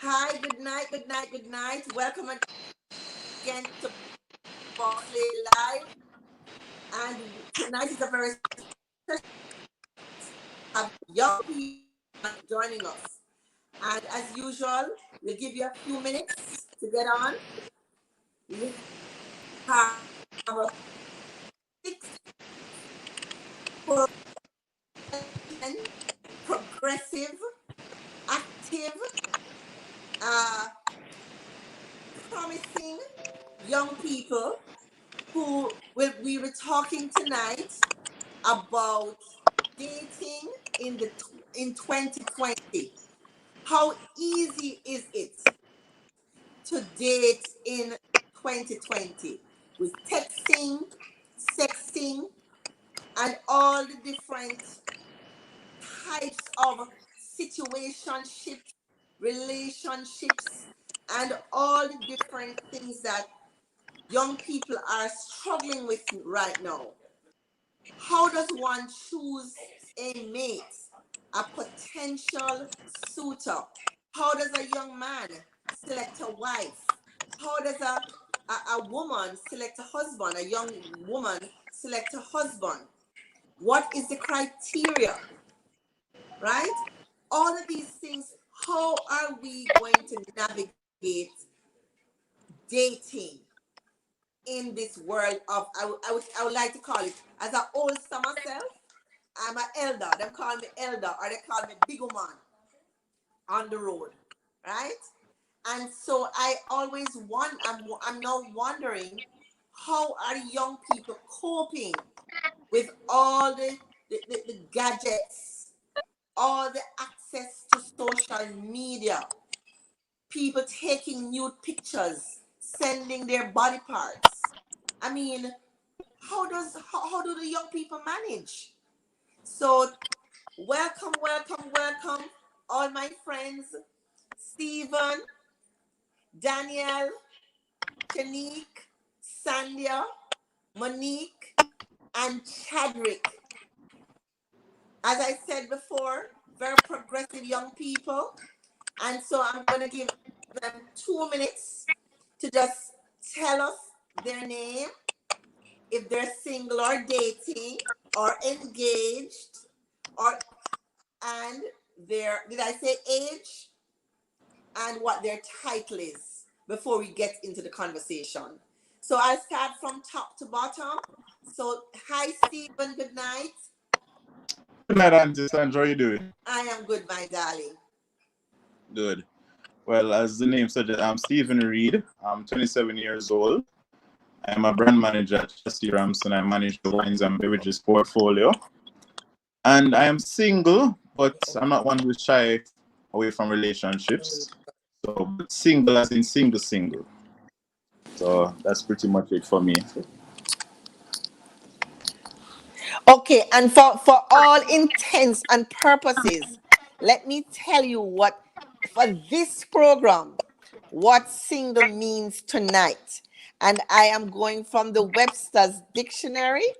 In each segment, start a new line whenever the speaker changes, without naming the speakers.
Hi, good night, good night, good night. Welcome again to Boss Lady Live. And tonight is a very special have young people joining us. And as usual, we'll give you a few minutes to get on. We have a 6% progressive, active, uh, promising young people who will we were talking tonight about dating in 2020. How easy is it to date in 2020 with texting, sexting, and all the different types of situationships, relationships, and all the different things that young people are struggling with right now? How does one choose a mate, a potential suitor? How does a young man select a wife? How does a woman select a husband? A young woman select a husband? What is the criteria, right? All of these things, how are we going to navigate dating in this world of, I would like to call it, as an oldster myself, I'm an elder. They call me elder, or they call me big woman on the road, right? And so I always want. I'm now wondering, how are young people coping with all the gadgets, all the access to social media, people taking nude pictures, sending their body parts. I mean, how do the young people manage? So welcome, welcome, welcome, all my friends, Stephen, Daniel, Shanique, Sandia, Monique, and Chadrick. As I said before, very progressive young people. And so I'm going to give them 2 minutes to just tell us their name, if they're single or dating or engaged, or and their, did I say age, and what their title is before we get into the conversation. So I'll start from top to bottom. So hi Stephen, good night.
Good night, Auntie Sandra. How are you doing?
I am good, my darling.
Good. Well, as the name suggests, I'm Stephen Reed. I'm 27 years old. I'm a brand manager at Chelsea Ramsden. I manage the wines and beverages portfolio. And I am single, but I'm not one who's shy away from relationships. So, but single as in single. So that's pretty much it for me.
Okay, and for all intents and purposes, let me tell you what, for this program, what single means tonight. And I am going from the Webster's Dictionary.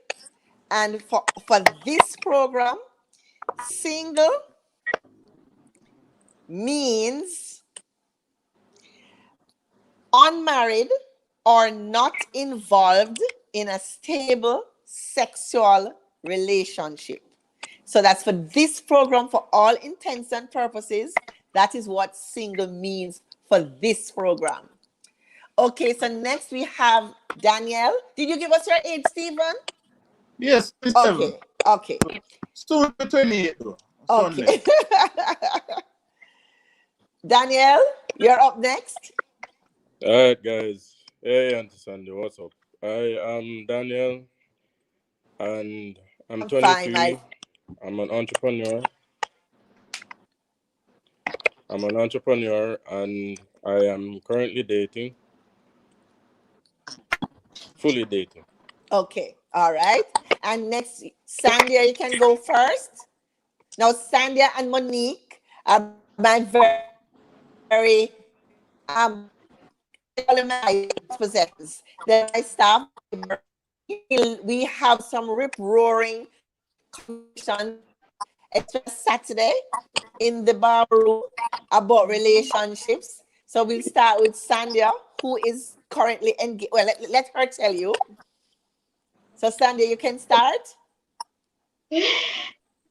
And for this program, single means unmarried or not involved in a stable sexual relationship. So that's for this program, for all intents and purposes. That is what single means for this program. Okay, so next we have Danielle. Did you give us your age, Stephen?
Yes, 27.
Okay.
Soon 28 though.
Okay. Danielle, you're up next.
All right, guys. Hey, Auntie Sandy, what's up? I am Daniel, and I'm 23. I'm an entrepreneur. And I am currently dating. Fully dating.
Okay, all right. And next, Sandia, you can go first. Now, Sandia and Monique are my very possessions. They're my staff. We have some rip roaring conversations extra Saturday in the bar room about relationships. So we'll start with Sandhya, who is currently engaged. Well, let her tell you. So Sandhya, you can start.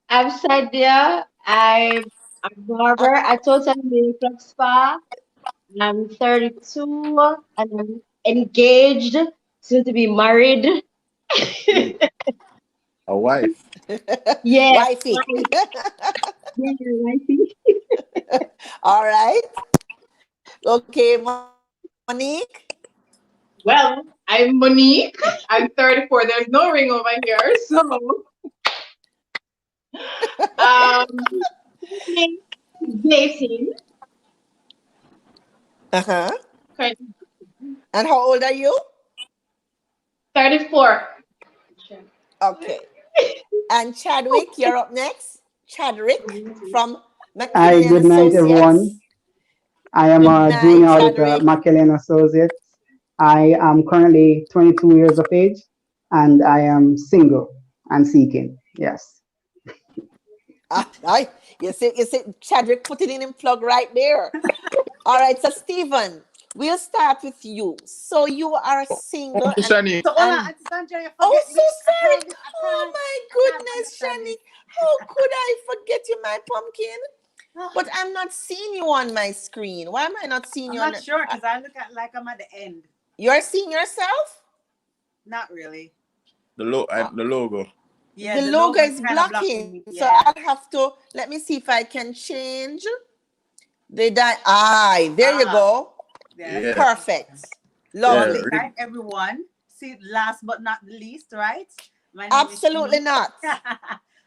I'm Sadia. I'm a barber at Total Makeup Spa. I'm 32 and I'm engaged, soon to be married.
A wife.
Yes,
Wifey.
right. Yeah, wifey.
All right. Okay, Monique.
Well, I'm Monique. I'm 34. There's no ring over here. So, um, dating.
Uh-huh.
Currently
And how old are you?
34.
Okay. And Chadwick, you're up next. Chadwick from
Hi,
McKinney and
good night,
Associates.
everyone. I am
Good
a
night,
junior auditor at
Chadwick.
McKellen Associates. I am currently 22 years of age and I am single and seeking. Yes.
You see, Chadwick put it in plug right there. All right, so Stephen, we'll start with you. So you are single and
Shani.
So hold on,
and
Auntie Sandra, you
oh,
forget
so
me.
sorry.
I
Oh
can't,
my
I can't
goodness,
understand
Shani.
this.
How could I forget you, my pumpkin?
Oh,
But I'm not seeing you on my screen. Why am I not seeing
I'm
you on
not
the,
sure because I look at like I'm at the end.
you're seeing yourself?
Not really.
The logo.
Yeah,
The
the
logo
logo is
is
kind of blocking
blocking.
me.
So
Yeah.
I'll have to let me see if I can change the aye, there you
Ah,
go.
yeah, that's
Yeah.
much
Perfect.
better.
Yeah.
Lovely.
Right, everyone. See, last but not the least, right? My name is
Absolutely
Shanique.
not.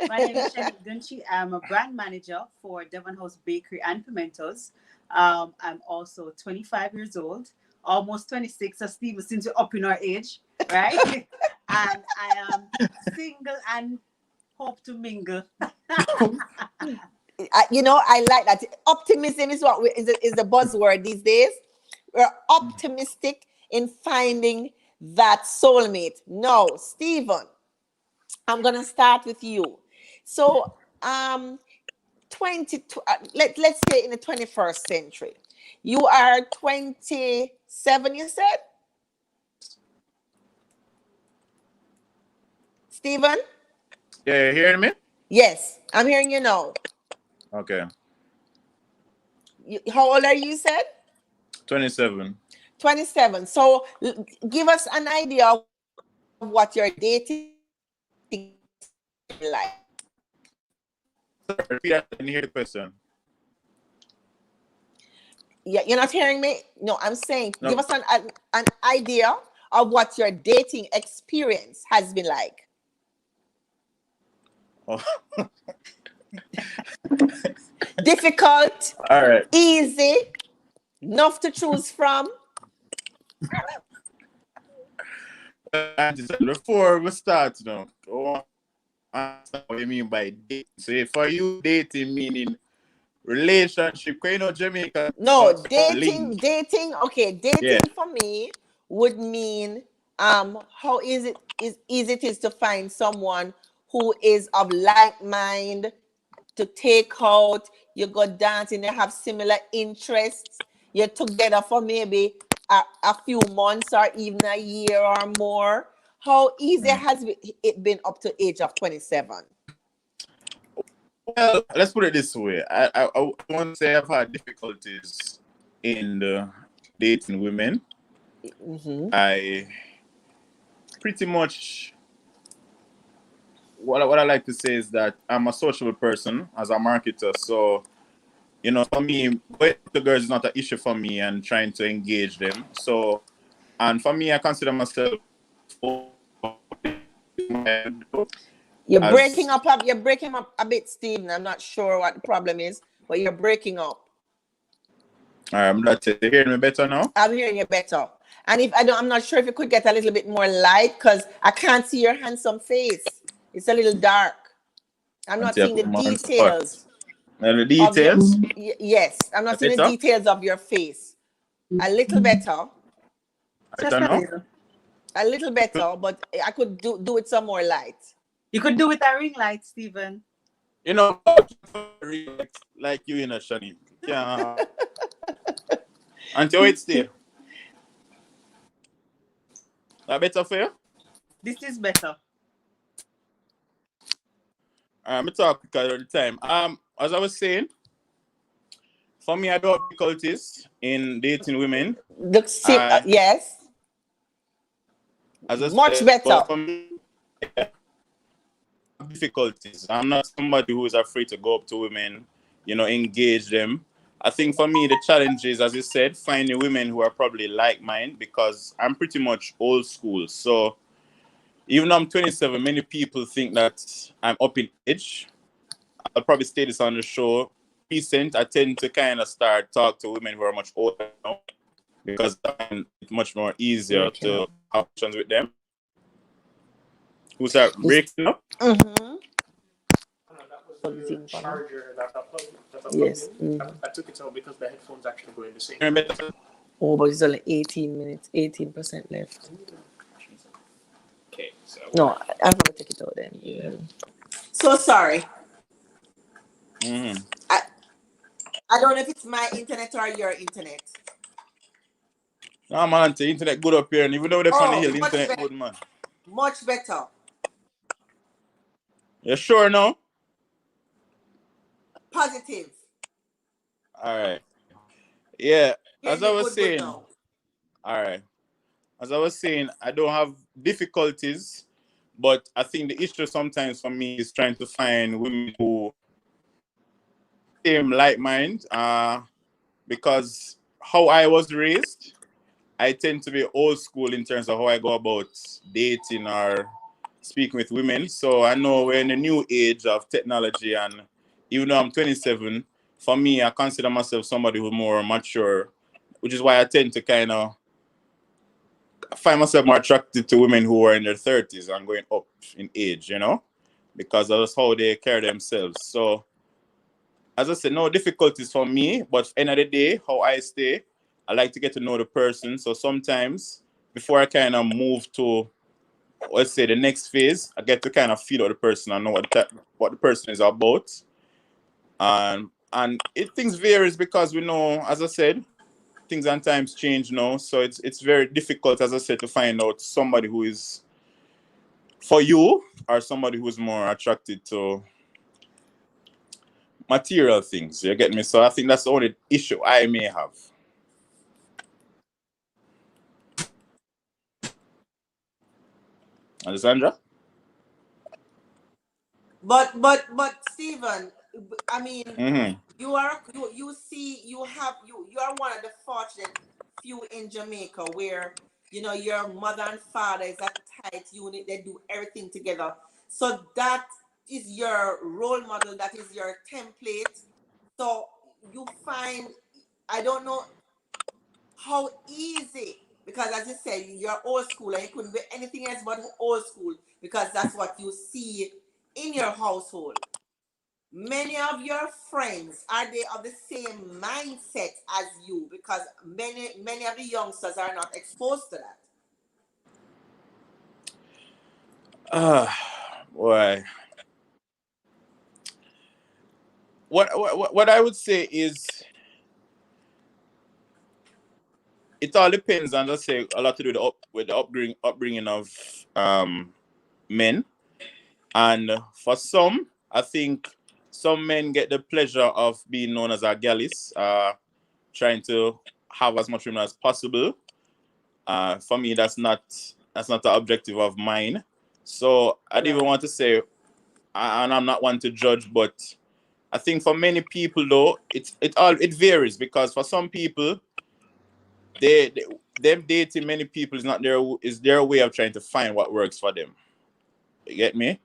My name is Shanique Dunchi. I'm a brand manager for Devon House Bakery and Pimentos. I'm also 25 years old, almost 26. So Steve, since you're up in our age, right? And I am single and hope to mingle.
I like that. Optimism is is the buzzword these days. We're optimistic in finding that soulmate. No, Stephen, I'm gonna start with you. So, 20, let's say in the 21st century, you are 27. You said, Stephen?
Yeah, you hearing me?
Yes, I'm hearing you now.
Okay.
How old are you? You said
27.
27. So give us an idea of what your dating experience has been like.
Sorry, repeat that. I didn't hear the question.
Yeah, you're not hearing me? No, I'm saying give
No.
us an idea of what your dating experience has been like.
Oh.
Difficult,
All right.
easy, enough to choose from.
Before we start, go understand what you mean by dating. So, if for you, dating meaning relationship, 'cause Jamaica
No,
talks about
dating,
link.
dating. Okay,
Yeah.
dating for me would mean how easy it is to find someone who is of like mind, to take out, you go dancing, you have similar interests, you're together for maybe a few months or even a year or more. How easy
Mm.
has it been up to age of 27?
Well, let's put it this way. I won't say I've had difficulties in dating women.
Mm-hmm.
I pretty much what I like to say is that I'm a sociable person as a marketer. So, for me, going to girls is not an issue for me and trying to engage them. So, and for me, I consider myself
You're breaking
as
up. You're breaking up a bit, Stephen. I'm not sure what the problem is, but you're breaking up.
I'm not hearing me better now.
I'm hearing you better. And if I don't, I'm not sure if you could get a little bit more light because I can't see your handsome face. It's a little dark. I'm not
Until I
seeing the
put more on spot.
details
Now the
of your.
details.
Yes, I'm not seeing the
Better?
details of your face. A little better,
Just
Better
a
now?
little.
a little better, but I could do it some more light.
You could do with a ring light, Stephen.
You know, like you in a Shani. Yeah. Until it stay. That better for you?
This is better.
I'm talk because of the time. As I was saying, for me, I don't have difficulties in dating women.
Look,
I,
yes,
as I
much
said,
better.
but for me, yeah, I have difficulties. I'm not somebody who is afraid to go up to women, engage them. I think for me, the challenge is, as you said, finding women who are probably like mine because I'm pretty much old school. So even though I'm 27, many people think that I'm up in age. I'll probably state this on the show. Recent, I tend to kind of start talk to women who are much older now because I find it much more easier to have options with them. Who start breaking up?
Mm-hmm.
That was the charger that I plugged
Yes.
in. I took it out because the headphones actually go in the same.
Oh, but it's only 18 minutes, 18% left.
Okay, so
No, I'm gonna take it out then. Yeah. So sorry.
Mm-hmm.
I don't know if it's my internet or your internet.
No, man, the internet good up here, and even though they're on the hill, internet good, man.
Much better.
You sure now?
Positive.
All right. Yeah,
Hear
as I
you
was
good
saying,
now.
all right. As I was saying, I don't have difficulties, but I think the issue sometimes for me is trying to find women who same like mind. Because how I was raised, I tend to be old school in terms of how I go about dating or speaking with women. So I know we're in a new age of technology, and even though I'm 27, for me, I consider myself somebody who's more mature, which is why I tend to kind of find myself more attracted to women who are in their 30s and going up in age, because that's how they carry themselves. So, as I said, no difficulties for me, but end of the day, how I stay, I like to get to know the person. So sometimes before I kind of move to, let's say, the next phase, I get to kind of feel out the person and know what the person is about. And things varies because we know, as I said, things and times change now. So it's very difficult, as I said, to find out somebody who is for you or somebody who's more attracted to material things. You get me? So I think that's the only issue I may have. Alessandra?
But Stephen, I mean,
Mm-hmm.
you see you are one of the fortunate few in Jamaica where your mother and father is a tight unit. They do everything together. So that is your role model. That is your template. So you find, I don't know how easy, because as you said, you're old school and you couldn't be anything else but old school because that's what you see in your household. Many of your friends, are they of the same mindset as you? Because many of the youngsters are not exposed to that.
Boy. What I would say is it all depends, and I say a lot to do with the upbringing of men. And for some, I think some men get the pleasure of being known as a gallus, trying to have as much women as possible. For me, that's not the objective of mine. So I didn't even want to say, and I'm not one to judge, but I think for many people though, it varies because for some people, they them dating many people is their way of trying to find what works for them. You get me?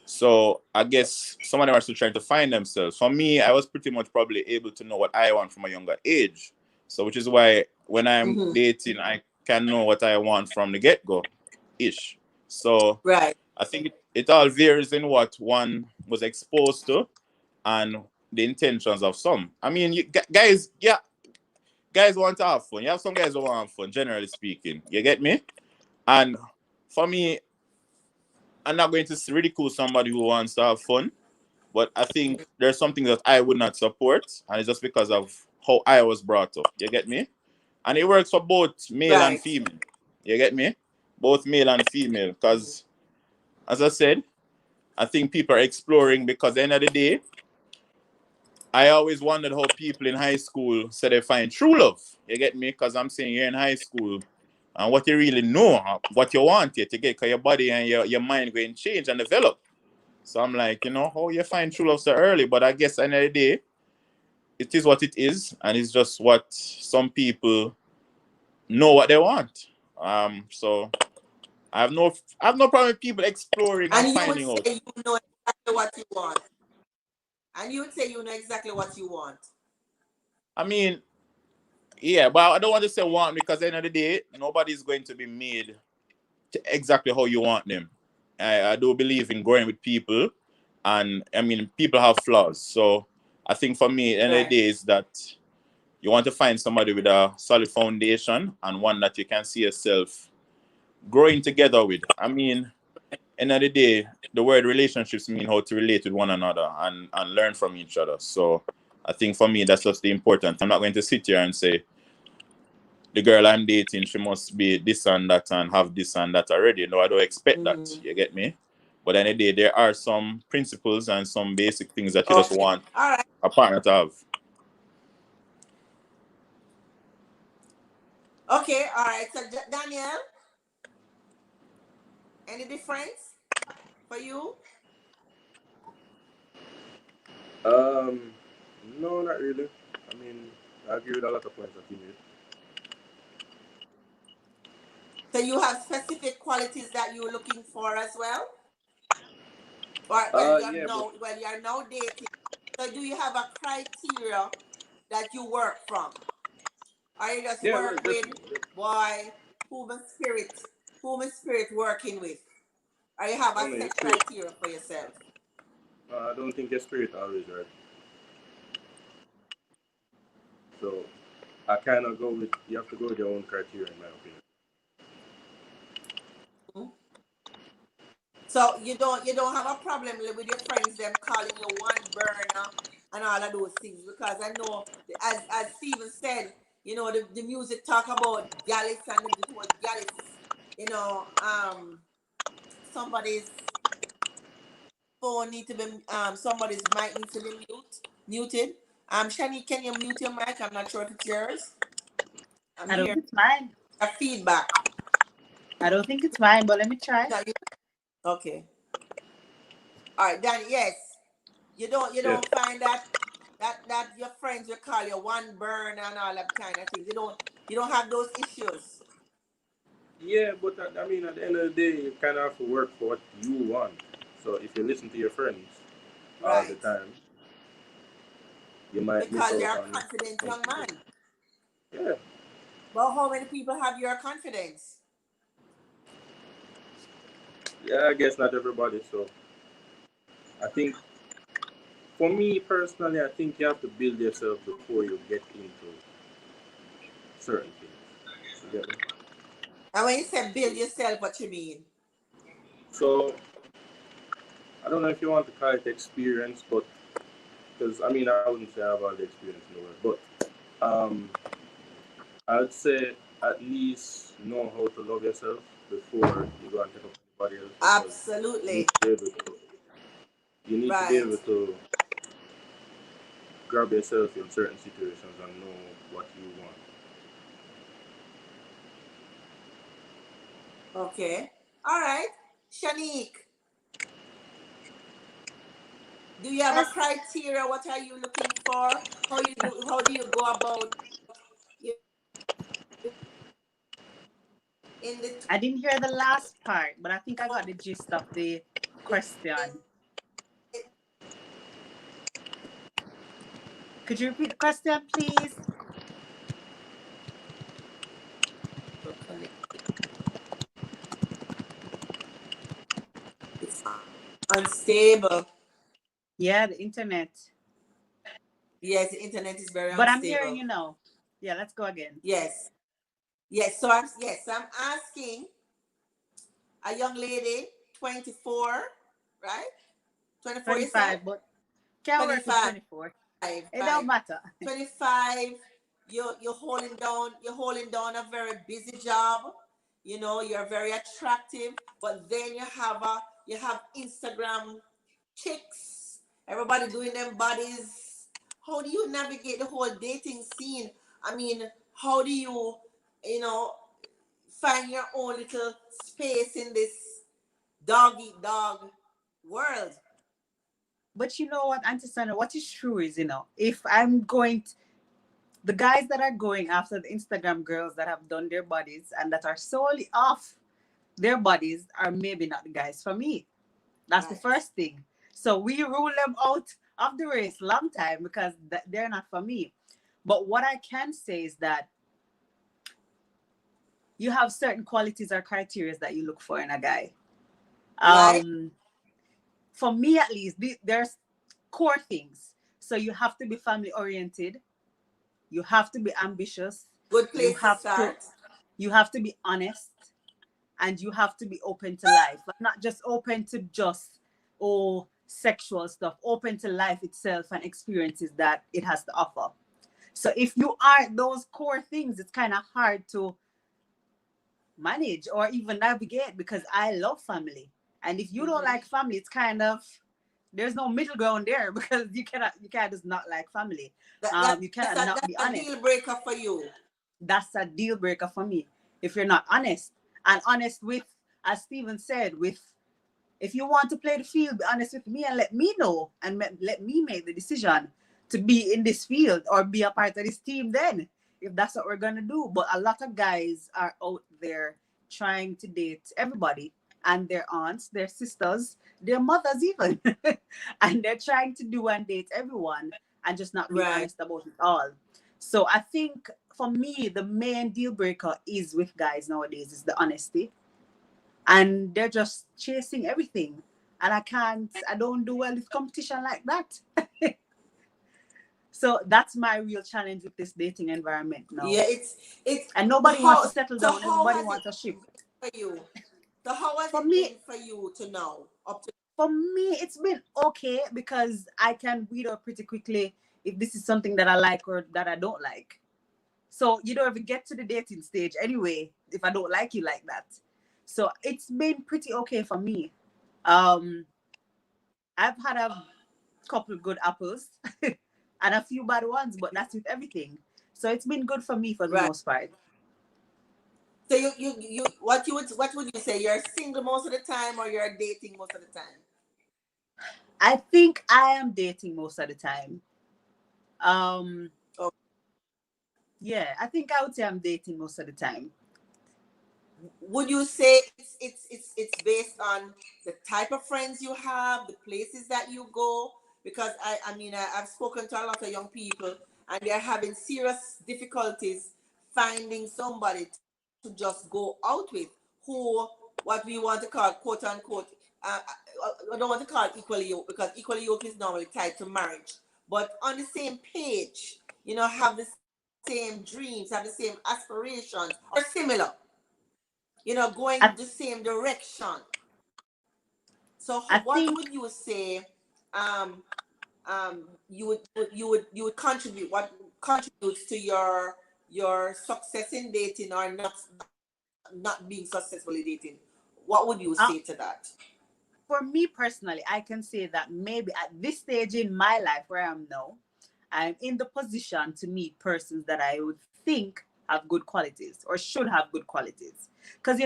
So I guess some of them are still trying to find themselves. For me, I was pretty much probably able to know what I want from a younger age. So which is why when I'm
Mm-hmm.
dating, I can know what I want from the get go, ish. So
Right.
I think it all varies in what one was exposed to and the intentions of some. I mean, guys, yeah, guys want to have fun. You have some guys who want to have fun, generally speaking. You get me? And for me, I'm not going to ridicule somebody who wants to have fun. But I think there's something that I would not support, and it's just because of how I was brought up. You get me? And it works for both male and
Right.
female. You get me? Both male and female. Because, as I said, I think people are exploring because at the end of the day, I always wondered how people in high school say they find true love. You get me? Because I'm saying you're in high school and what you really know, what you want yet to get, because your body and your mind going to change and develop. So I'm like, how you find true love so early? But I guess at the end of the day, it is what it is, and it's just what some people know what they want. So I have no problem with people exploring and
And you would
finding out.
say you know exactly what you want. And you would say you know exactly what you want.
I mean, yeah, but I don't want to say want because at the end of the day, nobody's going to be made to exactly how you want them. I do believe in growing with people, and I mean, people have flaws. So I think for me, at the end of the
Right.
day, is that you want to find somebody with a solid foundation and one that you can see yourself growing together with. I mean, end of the day, the word relationships mean how to relate with one another and learn from each other. So I think for me, that's just the important. I'm not going to sit here and say the girl I'm dating, she must be this and that and have this and that already. No, I don't expect that.
Mm-hmm.
You get me? But at the end of the day, there are some principles and some basic things that you just
Okay.
want
All right.
a partner to have.
Okay. All right. So Daniel, any difference for you?
Um, no, not really. I mean, I agree with a lot of points that you made.
So you have specific qualities that you're looking for as well? Or well,
Yeah, but
you are now dating. So do you have a criteria that you work from? Or you just
yeah, well,
work with boy human spirit working with? Or you have
I
a
don't know, your
set
spirit.
criteria for yourself?
I don't think your spirit always right. So I kind of go with you have to go with your own criteria, in my opinion.
Mhm. So you don't have a problem with your friends them calling you one burner and all of those things, because I know as Steven said, the music talk about Gallus and the word Gallus, somebody's phone need to be somebody's mic needs to be muted. Shani, can you mute your mic? I'm not sure if it's yours. I'm
I don't
hearing
think it's mine.
a feedback.
I don't think it's mine, but let me try.
No, okay. All right, Danny. Yes, you don't you
Yeah,
don't find that your friends will call you one burn and all that kind of things. You don't have those issues,
yeah, but I mean, at the end of the day, you kind of have to work for what you want. So if you listen to your friends all the
right?
time, you might miss
Because
out
you're a
on
confident young
something good.
man.
Yeah,
But how many people have your confidence?
yeah, I guess not everybody. So I think for me personally, I think you have to build yourself before you get into certain things. You get me?
And when you say build yourself, what you mean?
So I don't know if you want to call it experience, but because I mean I wouldn't say I have all the experience in the world, but I'd say at least know how to love yourself before you go and take up anybody else, because you need
Absolutely.
to be able to you need to be
Right.
able to grab yourself in certain situations and know what you want.
Okay. All right. Shanique, do you have a
Yes.
criteria? What are you looking for? How do you go about you in the
I didn't hear the last part, but I think I got the gist of the question. Could you repeat the question, please?
it's unstable.
Yeah, the internet.
Yes, the internet is very
But I'm hearing
unstable.
you now. Yeah, let's go again.
Yes. So I'm asking a young lady, 24, right? 24 you said?
35, but Can't work with
25,
24. It don't
right?
matter.
25, you're holding down a very busy job. You're very attractive, but then you have Instagram chicks, everybody doing them bodies. How do you navigate the whole dating scene? I mean, how do you know, find your own little space in this dog eat dog world?
But you know what, Auntie Sandra, what is true is, if I'm going the guys that are going after the Instagram girls that have done their bodies and that are solely off their bodies are maybe not the guys for me. That's the
Right.
first thing. So we rule them out of the race long time because they're not for me. But what I can say is that you have certain qualities or criteria that you look for in a guy.
Like
For me, at least, there's core things. So you have to be family oriented. You have to be ambitious.
good
You
place to
have to
start.
you have to be honest, and you have to be open to life, but not just open to just sexual stuff, open to life itself and experiences that it has to offer. So if you aren't those core things, it's kind of hard to manage or even navigate because I love family. And if you don't
Mm-hmm.
like family, it's kind of there's no middle ground there because you can't just not like family.
That, that
You
that's
cannot
a
not
that's
be
a
honest.
deal breaker for you.
That's a deal breaker for me. If you're not honest and honest with, as Steven said, with if you want to play the field, be honest with me and let me know and let me make the decision to be in this field or be a part of this team then, if that's what we're going to do. But a lot of guys are out there trying to date everybody and their aunts, their sisters, their mothers even. And they're trying to do and date everyone and just not being
Right.
honest about it all. So I think for me, the main deal breaker is with guys nowadays is the honesty, and they're just chasing everything, and I don't do well with competition like that. So that's my real challenge with this dating environment now,
Yeah, it's
and
so
nobody wants to
how
settle
so
down,
how
everybody
has it
wants a ship.
been for you? So how has
for
it
me
been for you to now? Up to
for me it's been okay because I can weed out pretty quickly if this is something that I like or that I don't like. So you don't even get to the dating stage anyway if I don't like you like that. So it's been pretty okay for me. um I've had a couple good apples and a few bad ones, but that's with everything. So it's been good for me for the
right.
most part.
So what would you say? You're single most of the time or you're dating most of the time?
I think I am dating most of the time. Um,
Oh,
yeah, I think I would say I'm dating most of the time.
would you say it's based on the type of friends you have, the places that you go? Because I've spoken to a lot of young people and they're having serious difficulties finding somebody to just go out with who what we want to call quote unquote I don't want to call it equally yoke because equally yoke is normally tied to marriage, but on the same page, have the same dreams, have the same aspirations or similar, going
I,
the same direction. So
I
what
think
would you say um you would contribute, what contributes to your success in dating or not being successfully dating? What would you say to
uh,
that?
for me personally, I can say that maybe at this stage in my life where I am now, I'm in the position to meet persons that I would think have good qualities or should have good qualities. Because,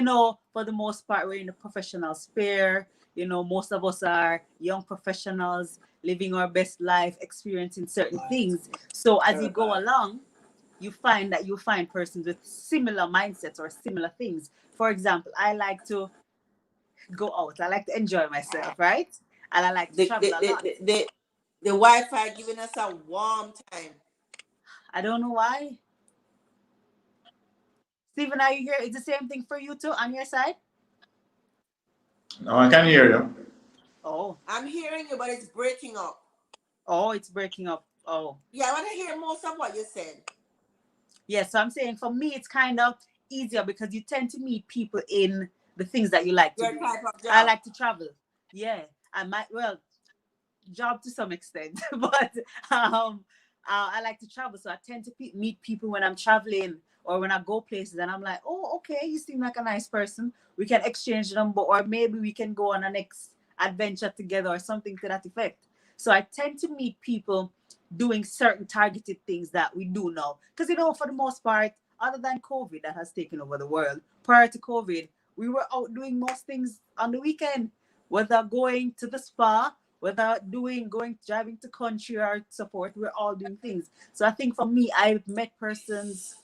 for the most part, we're in the professional sphere. Most of us are young professionals living our best life, experiencing certain things. So as you go along, you find persons with similar mindsets or similar things. For example, I like to go out. I like to enjoy myself, right? And I like to
The
travel
the
a
the
lot.
the, the, the Wi-Fi giving us a warm time.
I don't know why. Steven, are you here? It's the same thing for you too on your side?
No, I can hear you.
Oh,
I'm hearing you, but it's breaking up.
oh, it's breaking up. Oh,
Yeah, I want to hear most of what you said.
yeah. So I'm saying for me, it's kind of easier because you tend to meet people in the things that you like to
Your
do.
type of
I
job.
like to travel. Yeah, I might, well, job to some extent, but um, I like to travel, so I tend to meet people when I'm traveling or when I go places, and I'm like, oh, okay, you seem like a nice person. We can exchange number, or maybe we can go on a next adventure together, or something to that effect. So I tend to meet people doing certain targeted things that we do now, because for the most part, other than COVID that has taken over the world, prior to COVID, we were out doing most things on the weekend, whether going to the spa, whether going driving to country or support, we're all doing things. So I think for me, I've met persons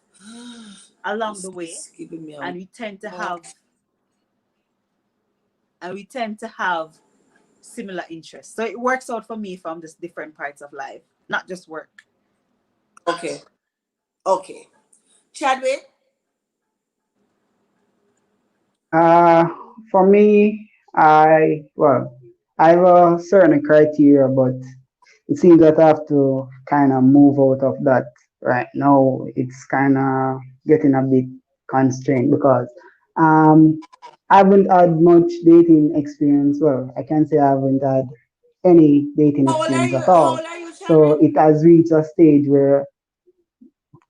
along the way,
It's giving me a
and we tend to
walk.
have similar interests. So it works out for me from just different parts of life, not just work.
Okay. Okay. Chadwick?
Uh, for me, I have a certain criteria, but it seems that I have to kind of move out of that right now. It's kind of getting a bit constrained because um, I haven't had much dating experience. Well, I can't say I haven't had any dating
How old are
experience
you?
at
How
all.
old are you,
So
Chadwick?
it has reached a stage where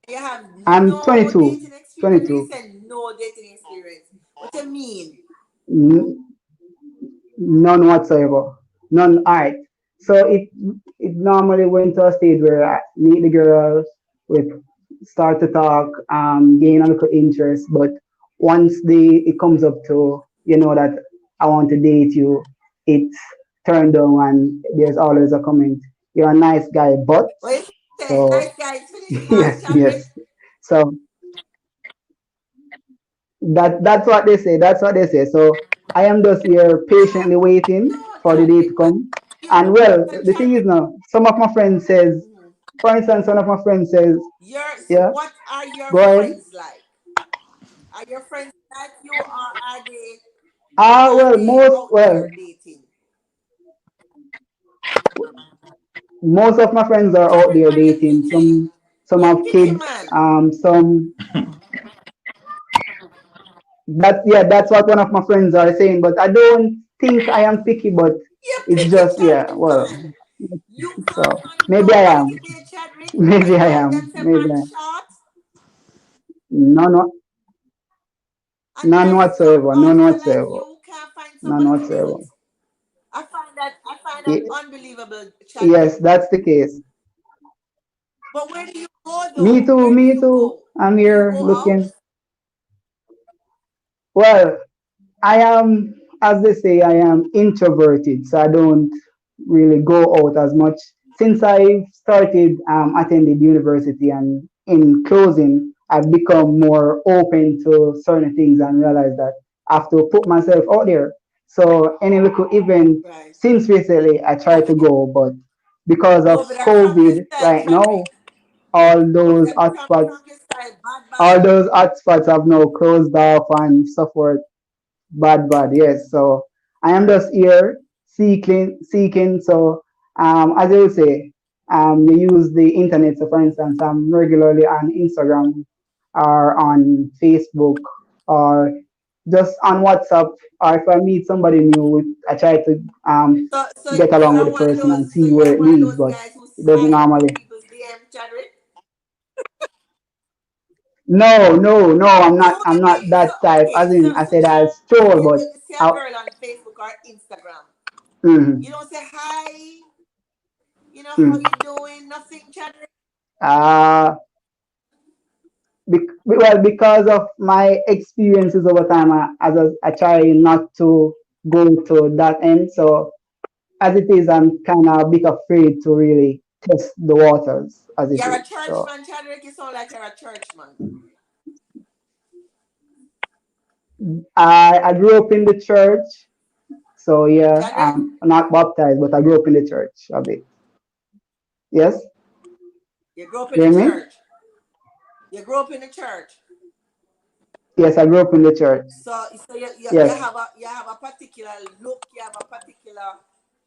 You have
I'm
no
22,
dating experience. You
22.
said no dating experience. What you mean?
None whatsoever. None. Alright. So it normally went to a stage where I meet the girls, we start to talk, gain a little interest, but once it comes up to that I want to date you, it's turned down and there's always a comment. You're a nice guy, but
What you say?
so
Nice guys, finish fast,
yes,
Chadwick.
yes. So that's what they say. That's what they say. So I am just here patiently waiting
No,
for the day to
Chadwick.
come.
You,
And well, the thing is
Chadwick.
now, some of my friends says,
Mhm.
for instance, one of my friends says,
So
yeah,
what are your
go ahead.
friends like? Are your friends like you, or
Well,
are they out there dating?
most of my friends are out
Chadwick,
there
are you
dating.
picky?
Some
You
have
picky
kids.
man.
Some that's what one of my friends are saying. But I don't think I am picky. But
You
it's
picky
just
Chadwick
well,
man. You can't
so
find
maybe I
nobody
am.
to date Chadwick.
Maybe
When
I
both
am.
them say
Maybe
man
I am.
short,
None,
and
none
there is some
whatsoever. None
also like
whatsoever.
you can't find
None
somebody to
whatsoever.
date. I find that
Ye-
unbelievable, Chadwick.
Yes, that's the case.
But where do you go
Me
though?
too.
Where do
Me
you
too.
go?
I'm
Do you
here
go out?
looking. Well, I am, as they say, I am introverted, so I don't really go out as much. Since I started attending university, and in closing, I've become more open to certain things and realized that I have to put myself out there. So any little event,
Right.
since recently, I try to
Okay.
go, but because of
COVID a crank your
COVID
style,
right now,
Chadwick.
all
COVID
those
a
hotspots,
crank your style. Bad, bad.
all those hotspots have now closed off and so forth. Bad, bad, yes. So I am just here seeking. So as I would say, you use the internet. So for instance, I'm regularly on Instagram or on Facebook or just on WhatsApp. Or if I meet somebody new, I try to
So
get
you
along with
are
the
one of
person
those.
and
So
see
you
where
are
it
one of
leads.
those
But
guys who
it doesn't
slide into
normally.
people's DM, Chadwick.
No, no, no. I'm
So
not.
how
I'm
you
not
meet? So
that type.
okay.
As
So
in, I
so
said as troll,
you
but
see a
I,
girl on Facebook or Instagram.
mm,
You don't say hi. How
mm.
you doing? Nothing, Chadwick.
Uh, well, because of my experiences over time, I try not to go to that end. So as it is, I'm kind of a bit afraid to really test the waters as it
You're a
is. So
churchman, Chadwick. You sound like you're a churchman.
I grew up in the church. So yeah,
Chadwick,
I'm not baptized, but I grew up in the church a bit. Yes,
you grew up in
you
the
hear me?
church. You grew up in the church.
Yes, I grew up in the church.
So you
Yes.
have a particular look. You have a particular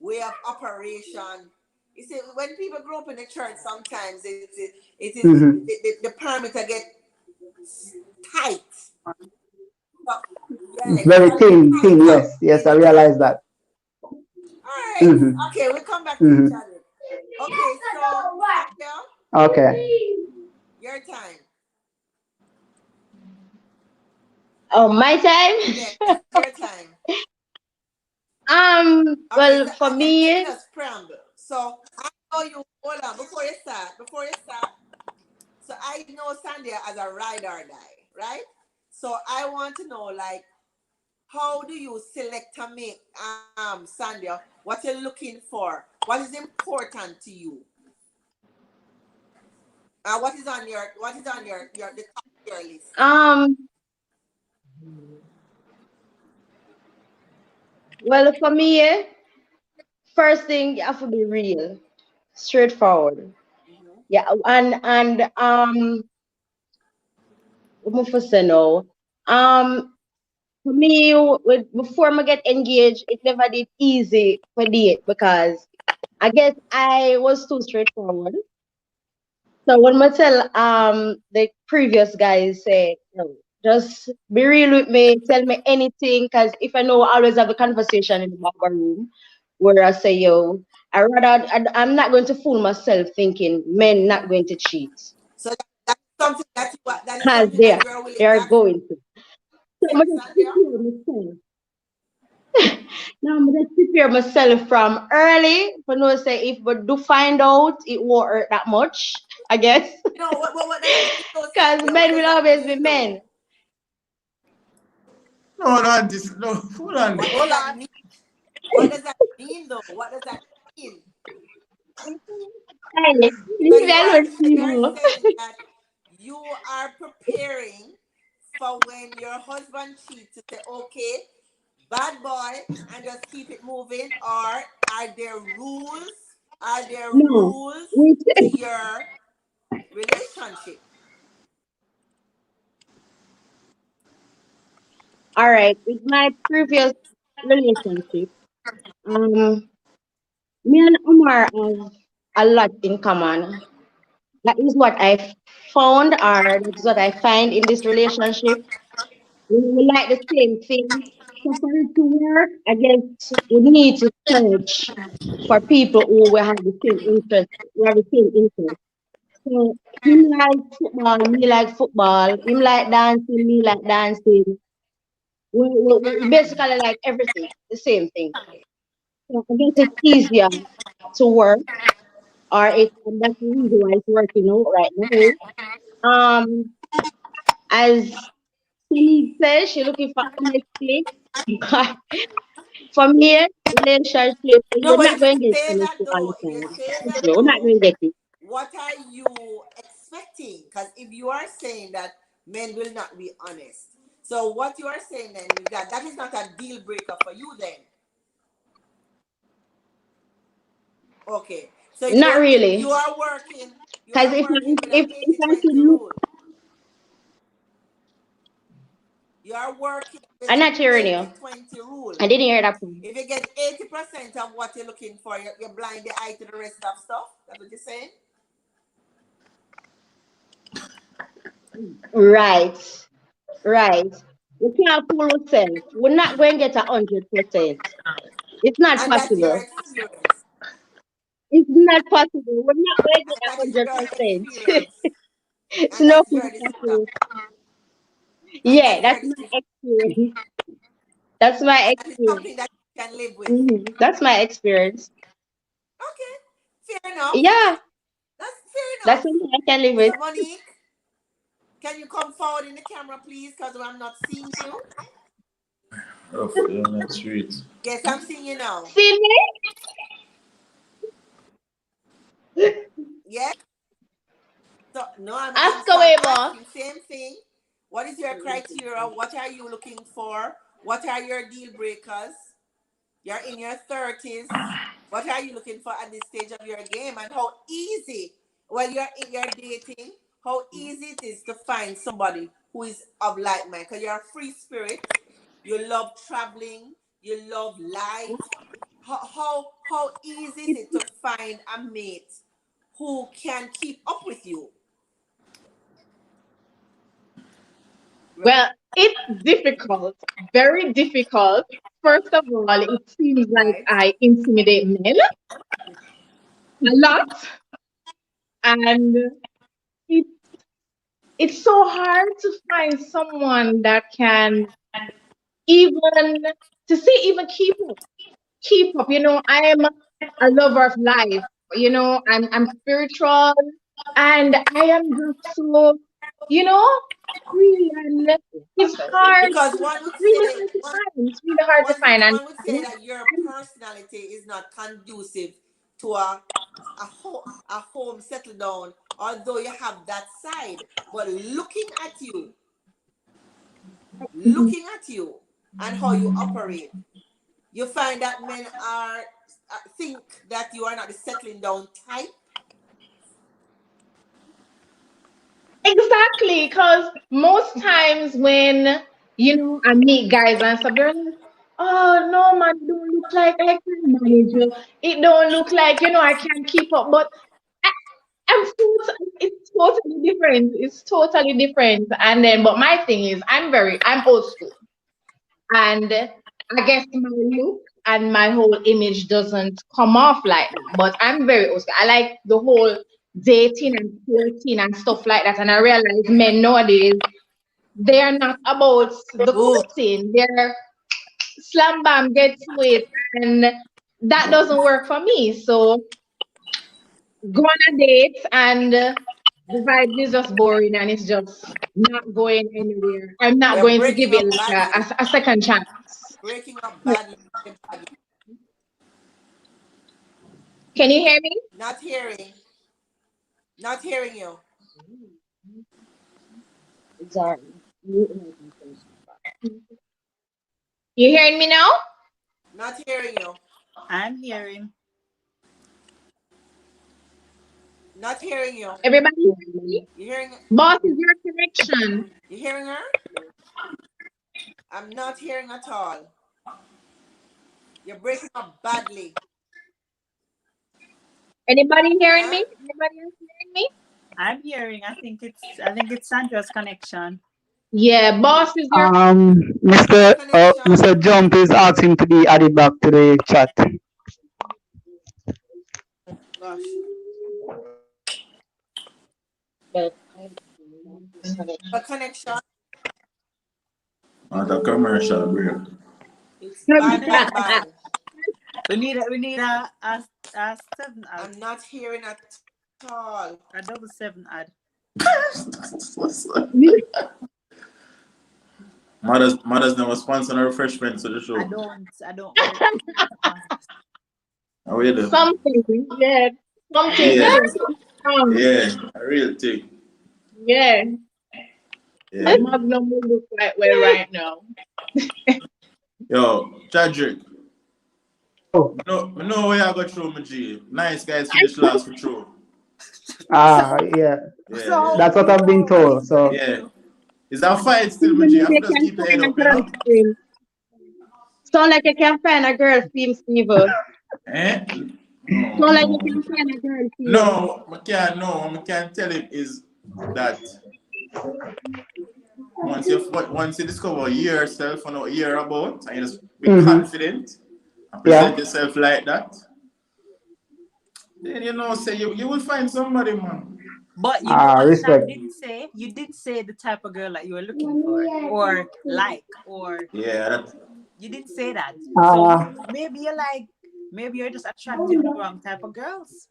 way of operation. You see, when people grow up in the church, sometimes
Hmm.
the parameter get tight. So, yeah,
It's
it's
very
a little
thin, thin.
tighter
Yes,
in
yes, I
the
realize
church.
that.
All Great.
Mm-hmm.
Okay, we'll come back to each
Mm-hmm.
other. Okay, so Sandhya,
Okay.
your time.
Oh, my
Yes,
time.
your time. Okay,
Well,
so
for
let me
me,
just preamble. So I know you. Hold on, before you start. Before you start. So I know Sandhya as a ride or die, right? So I want to know, like, how do you select to make Sandhya what you're looking for? What is important to you? What is on your the top of your list?
um, well, for me, first thing you have to be real, straightforward.
Mm-hmm.
Yeah, and what am I for say now? Um, for me, before I get engaged, it never did easy for date because I guess I was too straightforward. So when I tell the previous guys say, no, just be real with me, tell me anything, because if I know I always have a conversation in the back room where I say, yo, I'm not going to fool myself thinking men not going to cheat.
So that's something that is
Because
something that you are willing to
they're
accept,
going to. So I'm just
Sandhya.
prepare myself. Now I'm just prepare myself from early for no say if we do find out it won't hurt that much, I guess.
You know what does that mean though,
Because
Sandhya? What
men
does
will
that
always be
mean though?
men.
No, not this. No, hold on
What
there.
does
Hold
that
on.
mean? What does that mean though? What does that mean?
Hey,
So
leave me alone,
you are
people.
saying that you are preparing for when your husband cheats to say, okay, bad boy, and just keep it moving, or are there rules? Are there
No.
rules
We
to your relationship?
all right. With my previous relationship, um, me and Omar have a lot in common. That is what I found, or that is what I find in this relationship. We like the same thing. So for it to work, I guess we need to search for people who will have the same interest. We have the same interest. So him like football, me like football. Him like dancing, me like dancing. We basically like everything, the same thing. So I guess it's easier to work, or that's the reason why it's working out right now. Um, as Sunny says, she's looking for honesty. But for me, relationship,
No,
you're
but
not
if you
going to get
say that
honesty all
though,
the
if you
time.
say
Trust
that
me, we're not
though,
going to get it.
what are you expecting? Because if you are saying that men will not be honest, so what you are saying then is that that is not a deal breaker for you then. Okay. So
Not
you
really.
are working
Because
with an
if I
80-20
can,
rule. You are working with
I'm
an
not hearing you.
80-20 rule.
I didn't hear that part.
If you get 80% of what you're looking for, you blind the eye to the rest of stuff. That's what you're saying?
Right, right. We can't fool ourselves. We're not going to get 100%. It's not
And that's your
possible.
experience.
It's not possible. We're not going to
And
get
that is your
100%.
experience. And
No,
that's
it's
your
not
decision.
possible.
And
Yeah,
that's your
that's my
decision.
experience. That's my
And that is
experience.
something that you can live with.
That's my experience.
Okay. Fair enough.
Yeah,
That's fair
that's
enough.
something I can live with.
So Monique, can you come forward in the camera, please? Because I'm not seeing you.
Rough on the street.
Yes, I'm seeing you now.
See me?
Yes. So no,
Ask
so I'm
away, boss.
asking same thing. What is your criteria? What are you looking for? What are your deal breakers? You're in your 30s. What are you looking for at this stage of your game? And how easy, when you're dating, how easy it is to find somebody who is of like mind? Because you're a free spirit. You love traveling. You love life. How easy is it to find a mate who can keep up with you?
Well,
It's difficult, very difficult. First of all, it seems like
Right.
I intimidate men a lot, and it, it's so hard to find someone that can even to see even keep up. I am a lover of life. I'm spiritual, and I am just so you know free, and it's hard.
Because
It's really hard to find. It's really hard to find, and
one would say that your personality is not conducive to a home settle down, although you have that side. But looking at you and how you operate, you find that men are think that you are not the settling down type.
exactly, because most times when I meet guys and stuff, they're like, "Oh no, man, it don't look like I can manage you. It don't look like I can keep up." But I, it's totally different. It's totally different. And then, but my thing is, I'm old school, and I guess my look and my whole image doesn't come off like that. But I'm very old school. I like the whole dating and flirting and stuff like that. And I realize men nowadays they are not about the
Ooh.
courting. They're slam bam, get to it, and that doesn't work for me. So go on a date and the vibe is just boring and it's just not going anywhere. I'm not
You're
going to give
breaking
it
up
like
badly.
a second chance.
Breaking up badly. Badly.
Can you hear me?
Not hearing. Not hearing you.
Sorry.
You hearing me now?
Not hearing you.
I'm hearing.
Not hearing you.
Everybody hearing me?
You hearing?
Boss, is your connection?
You hearing her? I'm not hearing at all. You're breaking up badly.
Anybody hearing
Huh?
me? Anybody else hearing me?
I'm hearing. I think it's Sandra's connection.
Yeah, boss, is your
Mr.
Connection.
Mr. Jump is asking to be added back to the chat.
Gosh.
But
A connection.
Not a commercial break.
It's bad, bad, bad.
We need a 7 ad,
I'm not hearing at all.
a double 7 ad.
Mothers never sponsor no refreshments to the show.
I don't work.
How you do?
something? Yeah, something
Yeah,
good.
yeah, a real thing.
Yeah,
Yeah.
Magnum will look quite well right now.
Yo, Chadrick.
Oh,
I know where I got through my G. Nice guys finish last for through.
yeah,
Yeah,
that's what I've been told. So,
yeah. Yeah. Is that fight still, my
even
G? I
if
have
you
to just
can
keep your head
find a
up, you
girl
know?
theme. Sound like you can find a girl theme, Steve. Sound
Eh?
like you
No,
can find a girl theme.
no. I can't tell him is that once you discover yourself and what you're about, and you just be confident and present
yeah.
yourself like that, then say you will find somebody, man.
But you know what Shad
Respect.
did say the type of girl that you were looking for, or like, or
Yeah,
you did say that. So
Uh,
maybe you're just attracting the wrong type of girls.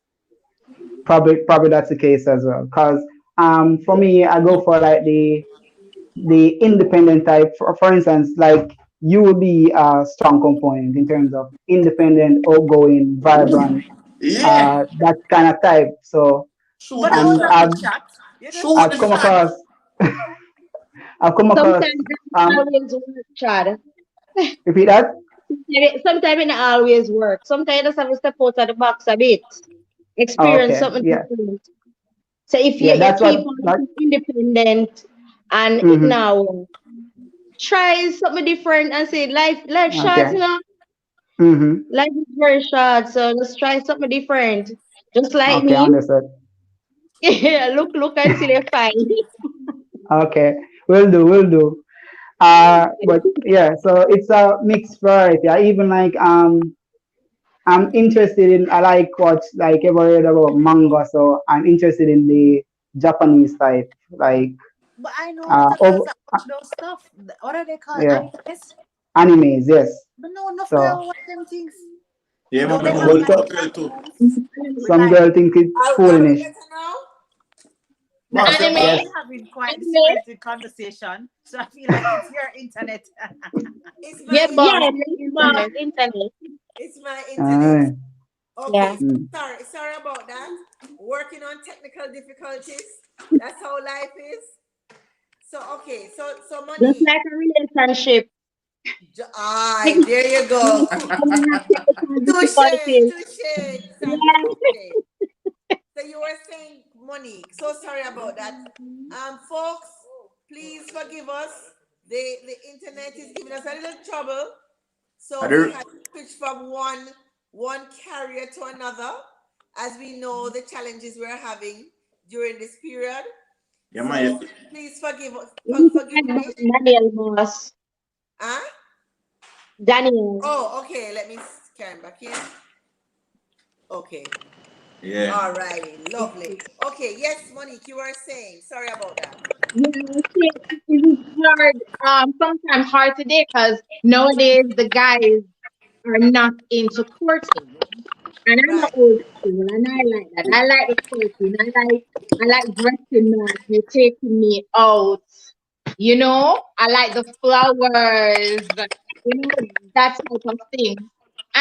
probably that's the case as well. Cause for me, I go for like the independent type. For instance, like you will be a strong component in terms of independent, outgoing, vibrant,
yeah.
that kind of type. So,
Shoot
But
the
that's
and
not
shot.
the chat. You just
Shoot
I've
the
come
shot.
across, I've come across,
Sometimes it
um,
always work, Chad.
repeat that.
Sometimes it always work. Sometimes you just have to step out of the box a bit. Experience
Okay,
something
yeah,
different. So if
yeah,
you
that's
keep
what,
on
like,
being independent and it
mm-hmm.
now try something different and say life short,
Okay, mm-hmm.
life is very short, so let's try something different. Just like
Okay,
me.
understood.
Yeah, look until you find.
Okay, will do, will do. But yeah, so it's a mixed variety. I even like I'm interested in I like watch like ever read about manga, so I'm interested in the Japanese type, like
But I know a lot of girls
over
that watch those stuff. What are they called?
yeah,
Animes?
animes, yes.
But no, enough
So
girl watch them things.
Yeah,
You know,
but my
they have
whole
like
top girl too.
platforms with
some
like,
girl think it's
Are we
foolish.
better now?
The
Man,
I
say
know
anime,
man.
Yes.
we're having quite the
anime,
spirited conversation, so I feel like it's your internet.
It's my
yeah, boss,
Yeah,
internet.
boss.
internet.
It's my internet.
Uh,
Okay,
Yeah.
so
mm.
sorry about that. Working on technical difficulties. That's how life is. So okay, so
Just
Monique.
like a relationship.
Aye, there you go.
Technical
Touche,
difficulties.
touche, exactly,
Yeah.
touche. So you were saying Monique. So sorry about that. Folks, please forgive us. The internet is giving us a little trouble. So we
Other,
had to switch from one carrier to another, as we know the challenges we're having during this period.
yeah, man.
So please forgive us.
We need to
Forgive
add
me.
back Daniel, boss.
Huh?
Daniel.
Oh, okay. Let me scan back in. Okay.
Yeah.
All righty. Lovely. Okay. Yes, Monique, you were saying. Sorry about that.
Yeah, I think it is hard, sometimes hard today because nowadays the guys are not into courting. And I'm an
Right.
old school and I like that. I like the courting. I like dressing nice. You're taking me out. You know, I like the flowers, you know, that type of thing.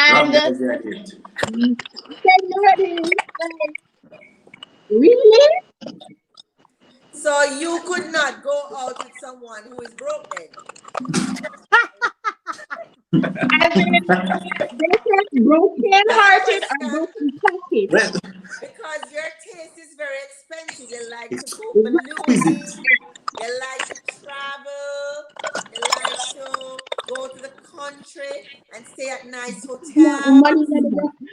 Drop
And
the jacket.
then nowadays, like, really?
So you could not go out with someone who is broke then,
As in, they said broken
that's the
hearted or
question.
broken pocket.
Well,
Because your taste is very expensive. You like to go
who is it?
ballooning, you like to travel, you like to go to the country and stay at nice
Yeah,
hotels.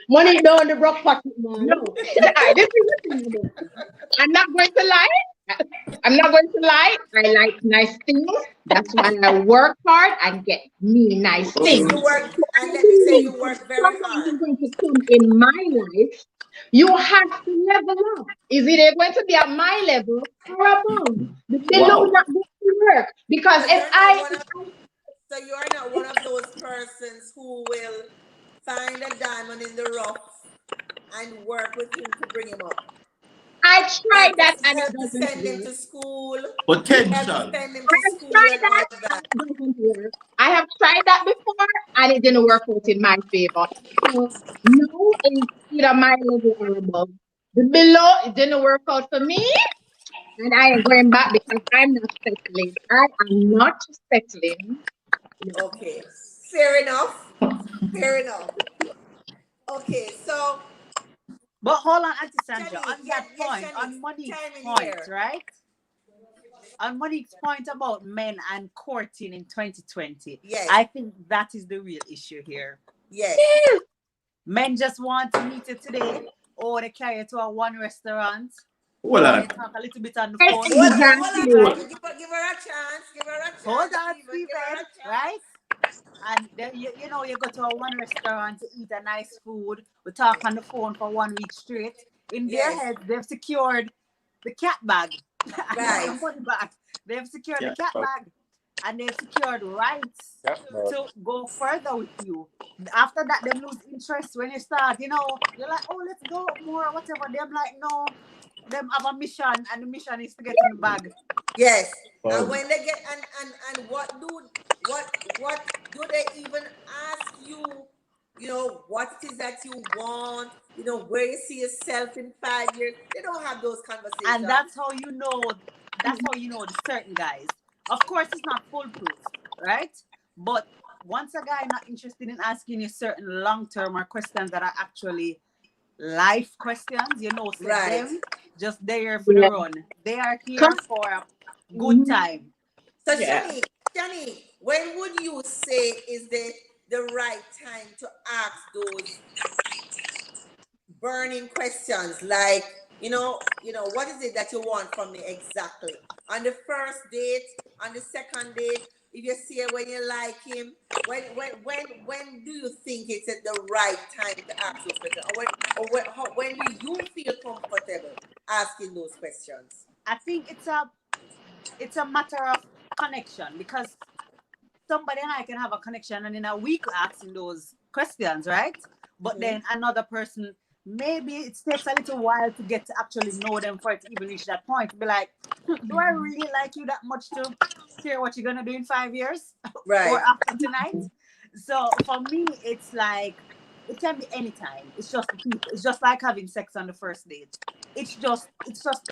money down the broke pocket, man. No. This is the thing about it. I'm not going to lie. I'm not going to lie. I like nice things. That's why I work hard and get me nice
Yes,
things.
you work,
So
and
I
let me say
believe
you
if
work very
someone
hard.
is going to come in my life, you have to level up. Is it going to be at my level or above? The below
Wow.
not going to work because
So
if
you're not
I
one of so you're not one of those persons who will find a diamond in the rough and work with him to bring him up.
I try
Help
that
to
and it
help to
doesn't
send him
work.
to school. Help to
Potential.
send him
I
to
have
school
tried
and all
that
of
and
that.
it doesn't work. I have tried that before and it didn't work out in my favor. So no is either my level or above. The below it didn't work out for me and I ain't going back because I'm not settling. I am not settling. No.
Okay. Fair enough. Fair enough. Okay, so
But hold on, Auntie Sandra,
Shanique,
on
yeah,
that
yes,
point,
Shanique,
on Monique's
chime in
point,
here.
right? On Monique's point about men and courting in 2020,
Yes,
I think that is the real issue here.
yes.
Men just want to meet you today, or they carry you to a one restaurant,
Hold
or they
on.
talk a little bit on the phone,
Hold on,
Exactly.
right?
Stephen. Give her a chance. Give her a
Hold
chance,
on,
Stephen. Give her a
Stephen, right?
chance.
And then you know you go to a one restaurant to eat a nice food. We talk on the phone for 1 week straight. In their
Yes,
heads, they've secured the cat bag and not the
right.
money bag. They've secured the
Yeah.
cat bag and they've secured rights
Yeah, but
to go further with you. After that, them lose interest when you start. You know, you're like, oh, let's go more, or whatever. Them like, no, them have a mission, and the mission is to get in the bag.
Yes. And
Wow.
when they get and what do they even ask you? You know what it is that you want. You know where you see yourself in 5 years. They don't have those
And
conversations.
that's how you know. That's how you know the certain guys. Of course, it's not foolproof, right? But once a guy not interested in asking you certain long-term or questions that are actually life questions, you know, said
Right.
them just there for the
Yeah.
run. They are here
Come.
for a good
Mhm.
time.
So
Yeah.
Shani, when would you say is the right time to ask those burning questions like, what is it that you want from me exactly? On the first date, on the second date, if you see it when you like him, when do you think it's at the right time to ask those questions, when do you feel comfortable asking those questions?
I think it's a matter of connection, because somebody and I can have a connection and in a week asking those questions, right? But
Mm-hmm.
then another person, maybe it takes a little while to get to actually know them for it to even reach that point. To be like, do I really like you that much to care what you're gonna do in 5 years or
Right,
after tonight? So for me, it's like it can be anytime. It's just the people. It's just like having sex on the first date. It's just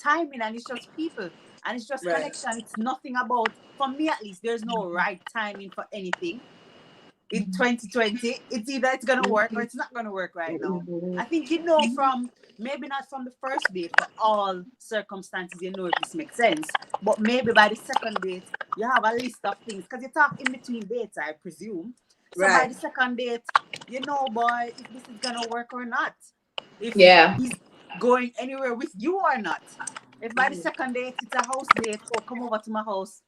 timing, and it's just people, and it's just
right.
connection. It's nothing about, for me at least, there's no right timing for anything in 2020. It's either it's gonna work or it's not gonna work right now. I think from, maybe not from the first date for all circumstances, if this makes sense. But maybe by the second date, you have a list of things, because you talk in between dates, I presume. So by
Right.
the second date, boy, if this is gonna work or not. If
Yeah.
he's going anywhere with you or not. If by the second date it's a house date, or come over to my house.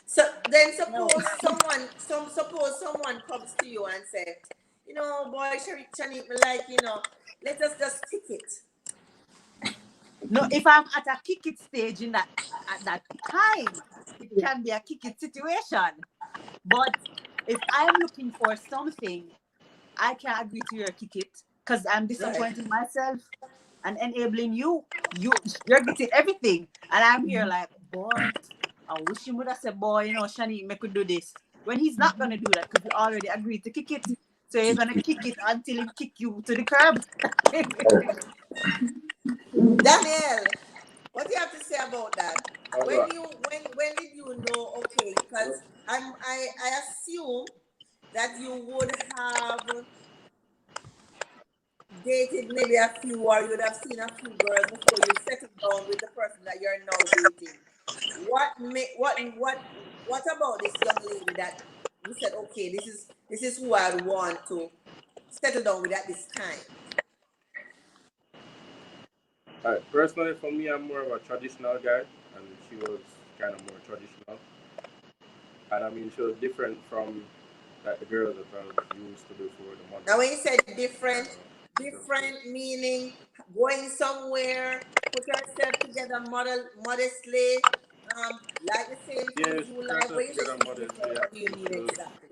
So then
No.
suppose someone comes to you and say, boy, Shanique, me like, let us just kick it.
No, if I'm at a kick it stage at that time, it can be a kick it situation. But if I'm looking for something, I can agree to your kick it, because I'm
Right.
disappointing myself and enabling you. You're getting everything. And I'm here like, boy, I wish you would have said, boy, Shani, me could do this. When he's not gonna do that, because we already agreed to kick it. So you're gonna kick it until he kick you to the curb.
Daniel, what do you have to say about that?
All
When
right.
you when did you know? Okay, because I assume that you would have dated maybe a few, or you would have seen a few girls before you settled down with the person that you're now dating. What about this young lady that you said, okay, this is who I'd want to settle down with at this time?
All right. Personally, for me, I'm more of a traditional guy, and she was kind of more traditional. And I mean, she was different from like the girls that I was used to before, the
Now, when
models
you said
kind
different,
of stuff.
different meaning going somewhere, put yourself together modestly, like the same
Yeah,
things
she
you
put
like.
herself
When you say
together
she's
modestly.
different,
I
what do you
think
mean
she was,
exactly?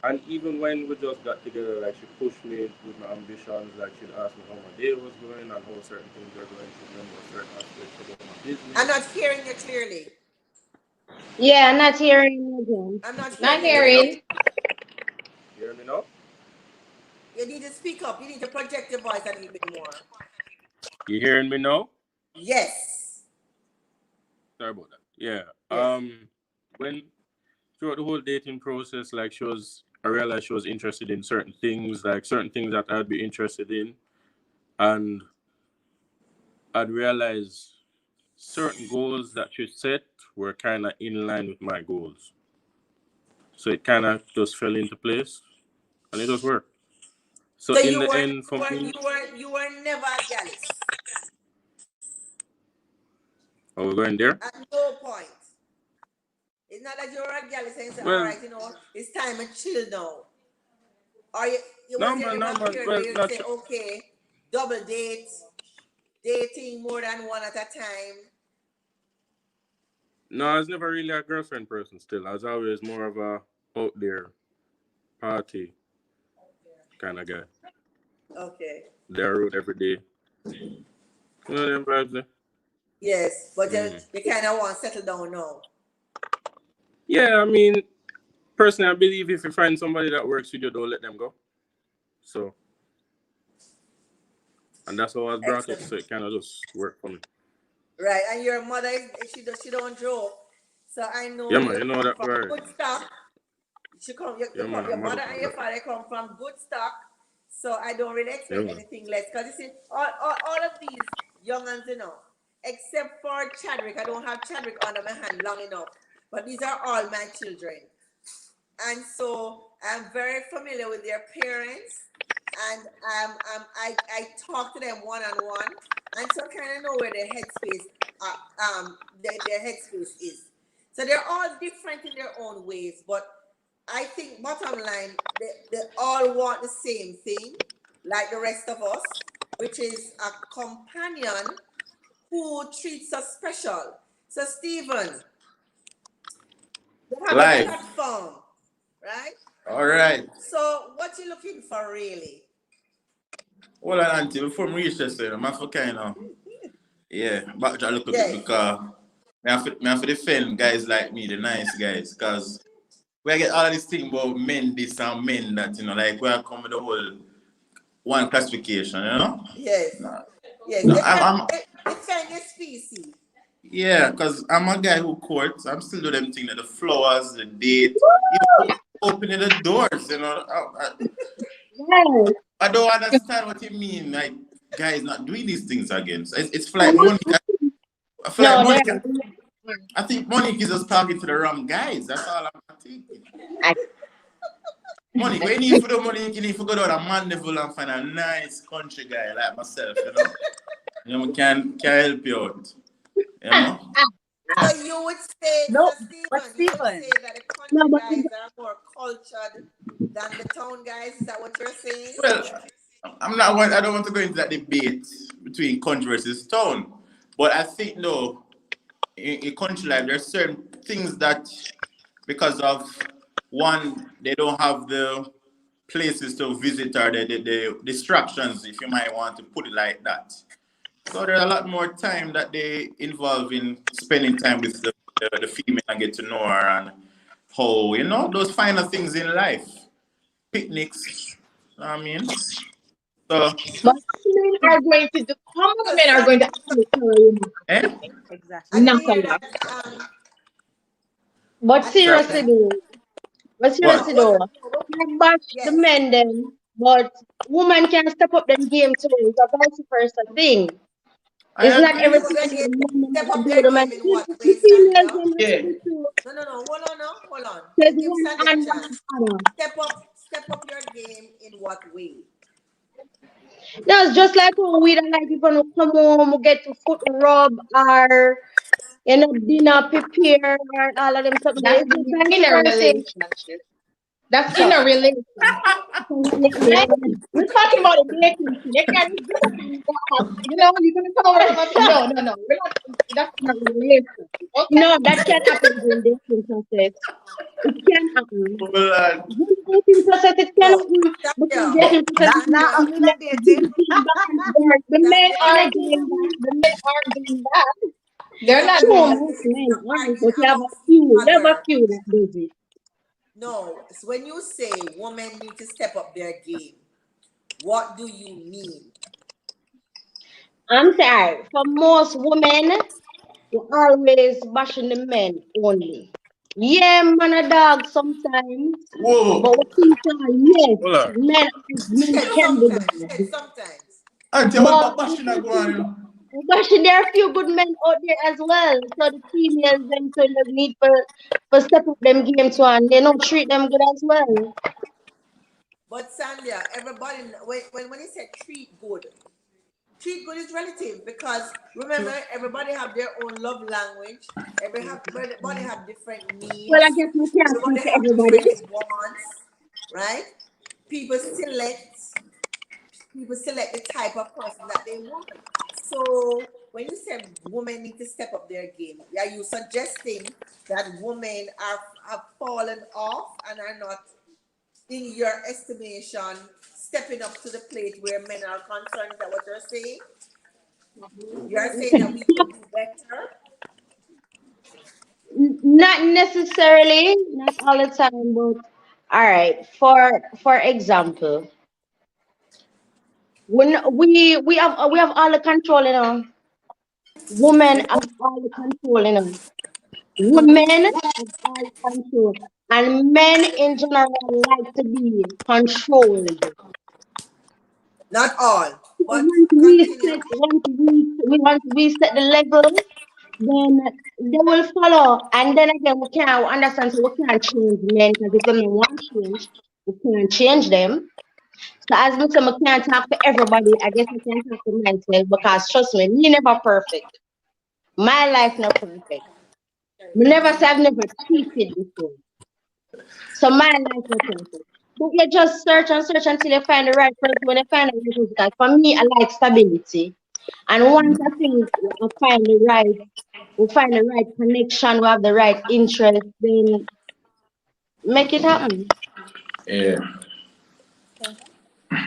and even when we just got together, like she pushed me with my ambitions. Like she'd ask me how my day was going and how certain things are going. She'd remember certain aspects about my
I'm
business.
not hearing you clearly.
Yeah, not hearing you again.
I'm not
Not
hearing you
You hear me now?
clearly.
hearing.
You hear me now?
You need to speak up. You need to project your voice a little bit more.
You hearing me now?
Yes.
Sorry about that. Yeah.
Yes.
When throughout the whole dating process, like I realized she was interested in certain things, like certain things that I'd be interested in, and I'd realize certain goals that she set were kind of in line with my goals. So it kind of just fell into place, and it just worked. So
So
in
you
the
were
end,
you
for
were
me,
you were you were never a gallus
are we going there?
at no point. It's not that you're a gallus and you say, all
Well,
right, it's time to chill now. Or was there
number,
ever a
number,
period where
well,
you
not
say, okay, double date, dating more than one at a time?
no, I was never really a girlfriend person. Still, I was always more of a out there party kind of guy.
Okay.
There road every day. You know them vibes there?
Yes, but
Mm.
you kind of want to settle down now.
Yeah, I mean, personally, I believe if you find somebody that works with you, don't let them go. So, and that's how I was brought up.
Excellent.
So it kind of just worked for me.
Right, and your mother, she don't joke. So I know
Yeah, man,
you
you know
come
that
from
right.
good stock.
Yeah, man,
Your
I'm mother
mother and
from
your
that.
father come from good stock. So I don't really
Yeah,
expect
man.
anything less. Because you see, all of these young'uns, except for Chadwick, I don't have Chadwick under my hand long enough. But these are all my children. And so I'm very familiar with their parents, and I talk to them one on one, and so I kind of know where their headspace their headspace is. So they're all different in their own ways, but I think bottom line, they all want the same thing, like the rest of us, which is a companion who treats us special. So Stephen, you have a
Life.
platform, right?
All right.
So what you looking for really?
Hold on, Auntie. Before we reach this, I'm for kind of, yeah, back a little bit
Yes.
because I have to defend guys like me, the nice guys, because we get all this thing about men this and men that, like we are coming the whole one classification.
Yes.
No,
Yes.
no, I'm
Defend your species.
yeah, because I'm a guy who courts. I'm still doing them things, the flowers, the date, even opening the doors.
Yes.
I don't understand what you mean, like guys not doing these things again. So it's for like
Come on.
Monica. I feel like
No, there.
Monica. I think Monica is just talking to the wrong guys. That's all I'm thinking.
I-
Monica, when you need for the money, you need to go down a Mandeville and find a nice country guy like myself. Can help you out. You know?
So you would say,
No,
so
but
Stephen, you would
Stephen,
say that the
No,
country
but
guys are more cultured than the town guys. Is that what you're saying?
Well, I don't want to go into that debate between country versus town. But I think no, in country life there's certain things that because of one, they don't have the places to visit or the distractions, if you might want to put it like that. So there's a lot more time that they involve in spending time with the female and get to know her and how, those finer things in life. Picnics, I mean. So,
but men are going to do. How much
So,
men are going to actually tell you
eh?
exactly.
I
not
didn't
a
hear
lot?
that.
But
I didn't
So,
hear
seriously
that.
though, but
what?
seriously
What?
though, like bash the
Yes.
men then, but woman can step up them game too. It's a vice versa thing.
I
It's not
Step
agree.
up
everything
their
that
game.
the men
Step
have to
up
do
their
them and
game in what
the
way,
females
Sandhya?
them have to
Yeah.
do too.
No. Hold on now. Hold on.
There's
Give
one
Sandhya
and
a
one
chance.
other.
Step up your game in what way?
No, it's just like how we don't like people who come home, who get to foot rub or dinner prepare or all of them something.
That's
It's just vice
in a
versa.
relationship. That's in
So,
a relationship. Right? We're talking about a dating thing. They can't just get up and go, you're gonna come over and no. We're not that's not a relationship. Okay?
no, that can happen in dating process. It can happen.
Well,
In dating process, it can
No.
happen because
Sandhya.
dating process
Not
is
not
Sandhya.
not
only in a dating.
give feedback and forth. The men
Sandhya.
are
Aren't
doing that.
the men aren't doing that. They're
No,
not
True,
doing
because
that.
most
this is
men aren't,
arguing
but
amongst each
you have a
other.
few that does it.
No. So when you say women need to step up their game, what do you mean?
I'm sorry. For most women, you always bashing the men only. Yeah, man, a dog sometimes, but
whoa.
what you say, yes,
Hold on.
men
Said
can be
sometimes.
bad.
Said sometimes.
Auntie, what
But
about bashing that go on?
gosh, there are a few good men out there as well. So the females them so they need for step up them game too, and they don't treat them good as well.
But Sandhya, everybody, when he said treat good is relative because remember everybody have their own love language. Everybody have different
Well, I
needs.
guess we can't
Everybody
speak for
have
everybody.
different wants, right? People select the type of person that they want. So when you say women need to step up their game, are you suggesting that women have fallen off and are not, in your estimation, stepping up to the plate where men are concerned? Is that what you're saying? You're saying that we could do better?
Not necessarily, not all the time, but all right. For example, when we have all the control, women have all the control, women have all the control, and men in general like to be controlled.
Not all,
So
but continue.
once we set the level, then they will follow. And then again, we can't understand, so we can't change men because if the men want change, we can't change them. So as much as I can't talk for everybody, I guess I can talk for myself because trust me, me never perfect. My life not perfect. Me never say I've never cheated before. So my life was perfect. But you just search and search until you find the right person. When you find the right person, because for me, I like stability. And once I think I find the right, we find the right connection, we have the right interest, then make it happen.
Yeah.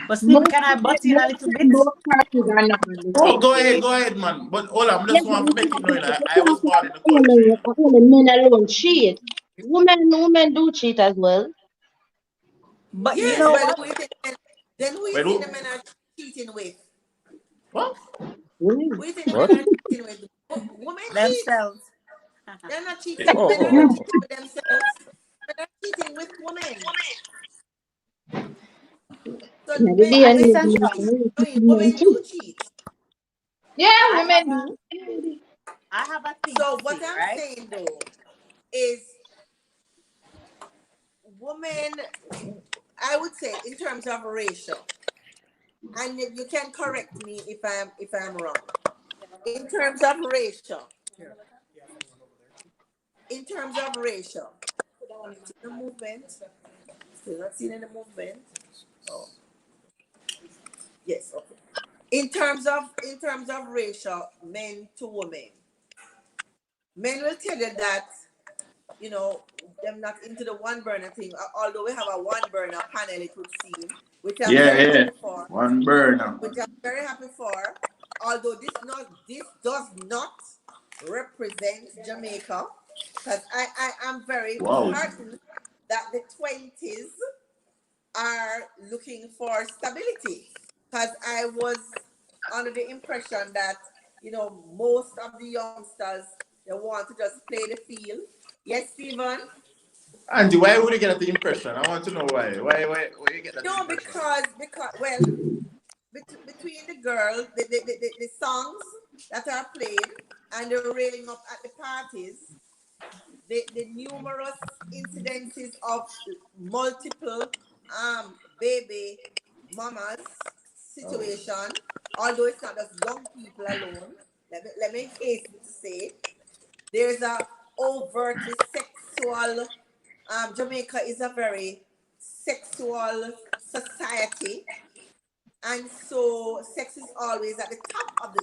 But Stephen,
Most
can I butt in a
most
little bit?
both parties are not on the
Oh,
same page.
go ahead, man. But hold on, I
Yes,
just
but
want to make it known
you
I
can't
was
say
born in the country.
only men alone cheat. Women do cheat as well.
But you
Yes,
know
but
what?
who you think, then who you
Wait,
think
who?
the men are cheating with?
What?
Who
Women.
you think the men
What?
are cheating with? Women cheat.
Themselves.
They're not cheating.
Yeah.
Men are not
Oh.
cheating with themselves. Men are cheating with women. So
Now, the
But
day I
at
men
this
know
do
central,
cheat.
women
No, women do cheat.
Yeah,
I
women
have a
do.
I have a thing
So
to
what
say,
I'm
right?
saying though is women, I would say in terms of ratio, and you can correct me if I'm wrong. In terms of ratio, in terms of ratio, the movement, still not seeing any movement. Oh, yes, okay. In terms of ratio, men to women, men will tell you that them not into the one burner thing. Although we have a one burner panel, it would seem, which I'm
Yeah,
very
yeah.
happy for.
One burner.
Which I'm very happy for. Although this does not represent Jamaica, because I am very
Wow.
heartened that the 20s are looking for stability. Because I was under the impression that most of the youngsters, they want to just play the field. Yes, Stephen.
Auntie, why would you get that impression? I want to know why. Why you get that
No,
impression?
because well, between the girls, the songs that are played and the railing up at the parties, the numerous incidences of multiple baby mamas
Oh.
situation, although it's not just young people alone, let me hasten to say there's a overtly sexual Jamaica is a very sexual society, and so sex is always at the top of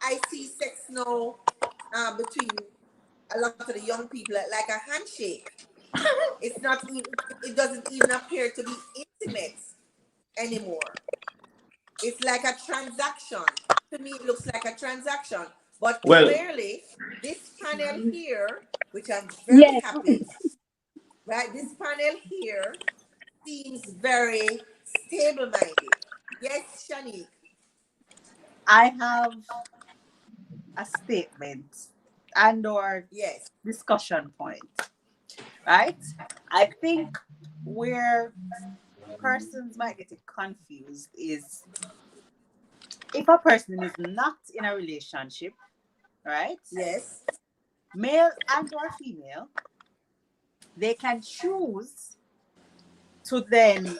I see sex now between a lot of the young people like a handshake. It's not even, it doesn't even appear to be intimate anymore. It's like a transaction. To me, it looks like a transaction. But
Well,
clearly, this panel here, which I'm very
Yeah,
happy, right? This panel here seems very stable-minded. Yes, Shanique.
I have a statement and or
Yes.
discussion point, right? I think where persons might get it confused is if a person is not in a relationship, right?
Yes.
Male and or female, they can choose to then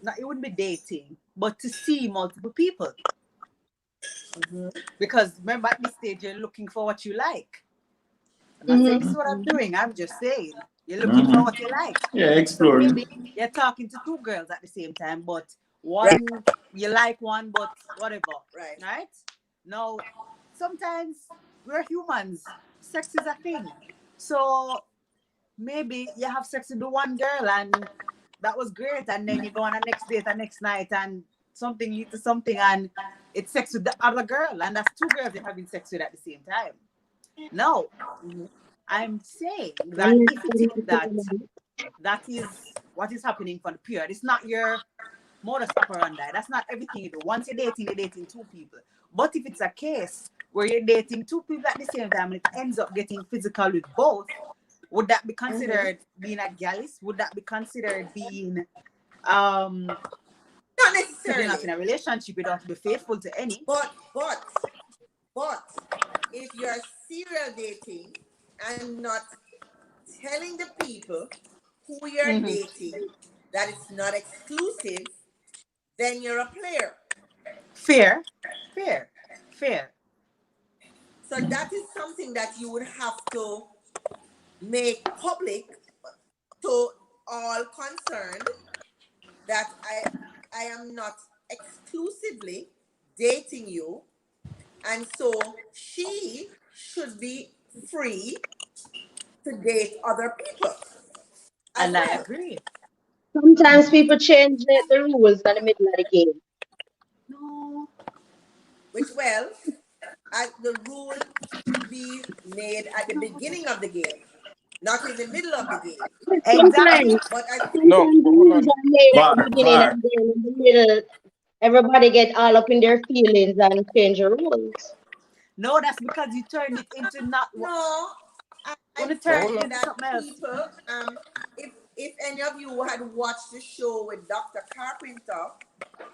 not it wouldn't be dating, but to see multiple people.
Mm-hmm.
Because remember at this stage you're looking for what you like. I'm not saying
mm-hmm.
this is what I'm doing. I'm just saying you're looking for
mm-hmm.
what you like.
Yeah,
So
exploring.
maybe you're talking to two girls at the same time, but
Right.
one you like one, but whatever,
Right.
right? Now, sometimes we're humans. Sex is a thing. So maybe you have sex with the one girl and that was great, and then you go on a next date, a next night, and something leads to something, and it's sex with the other girl, and that's two girls you're having sex with at the same time. No,
Mm-hmm.
I'm saying that
And
if it is that that is what is happening for the period, it's not your modus operandi. That's not everything you do. Once you're dating two people. But if it's a case where you're dating two people at the same time and it ends up getting physical with both, would that be
Mm-hmm.
considered being a gallus? Would that be considered being um
Not
stepping off in
necessarily,
a relationship? You don't have to be faithful to any.
but if you're serial dating and not telling the people who you're
Mm-hmm.
dating that it's not exclusive, then you're a player.
Fair, fair, fair.
So that is something that you would have to make public to all concerned, that I am not exclusively dating you, and so she should be free to date other people as
And I
well.
agree.
Sometimes people change the rules in the middle of the game.
No,
Which, well, the rule should be made at the beginning of the game, not in the middle of the game.
Sometimes,
exactly.
But I think
No,
sometimes the
hold
rules
on.
are made at the
VAR,
beginning
VAR.
and then in the middle, everybody get all up in their feelings and change the rules.
No, that's because you turned it into not what.
no, I
Want to
No,
turn it
hold
find
on.
into
that
something else.
people, if any of you had watched the show with Dr. Carpenter,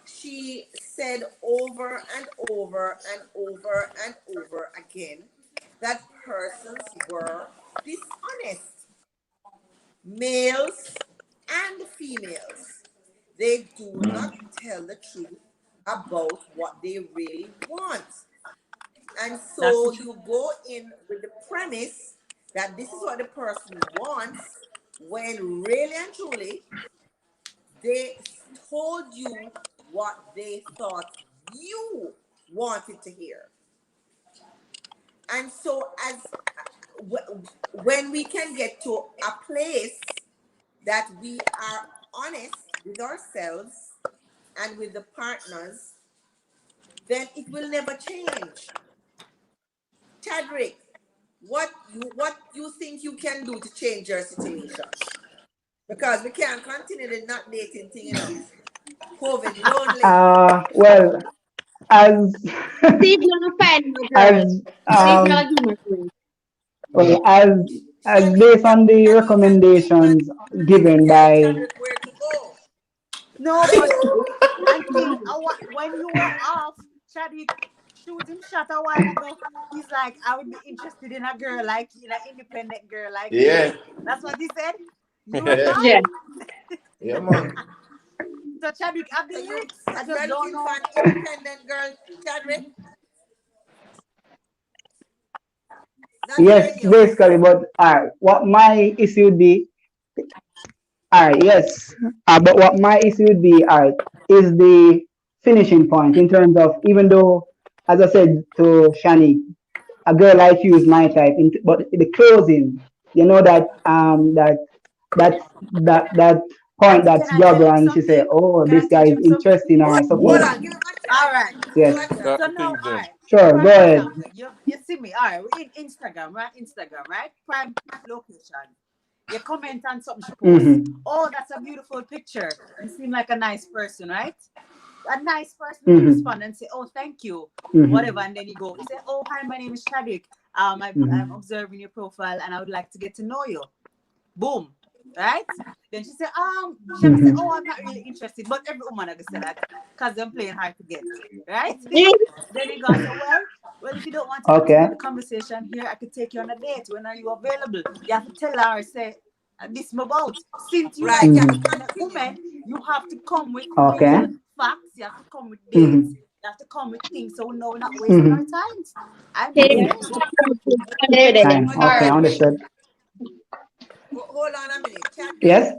she said over and over and over and over again that persons were dishonest, males and females. They do not tell the truth about what they really want. And
That's the
so
truth.
you go in with the premise that this is what the person wants, when really and truly they told you what they thought you wanted to hear. And so, when we can get to a place that we are honest with ourselves and with the partners, then it will never change. Chadrick, what you think you can do to change your situation? Because we can't continue the not dating thing, COVID lonely.
Well, as
See if you're gonna find my girl.
as
See if you're gonna give me a
well as
Maybe
based on the
we can teach and
recommendations given
tell
by
Chadrick where to go.
No,
Huh?
but Auntie, when you were off, Chadwick shoot him shot a while ago. He's like, I would be interested in a girl like you, an independent girl like you.
Yeah.
That's what he said. You
Yeah.
reply.
Yeah.
Yeah, man.
So Chadwick have the
So
links. I
you
just
are
don't
looking for
know.
an independent girl, Chadrick? Not
yes,
hearing you.
basically. But what my issue would be, yes, but what my issue would be, is the finishing point in terms of, even though, as I said to Shani, a girl like you is my type, but the closing, you know that that that point
Auntie,
that
can I
grab
tell
her
him
and she say,
something?
"Oh,
Can I
this guy
teach
is
him something?
interesting," or so
Hold
forth.
on,
Boom.
give him a
All
chance.
right.
Give
Yes,
him a chance.
Start
So
the
now,
things
all
then.
right.
sure, go
Prime
ahead.
example. You see me. All right. We're in Instagram, right? Instagram, right? Prime location. You comment on something she posts.
Mm-hmm.
Oh, that's a beautiful picture. You seem like a nice person, right? A nice person will
Mm-hmm.
respond and say, "Oh, thank you," whatever,
Mm-hmm.
and then you say, "Oh, hi, my name is Chadwick. I'm
Mm-hmm.
observing your profile, and I would like to get to know you." Boom, right? Then she have to say,
Mm-hmm.
"Oh, I'm not really interested," but every woman I say that because they're playing hard to get, right?
Yeah.
Then they go say, "Well, if you don't want to
Okay.
continue the conversation here, I could take you on a date. When are you available?" You have to tell her, say, "This my about." Since you
Right,
like
you have to
Mm-hmm.
independent
continue.
women, you have to come with
Okay.
real facts. You have to come with dates.
Mm-hmm.
You have to come with things so we know we're not wasting our
Mm-hmm.
time. I'm just
Okay.
saying.
Time.
But
Okay,
Chadrick,
understood.
hold on a minute. Chadrick,
Yes.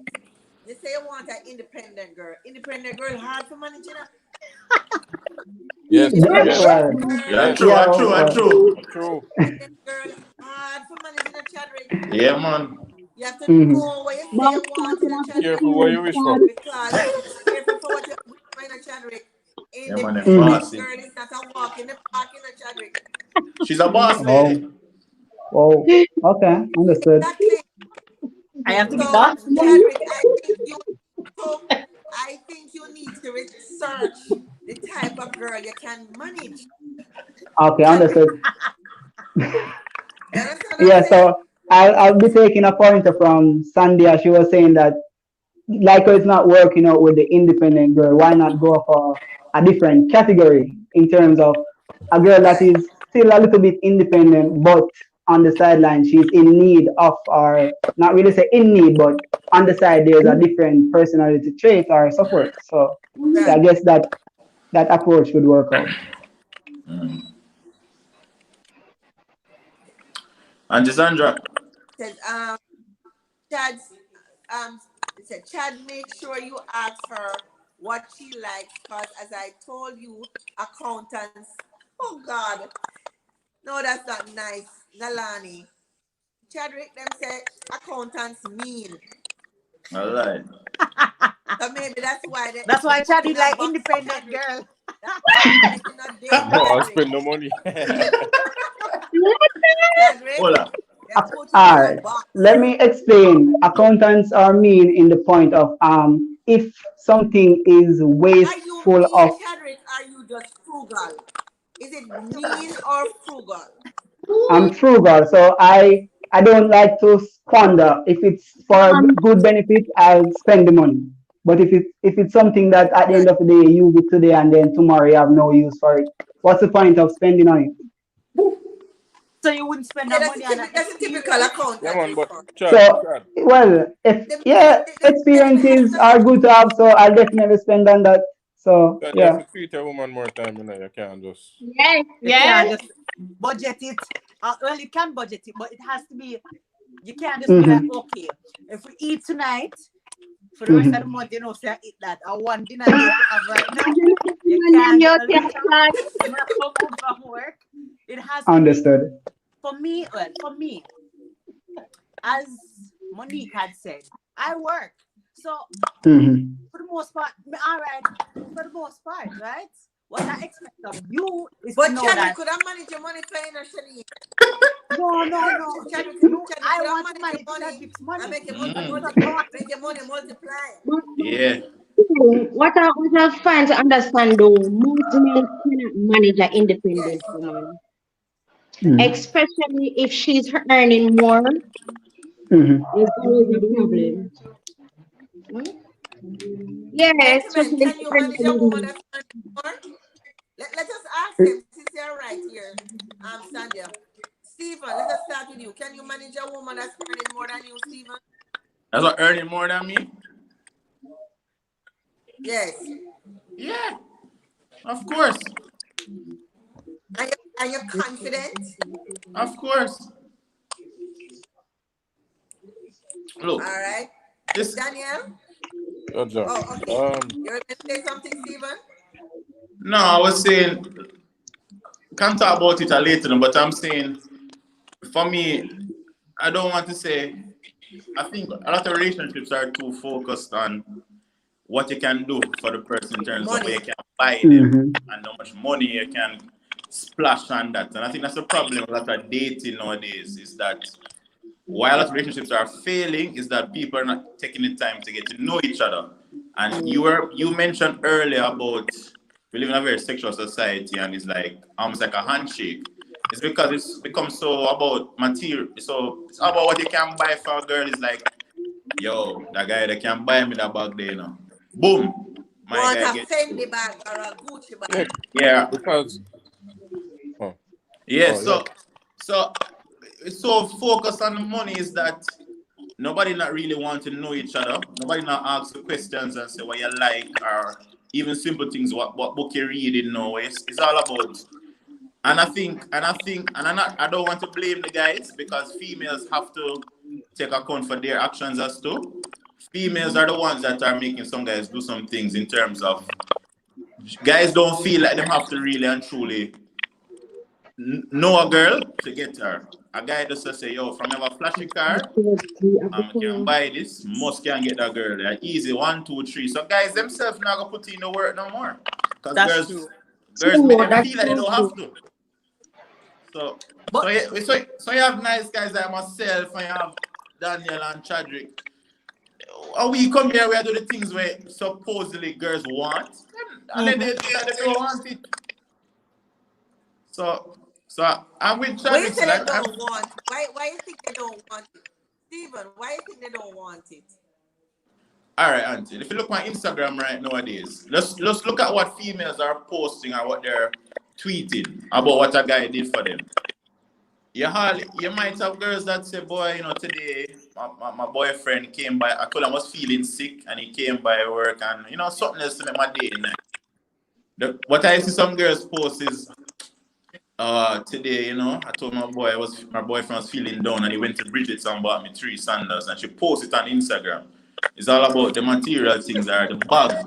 you say you want an independent girl. Independent girl hard for managing her.
Yes,
Independent
yes,
Well,
Yeah,
girl,
true,
yeah.
true,
Well,
true.
true.
independent girl hard for managing a Chadrick.
Yeah, man.
You have to
mm-hmm.
know what you say
But
you want in a Chadrick.
Careful what you wish for.
Because careful for what you wish for in a Chadrick.
Yeah, man, them
Mm-hmm.
Independent
bossy.
girl is not a walk in the park in a Chadrick.
She's a boss
Oh,
lady.
oh. Okay, understood.
Exactly.
I have to be
So,
boss.
Chadrick, I think you need to research the type of girl you can manage.
Okay,
Chadrick,
understood.
you understand what I'm
Yeah.
saying?
So I'll be taking a pointer from Sandy as she was saying that, like, it's not working out with the independent girl, why not go for a different category in terms of a girl that
Right.
is still a little bit independent, but on the sideline she's in need of, or not really say in need, but on the side there's a different personality trait or so forth. So yeah, I
Right.
guess that approach would work out.
And Sandra.
Said Chad it said Chad, make sure you ask her what she likes, because as I told you, accountants. Oh God, no, that's not nice, Nalani. Chadrick them say accountants mean.
All right.
So maybe that's why
That's
they
why
put
Chad
in
is
a
like
box
independent
Chadrick.
girl.
That's why Chadrick is not dating
No, I'll
Chadrick.
spend no money.
Chadrick,
Hold on.
they
Uh,
put you
all
in a
right.
box.
Let me explain. Accountants are mean in the point of if something is
Are you
wasteful
mean,
of.
Chadrick? Are you just frugal? Is it mean or frugal?
I'm frugal, so I don't like to squander. If it's for
Um,
good benefit, I'll spend the money. But if it's something that at the
Right.
end of the day you use it today and then tomorrow you have no use for it, what's the point of spending on it?
So you wouldn't spend
Yeah,
that money on an
that's a typical
experience?
Yeah,
accountant
man, but
response.
So
Chad,
well, if yeah,
They never have
experiences
enough.
are good to have, so I'll definitely spend on that. So
Chad, you have
yeah.
to treat a woman more time, you know. You can't just.
yes,
You can't
yes.
just budget it. Well, you can budget it, but it has to be. You can't just be like,
Hmm.
okay, if we eat tonight, for the rest of the
Hmm.
month, you know, say I eat that. I want dinner date to have right now. You
And then
can't
you
get a
can
little
start.
when I come home from work. It has to be
Understood.
for me. Well, for me, as Monique had said, I work. So
Hmm.
for the most part, all right, for the most part, right? What I expect of you is to
But
know
Chadwick
that
could have managed your money for you, Shani.
no.
Chadwick
I
could have
want to
managed your
manage
money
Chadwick's
and
money.
make your money
But
Mm.
it's not about
make your money multiply.
But
Yeah.
still, what I find to understand though, most men cannot manage an
Yes.
independent woman,
hmm.
especially if she's earning more.
Hmm.
There's always a problem. Hmm? Yeah,
Gentlemen,
especially if
can
she's
you manage a woman
earning
that's earning more? Let us ask them since they're right here. Sandhya. Stephen, let us start with you. Can you manage a woman that's earning more than you, Stephen?
That's what earning more than me?
Yes.
Yeah. Of course.
And you're confident?
Of course.
All
Look,
right.
this
Danielle?
Oh, John.
Oh, okay. You're going to say something, Stephen?
no, I was saying can't talk about it later, but I'm saying for me, I don't want to say I think a lot of relationships are too focused on what you can do for the person in terms of where
Money.
you can buy them
Hmm.
and how much money you can splash on that. And I think that's the problem with a lot of dating nowadays is that while a lot of relationships are failing, is that people are not taking the time to get to know each other. And you mentioned earlier about we live in a very sexual society and it's like almost like a handshake. It's because it's become so about material. So it's about what you can buy for a girl. Is like, yo, that guy that can buy me that bag there, you know. Boom,
You
my
want
guy
a
get
Fendi bag or a Gucci
Yeah,
bag?
yeah,
because oh,
yeah.
oh yeah.
So it's so focused on the money is that nobody not really want to know each other. Nobody not ask the questions and say what you like or even simple things. What book you reading now? It's all about. And I don't want to blame the guys because females have to take account for their actions as too. Females are the ones that are making some guys do some things in terms of guys don't feel like them have to really and truly know a girl to get her. A guy just to say, yo, from have a flashy car, can buy this, must can get that girl. Like easy, one, two, three. So guys themselves not gonna put in the work no more. Because
that's
girls
true.
girls make
true.
them
That's
feel like they
so
don't
true.
have to. So
But
so you have nice guys like myself and you have Daniel and Chadrick. And we come here, we do the things where supposedly girls want, and then
mhm.
they feel like they don't want it. So I'm with
When you
Chadwick,
say
and
they
I'm
don't want it, why you think they don't want it? Stephen, why you think they don't want it?
all right, Auntie. If you look on Instagram right nowadays, let's look at what females are posting or what they're tweeting about what a guy did for them. You might have girls that say, boy, today my boyfriend came by. I told him I was feeling sick and he came by work and something else to make my day nice. What I see some girls post is Today, I told my boyfriend was feeling down and he went to Bridget's and bought me 3 sandals and she posted it on Instagram. It's all about the material things or the bag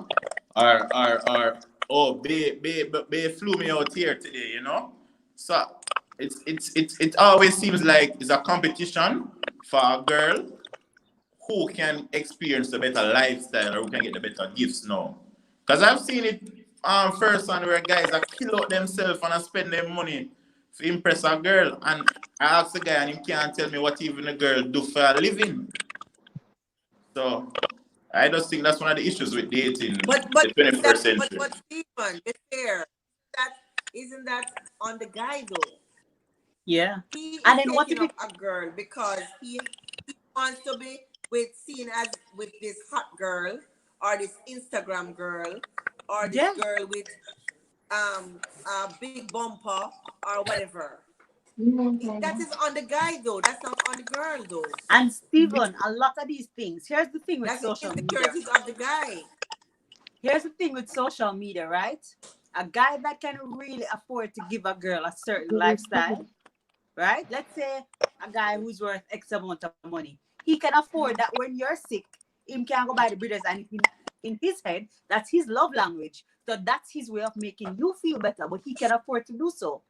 or oh babe flew me out here today. So it always seems like it's a competition for a girl who can experience the better lifestyle or who can get the better gifts now. Because I've seen it first on where guys are kill out themselves and spend their money to impress a girl. And I asked the guy and he can't tell me what even a girl do for a living. So I just think that's one of the issues with dating
But
the 21st century.
but Stephen, be fair. That isn't that on the guy though?
Yeah.
He is
And then what
taking
if
up
it?
a girl because he wants to be seen as with this hot girl or this Instagram girl or this
Yeah.
girl with a big bumper or whatever. That is on the guy though. That's not on the girl though.
And Stephen, a lot of these things. Here's the thing with
That's the
social media.
insecurities of the guy.
Here's the thing with social media, right? A guy that can really afford to give a girl a certain lifestyle, right? Let's say a guy who's worth X amount of money. He can afford that when you're sick, him can go buy the breeders, and in his head, that's his love language. So that's his way of making you feel better, but he can afford to do so.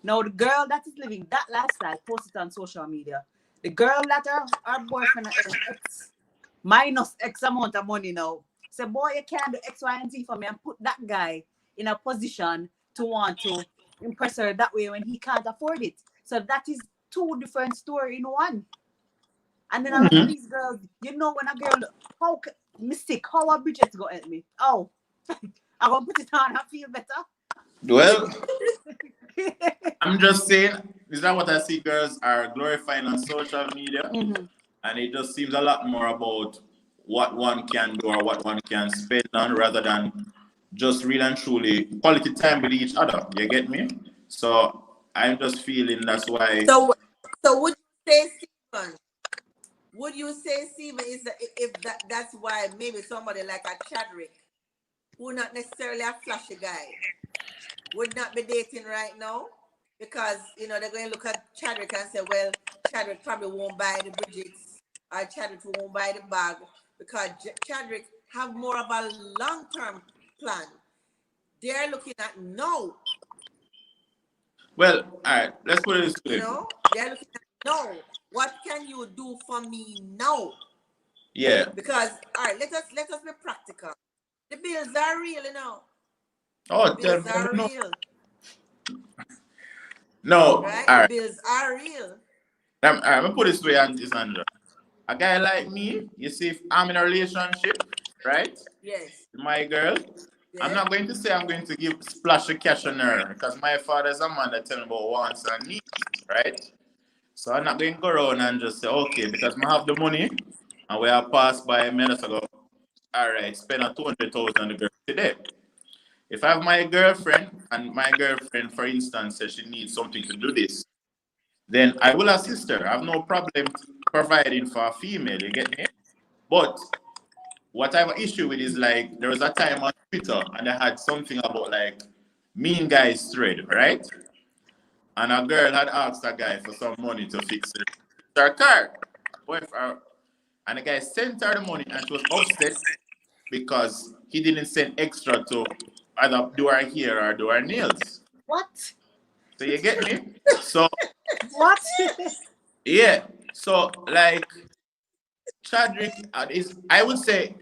Now, the girl that is living that lifestyle, post it on social media. The girl that her boyfriend earns X minus X amount of money now. Say, boy, you can't do X, Y, and Z for me, and put that guy in a position to want to impress her that way when he can't afford it. So that is two different stories in one. And then a lot of these girls, when a girl, how mistake, how a Bridget go help me? Oh, I'm gonna put it on and feel better.
Well, I'm just saying, is that what I see girls are glorifying on social media?
Mm-hmm.
And it just seems a lot more about what one can do or what one can spend on rather than just real and truly quality time with each other. You get me? So I'm just feeling that's why.
So would you say, Stephen? Would you say, Stephen, is that if that's why maybe somebody like a Chadwick, who not necessarily a flashy guy, would not be dating right now? Because they're going to look at Chadwick and say, well, Chadwick probably won't buy the Bridgets or Chadwick won't buy the bag because Chadwick have more of a long-term plan. They're looking at no.
Well, all right, let's put it this way.
They're looking at no. What can you do for me now?
Yeah.
Because all right, let us be practical. The bills are real,
Oh,
the bills are real.
No,
right?
all right.
The bills are real.
All right, I'm gonna put it this way, Sandra. A guy like me, you see, if I'm in a relationship, right?
Yes.
My girl,
yes.
I'm not going to say I'm going to give splash of cash on her because my father's a man that tell me about wants and needs, right? So I'm not going to go around and just say, okay, because I have the money and we are passed by minutes ago, all right, spend a 200,000 on the girl today. If I have my girlfriend and my girlfriend, for instance, says she needs something to do this, then I will assist her. I have no problem providing for a female, you get me? But what I have an issue with is like there was a time on Twitter and I had something about like mean guys thread, right? And a girl had asked a guy for some money to fix her car. And the guy sent her the money and she was upset because he didn't send extra to either do her hair or do her nails.
What?
So you get me? So
what?
Yeah. So like Chadwick is, I would say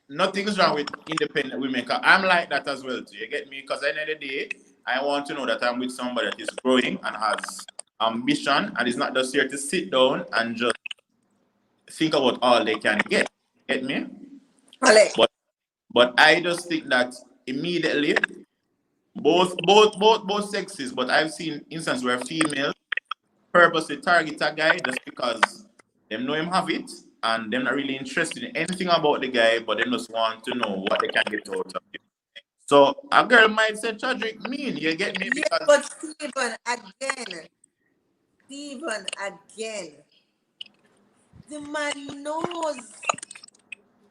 nothing's wrong with independent women. I'm like that as well too. You get me? Because at the end of the day, I want to know that I'm with somebody that is growing and has ambition and is not just here to sit down and just think about all they can get. Get me? But I just think that immediately both sexes, but I've seen instances where females purposely target a guy just because they know him have it and they're not really interested in anything about the guy, but they just want to know what they can get out of him. So a girl might say Chadwick mean, you get me?
Because but Stephen again, the man knows.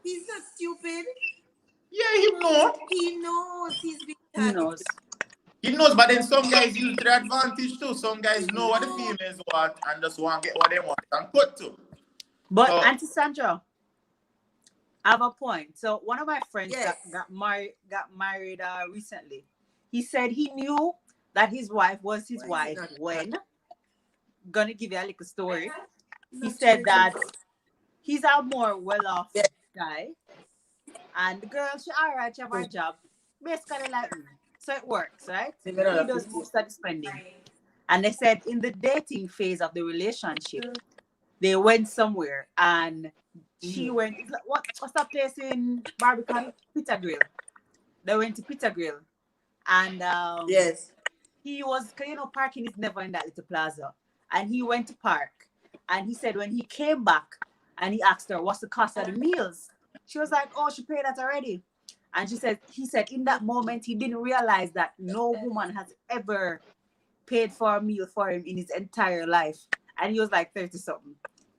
He's not stupid.
Yeah, he knows.
He knows he's being
He knows.
He knows, but then some guys use their advantage too. Some guys know what the females want and just want to get what they want and put to.
But
So,
Auntie Sandra, I have a point. So one of my friends
Yes.
got married recently. He said he knew that his wife was his
Why is it
wife
not?
when. Gonna give you a little story. He said that he's a more well-off
Yes.
guy, and the girl, she alright, she have her job, basically like me. So it works, right?
The middle
He
of
does
50.
most of the spending. And they said in the dating phase of the relationship, they went somewhere and she went, what's that place in Barbican? Pizza Grill. They went to Pizza Grill. And
Yes.
he was, parking is never in that little plaza. And he went to park. And he said when he came back and he asked her, what's the cost of the meals? She was like, oh, she paid that already. And he said in that moment, he didn't realize that no woman has ever paid for a meal for him in his entire life. And he was like 30 something.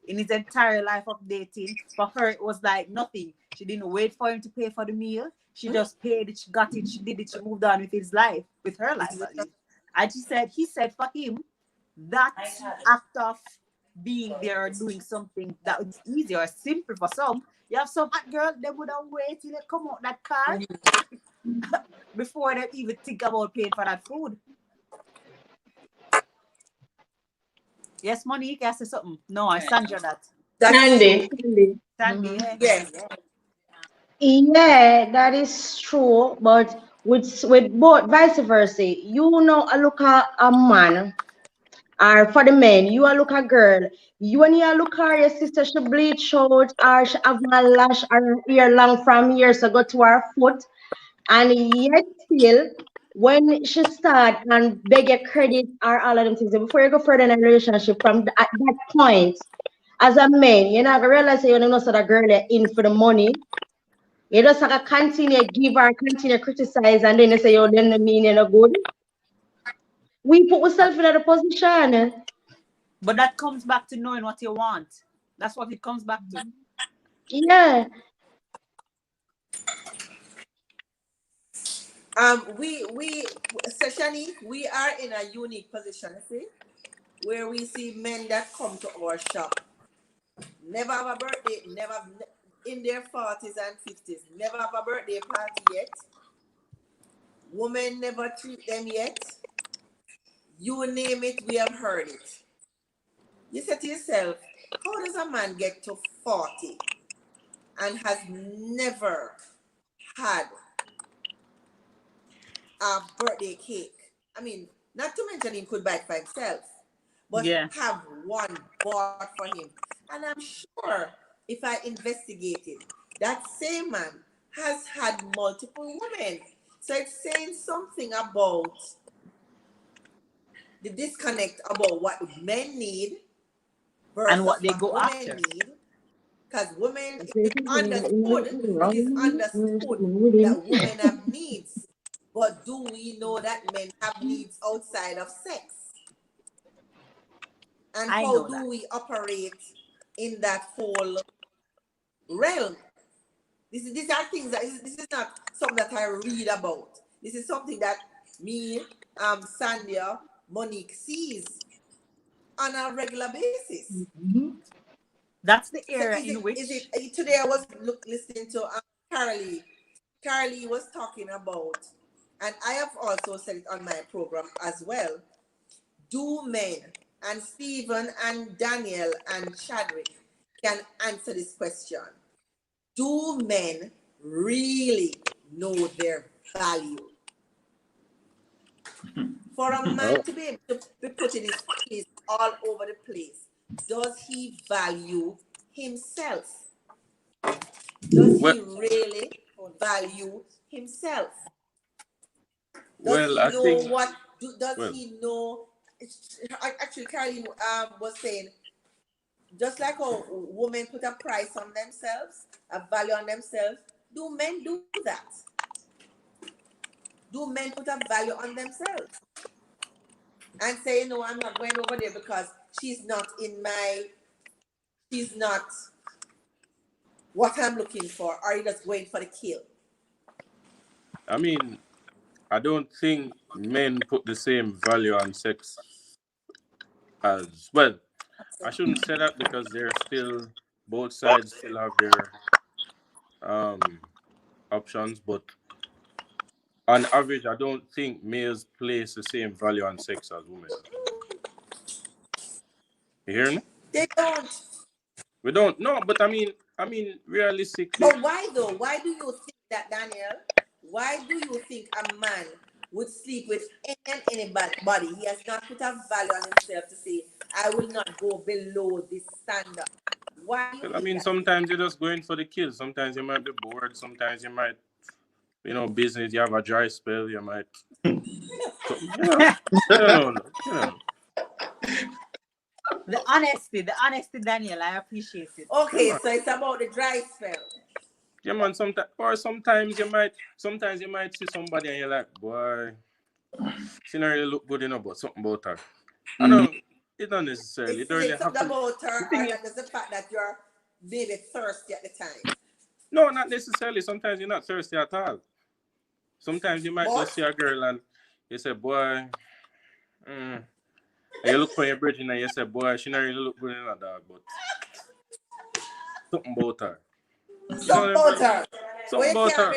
In his entire life of dating, for her, it was like nothing. She didn't wait for him to pay for the meal. She just paid it, she got it, she did it, she moved on with his life, with her life at least. And he said for him, that act of being there or doing something that is easy or simple for some. You have some hot girl, they would have waited till they come out that car before they even think about paying for that food. Yes, Monique, I say something. No, I Sandra that.
That's true.
Sandy.
Sandy,
Mhm.
yeah.
Yes.
Yeah, that is true. But with both vice versa, I look at a man, or for the men, you a look at girl. You when you look at your sister, she bleach out, or she have a lash or her ear long from here, so go to her foot. And yet still, when she start and beg your credit or all of them things, before you go further in a relationship, at that point, as a man, you're not gonna realize that you're not that girl you're in for the money. You just have to continue give her, continue criticize, and then you say, "Oh, then the mean you're not good." We put ourselves in a position.
But that comes back to knowing what you want. That's what it comes back to.
Yeah.
So Shani, we are in a unique position, see, where we see men that come to our shop, never have a birthday, in their 40s and 50s, never have a birthday party yet. Women never treat them yet. You name it, we have heard it. You say to yourself, how does a man get to 40 and has never had a birthday cake? I mean, not to mention he could buy it for himself, but
Yeah.
have one bought for him. And I'm sure if I investigated, that same man has had multiple women. So it's saying something about the disconnect about what men need
And
versus
what they
what
go
women
after.
need. Because women, it is understood
Mhm.
that women have needs. But do we know that men have needs outside of sex? And
I
how
know
do
that.
we operate in that whole realm? These are things that this is not something that I read about. This is something that me, Sandia, Monique sees on a regular basis.
That's the
So
era
is
in which
it today I was listening to Carolee. Carolee was talking about, and I have also said it on my program as well. Do men, and Stephen and Daniel and Chadwick can answer this question? Do men really know their value? For a man to be able to be putting his face all over the place, does he value himself? Does
Well,
he really value himself? Does
well,
he
I
know
think,
what? Does
well,
he know? Actually, Caroline was saying, just like how women put a price on themselves, a value on themselves, do men do that? Do men put a value on themselves and say, no, I'm not going over there because she's not what I'm looking for, or are you just going for the kill?
I mean, I don't think men put the same value on sex as well. I shouldn't say that because they're still both sides still have their um options, but on average, I don't think males place the same value on sex as women. You hear me?
They don't.
We don't. No, but realistically,
But why though? Why do you think that, Daniel? Why do you think a man would sleep with any and anybody? He has not put a value on himself to say, I will not go below this standard. Why do you think that?
sometimes you're just going for the kill. Sometimes you might be bored. Sometimes you might, business. You have a dry spell. You might, so, I don't know.
The honesty, Daniel, I appreciate it.
Okay,
Yeah,
so it's about the dry spell.
yeah, man. Sometimes you might see somebody and you're like, boy, she don't really look good enough, but something about her. I don't. It don't necessarily. It
Is
don't really
it
have
something
to.
about
The
her,
thing
or
is,
that is the fact that you're maybe thirsty at the time?
no, not necessarily. Sometimes you're not thirsty at all. Sometimes you might
But
just see a girl and you say, boy, and you look for your bridge and you say, boy, she not really look good in a dog, but something about her. You know
something
what I'm
about
saying?
her. But
Something about her.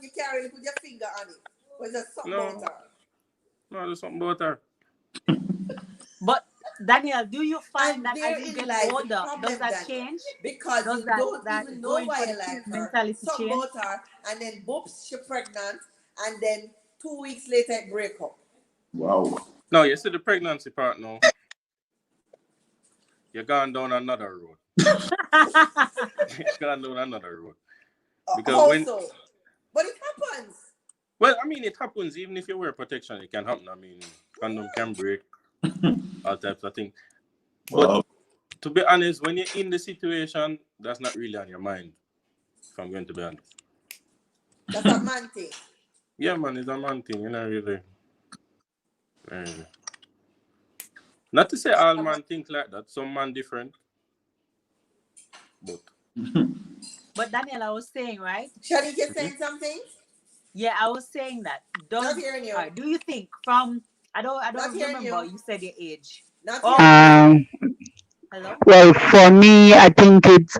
you can't really put your finger on it. But there's something about
No,
her.
no, there's something about her.
But Daniel, do you find
And
that as you
therein
get
lies the
older, does
problem,
that
Daniel.
change?
Because
Does
you
that
don't
that
even know
going
why
for the
you
kill
like her.
mentality
Something
change?
about her, and then boops, she pregnant, and then 2 weeks later it break up.
Wow.
No, you see the pregnancy part now. You're going down another road. You're going down another road. Because
How so? But it happens.
it happens even if you wear protection. It can happen. Condom can break, all types of things. But
Wow.
to be honest, when you're in the situation, that's not really on your mind. If I'm going to be honest.
That's a man thing.
Yeah, man, it's a man thing. You know, really. Really. Not to say all man think like that. Some man different. But
But Daniel, I was saying, right?
Shanique, you saying something?
Yeah, I was saying that.
Not hearing you.
Do you think from I
Not
don't
hearing
remember
you.
you said your age.
Not
Oh,
hearing you.
hello?
Well, for me, I think it's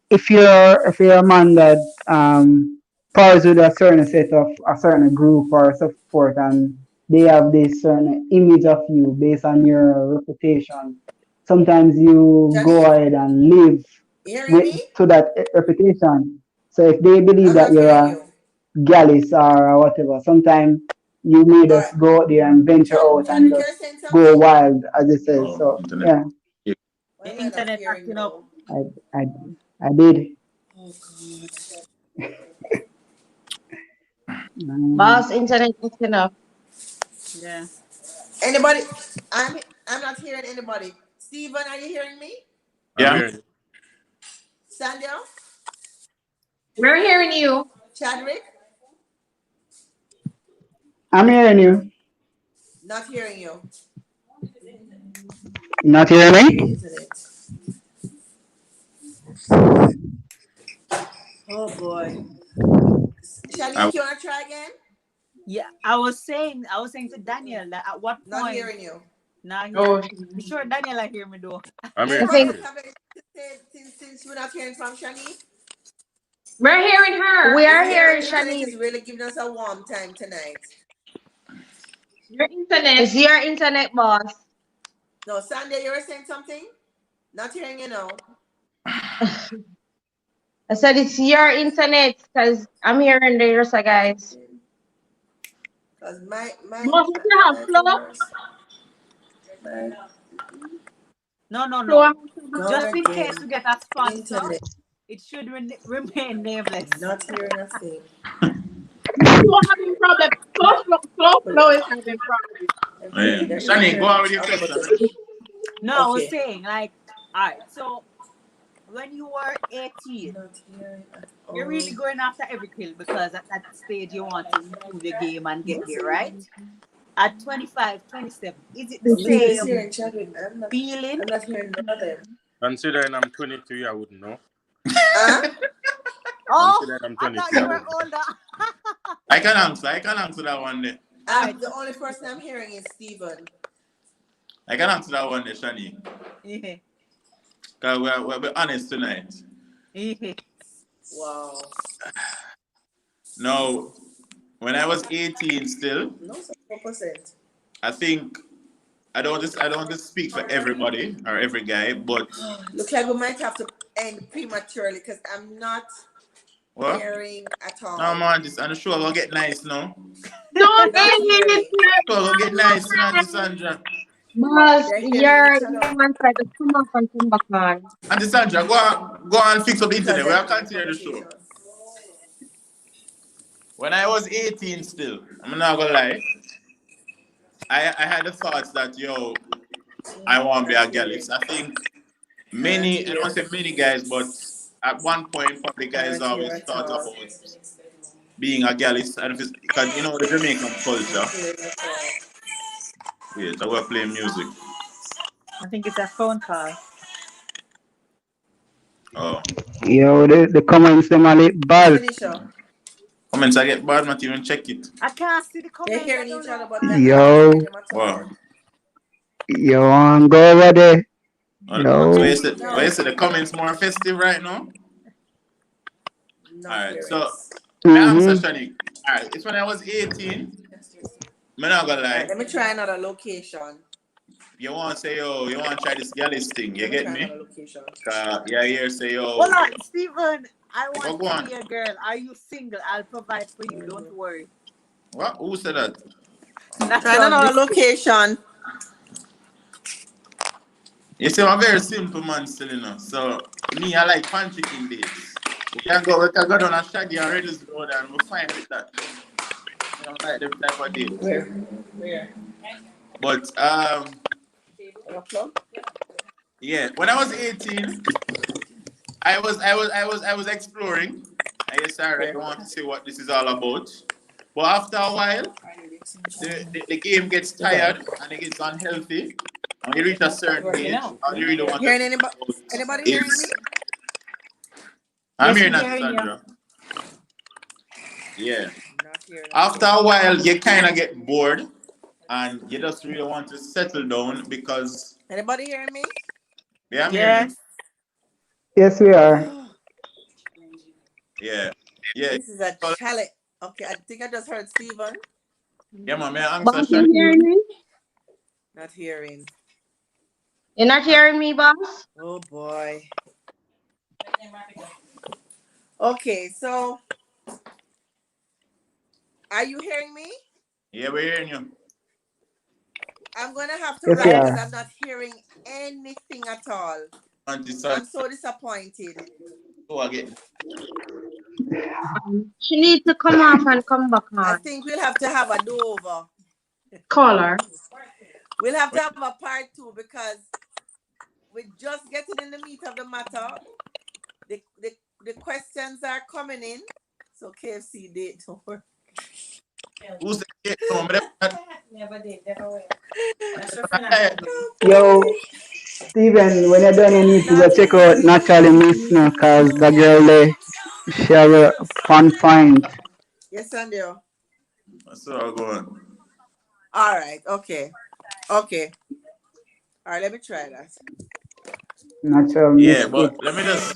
if you're a man that powers with a certain set of a certain group or support, and they have this certain image of you based on your reputation. Sometimes you go
Shanique,
ahead and live
you hearing me?
to that reputation. So if they believe
I'm
that
not
you're
hearing
a
you.
gallus or whatever, sometimes you may
All
just
right.
go out there and venture out and
Chadwick, you're
just
saying
go
something?
wild, as it says.
Oh,
So
internet.
yeah,
Why
Your
am I not
internet
hearing
acting up.
you?
I I I did.
Oh God.
Boss internet is enough.
Yeah.
Anybody? I'm not hearing anybody. Stephen, are you hearing me?
I'm
Yeah.
hearing.
Sandra?
We're hearing you.
Chadwick?
I'm hearing you.
Not hearing you.
Not hearing
Must be the
me?
internet. Oh boy.
I,
Shanique, you wanna try again?
Yeah, I was saying to Daniel that at what
Not
point
hearing you.
not
Oh,
hearing me. You sure Daniel I hear me though?
I'm hearing.
I
Anybody
I'm
think
else
hearing.
have anything to say since we're not hearing from Shanique?
we're hearing
we
her.
are
Is it that
hearing
the internet
Shanice.
is really giving us a warm time tonight?
Your internet.
It's your internet, boss.
No, Sandy, you were saying something? Not hearing you now.
I said it's your internet because I'm hearing the rest of guys.
Because my
Boss, if you have
mine's
flow,
worse. My
No.
flow.
gone
Just in case
again.
we get a sponsor,
Internet.
it should remain nameless.
Not hearing a thing.
Flow having problem.
But
Flow is having problem.
I'm
yeah.
pressing the
Shani, go on with
internet
your
off
question.
button.
No, I was
Okay.
saying like, all right. So when you were 18,
Not hearing at
you're
all.
really going after every kill because at that stage you want to improve your game and get there, right? At 25, 27, is it the
I'm just
same
hearing Chadwick.
feeling?
I'm not hearing none of them.
Considering I'm 23, I wouldn't know.
Huh?
Oh,
Considering I'm
I thought
23, I
you were
wouldn't know.
older.
I can answer that one there.
The only person I'm hearing is Stephen.
I can answer that one there, Shani.
Yeah.
Because we're honest tonight.
Yeah.
Wow.
No, when I was 18 still,
No, 4%.
I think I don't just speak for everybody or every guy, but
Looks like we might have to end prematurely because I'm not
what?
hearing at all.
No man, this and the show will get nice now.
Don't
Not
end
hearing.
it,
Show will get nice, you know, Sandra.
boss.
They're hearing
You're
each other
the one try to come off and come back on.
And Sandra, go on fix up the
because
internet.
they're
We'll
having
continue the show.
conversations.
When I was 18 still, I'm not gonna lie, I had the thoughts that I want to be a gallus. I think I don't say many guys, but at one point probably guys
Not here
always
at
thought
all.
about being a gallus, and because the Jamaican culture.
Not hearing at all.
Wait, I will play music.
I think it's a phone call.
Oh.
Yo, the comments them a little bad.
Tanisha,
Comments I get bad, not even check it.
I can't see the
they're
comments.
hearing
I don't
each other,
know.
but I'm not hearing
Yo,
them at all.
Wow.
yo, go over there.
So
Yo,
you said the comments more festive right now?
Not
Alright,
hearing.
so my answer,
mm-hmm.
Shani. Alright, it's when I was 18. I'm not gonna
All right,
lie.
let me try another location.
You want to say, you want to try this gallus thing. You
Let me
get
try
me?
another location.
Yeah, here say,
Hold on, Stephen. I
Go
want to
on.
be a girl. Are you single? I'll provide for you. Don't worry.
What? Who said that?
That's
Try
all
another
this.
location.
You see, I'm a very simple man still, you know. So, me, I like pan chicken dates. We can go down a Shaggy and Reddy's Road and we'll find with that. I don't like them type of date.
Where?
But, yeah, when I was 18, I was exploring. I guess I want to see what this is all about. But after a while, the game gets tired and it gets unhealthy. And you reach a certain age, all you really want
Hearing
to
anybody hearing me?
I'm
Yes,
hearing
we're
that,
hearing you.
Sandra. Yeah.
Not hearing.
After a while, you kind of get bored and you just really want to settle down because.
Anybody hearing me?
Yeah, I'm hearing
Yes, we are.
you. Yeah. Yeah.
This is a challenge. Okay, I think I just heard Stephen.
Yeah, man, may I
Boss,
answer,
you
Shani?
hearing me?
Not hearing.
You're not hearing me, boss?
Oh boy. Okay, so are you hearing me?
Yeah, we're hearing you.
I'm gonna have to
Yes, we
write because
are.
I'm not hearing anything at all.
Auntie
I'm so disappointed.
Go again.
She needs to come off and come back
I
on.
think we'll have to have a do-over.
Call her.
We'll have to have a part 2 because we're just getting in the meat of the matter. The questions are coming in. So KFC date. Don't worry.
Who said it? No,
Never did. Never will.
Yo, Steven, when you're done, you need to go check out Naturally Miss now, because the girl there, she have a on point.
Yes, Sandy.
That's all going.
All right. Okay. All right. Let me try that.
Natural Miss.
Yeah, but let me just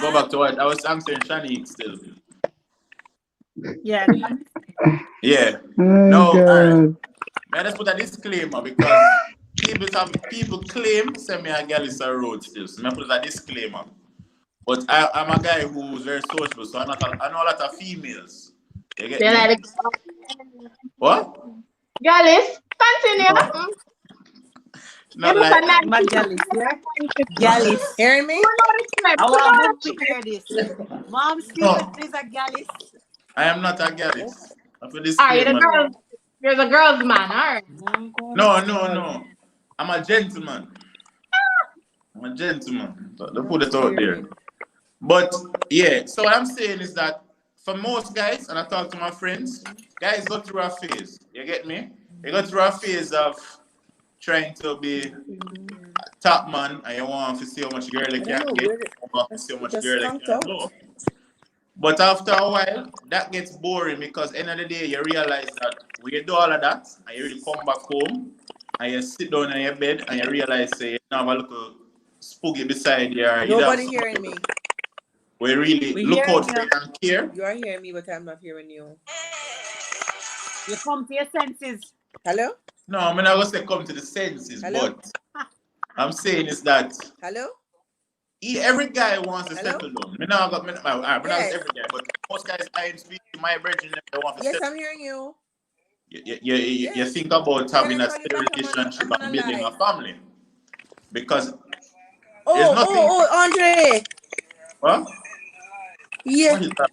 go back to what I was answering Shani still.
Yeah.
Yeah.
Oh,
No, all right.
God.
May I just put a disclaimer because people claim send me a girl is a road still. So may I put a disclaimer. But I'm a guy who's very sociable, so I know a lot of females. You get me? What?
Gallus, continue.
Not like
My Gallus, yeah? Gallus.
Hearing me?
I want mom to hear this. Mom, Stephen is a Gallus.
I am not a gallus. I put
Alright,
disclaimer.
you're the girl's man, alright.
No. I'm a gentleman. Don't put it out there. But yeah, so what I'm saying is that for most guys, and I talk to my friends, guys go through a phase. You get me? They go through a phase of trying to be a top man, and you want to see how much girl they can get, you want to see how much girl they can blow. But after a while, that gets boring because end of the day, you realize that when you do all of that and you really come back home and you sit down in your bed and you realize say you have a little spooky beside you or you have
Nobody
somebody
hearing me.
we really
We're
look
hearing
out for
you.
you and care.
You are hearing me, but I'm not hearing you.
You come to your senses.
Hello?
No, I'm not gonna say come to the senses,
Hello?
but I'm saying is that
Hello?
every guy wants to
Hello?
settle down. Me not got me not
Yes.
every guy, but most guys I speak to my brethren they want to
Yes,
settle.
I'm hearing you.
You
Yes.
think about
Can
having
I
a
call you
steady
back?
relationship
I'm on a
and building a
live.
family. Because there's
Oh,
nothing
Andre.
what?
Yeah.
What is that?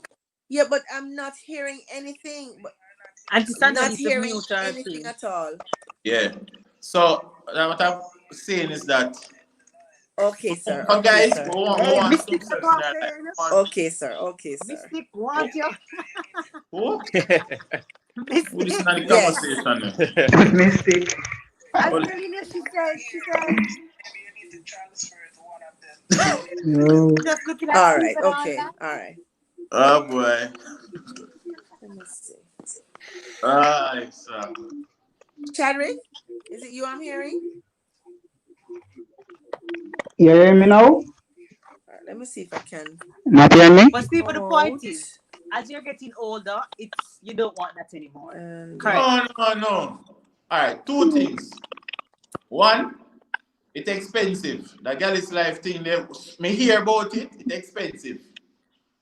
Yeah, but I'm not hearing anything. But
Auntie Sandra
not
needs to
hearing
mute her
anything
thing.
at all.
Yeah. So what I'm saying is that
Okay, sir.
for
Okay,
guys
sir.
who
Hey,
want
Mystic,
success
go
in their
after
life,
her.
Okay, sir. Okay, sir.
Mystic, want you.
who listen
Mystic.
to the
Yes.
conversation?
Mystic.
As
Well,
Melina, she said,
No.
just looking at
All right.
Stephen all
Okay.
that.
All right.
oh boy.
Let me see.
So
Chadwick, is it you I'm hearing?
You hear me now?
All right. Let me see if I can
Not hear me?
But Stephen, the point
promote
is, as you're getting older, it's you don't want that anymore.
and
Correct.
no. Alright, two things. One, it's expensive. The Gallus life thing there me hear about it, it's expensive.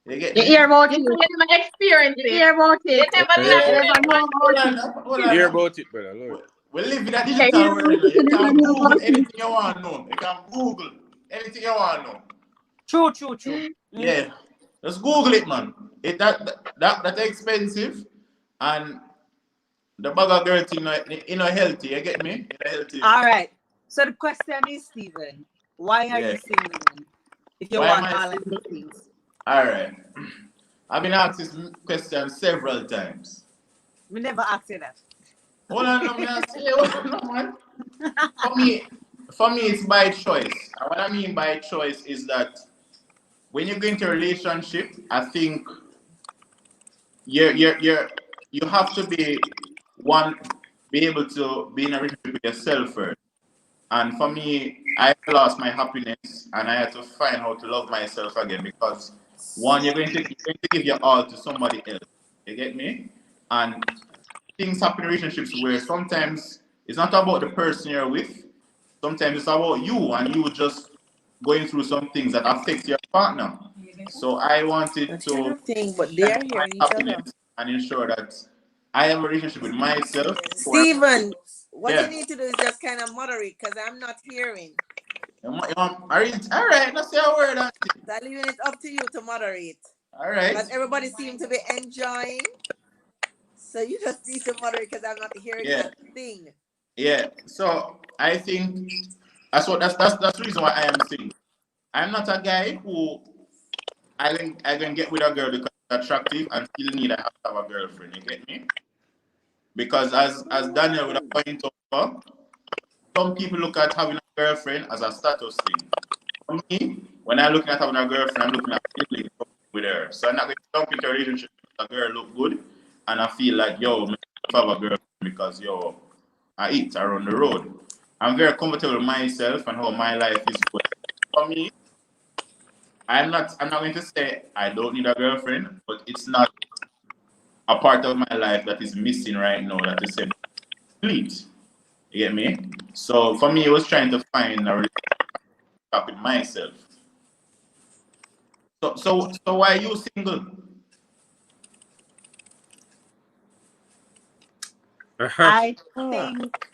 You get
You
me?
hear about it. You never experience
You
it.
hear about
You
it.
never
Yeah,
live
You
it.
never know
hold
about
on,
it.
hold
Hear
on.
about it, brother. Lord.
We live in a
You hear
digital
about
world now.
it.
You
You never
can
know
Google
about it.
anything you want to know. You can Google anything you want to know.
True. Mm.
Yeah. Just Google it, man. That expensive and the bag of girl thing you know healthy, you get me? You know healthy.
All right. So the question is, Stephen, why are
Yeah.
you single then? If you
Why am
want
I
all of
single?
these things,
Alright. I've been asked this question several times.
we never asked you that.
Hold on, no, man. Hold on, no, man. For me, it's by choice. And what I mean by choice is that when you go into a relationship, I think you have to be able to be in a relationship with yourself first. And for me, I lost my happiness and I had to find how to love myself again because one, you're going to give your all to somebody else. You get me? And things happen in relationships where sometimes it's not about the person you're with. Sometimes it's about you and you just going through some things that affect your partner. So I wanted
not hearing
to
nothing, but they
find
are
my
hearing each other.
happiness and ensure that I have a relationship with myself.
Stephen, what you
Yeah.
need to do is just kind of moderate because I'm not hearing.
Are you, all right, let's say a word, Auntie.
So I'm leaving it up to you to moderate.
All right.
Because everybody seems to be enjoying. So you just need to moderate because I'm not hearing
Yeah.
a thing.
Yeah. So I think that's the reason why I am single. I'm not a guy who I can get with a girl because it's attractive and still need I have to have a girlfriend. You get me? Because as Daniel would have pointed out, some people look at having a girlfriend as a status thing. For me, when I'm looking at having a girlfriend, I'm looking at building something with her. So I'm not going to jump into a relationship with a girl look good and I feel like yo, I have a girlfriend because yo, I eat around the road. I'm very comfortable with myself and how my life is going. For me, I'm not going to say I don't need a girlfriend, but it's not a part of my life that is missing right now that is complete. You get me? So for me, it was trying to find a relationship with myself. So why are you single?
I
Ah.
think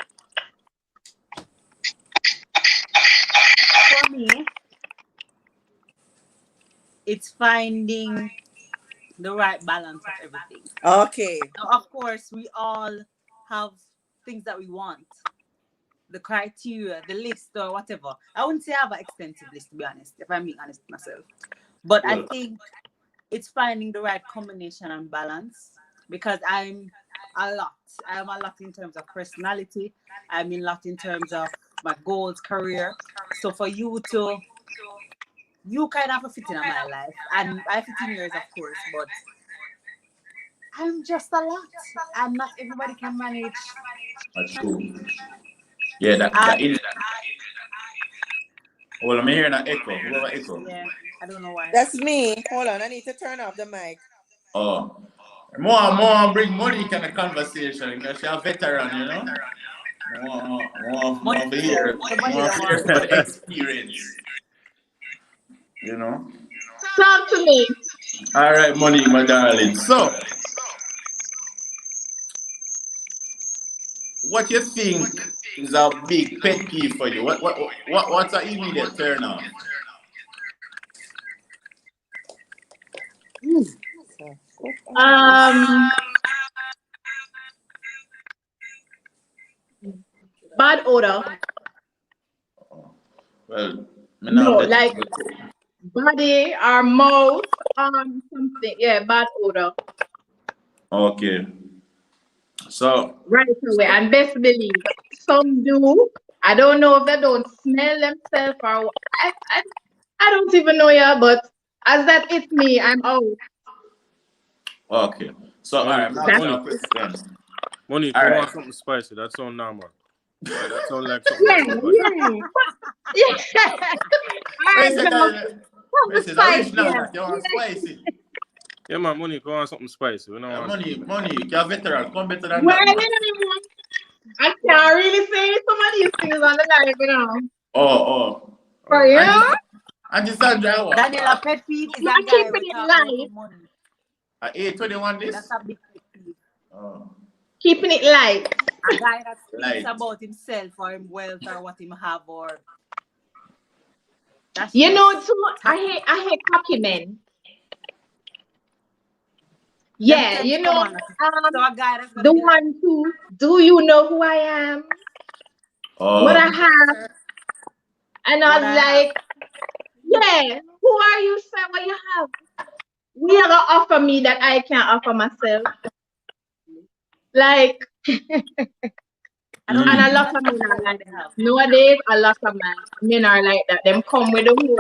for me, it's finding the right balance of everything.
Okay.
Now, of course, we all have things that we want, the criteria, the list, or whatever. I wouldn't say I have an extensive list, to be honest, if I'm being honest with myself. But I
Well,
think it's finding the right combination and balance because I'm a lot. I am a lot in terms of personality. I'm a lot in terms of my goals, career. So for you to you kind of fit in my life, and I fit in yours, of course, but I'm just a lot, and not everybody can manage.
That's true. Yeah, that
Um,
is. Well, I'm hearing an echo. Who have an echo?
yeah, I don't know why.
That's me. Hold on, I need to turn off the mic.
Oh, more bring money kind of conversation because she's a veteran, you know. More
Money,
here,
the money
more
don't
here
want
for
to
the experience, you know.
Talk to me.
All right, money, my darling. So, what you think is a big pet peeve for you? What's an immediate turn off?
Um, bad odor.
Well, me
No,
not bet
like body or mouth, something. Yeah, bad odor.
okay. So,
Right away. And best believe some do. I don't know if they don't smell themselves or I don't even know yeah, but as that it's me, I'm out.
okay. So, all right, I'm asking you
That's
a question.
Monique,
All
you
right.
want something spicy? That sound normal. Right, that sound like something
yeah,
that you got.
yeah. Yeah. All
Where
right,
is it?
Joe.
Where
Something
is it?
spicy,
Original
yeah.
that you want spicy.
Yeah, man, Monique, you want something spicy? We don't want.
Money, you're a veteran. Come better than
Well,
that, man.
I can't really say some of these things on the live,
Oh.
For
Oh.
you,
And this Sandra, what?
Daniela pet peeve is
not
a guy
keeping
we
it
talk about
light.
him money.
At 821
That's
this?
a big pet peeve.
Oh,
Keeping it light.
A guy that speaks
light.
about himself or him wealth or what him have or that's
You know,
just
too,
toxic.
I hate cocky men. Yeah,
Them come on. So a guy that's gonna
the
be like,
one who, do you know who I am? What I
Oh,
have? And I
what
was
I have.
like, yeah, who are you, sir? What you have? We are gonna offer me that I can't offer myself. Like,
I don't
and
like
a
people
lot
that
of
talk
men are
about what
like
they
that.
have.
Nowadays, a lot of men are like that. Them come with the whole,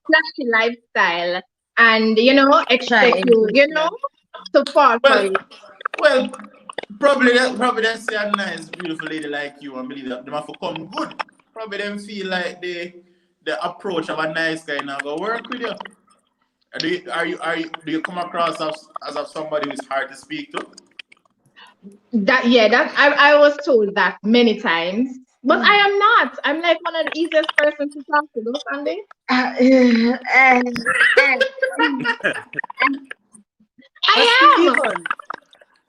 flashy lifestyle and, expect you, to fall for
well,
it.
well, probably they see a nice, beautiful lady like you and believe that them have to come good. Probably them feel like the approach of a nice guy now go work with you. Do you come across as of somebody who's hard to speak to?
That I was told that many times, but I am not. I'm like one of the easiest person to talk to, don't Sandy?
But
I am.
Stephen,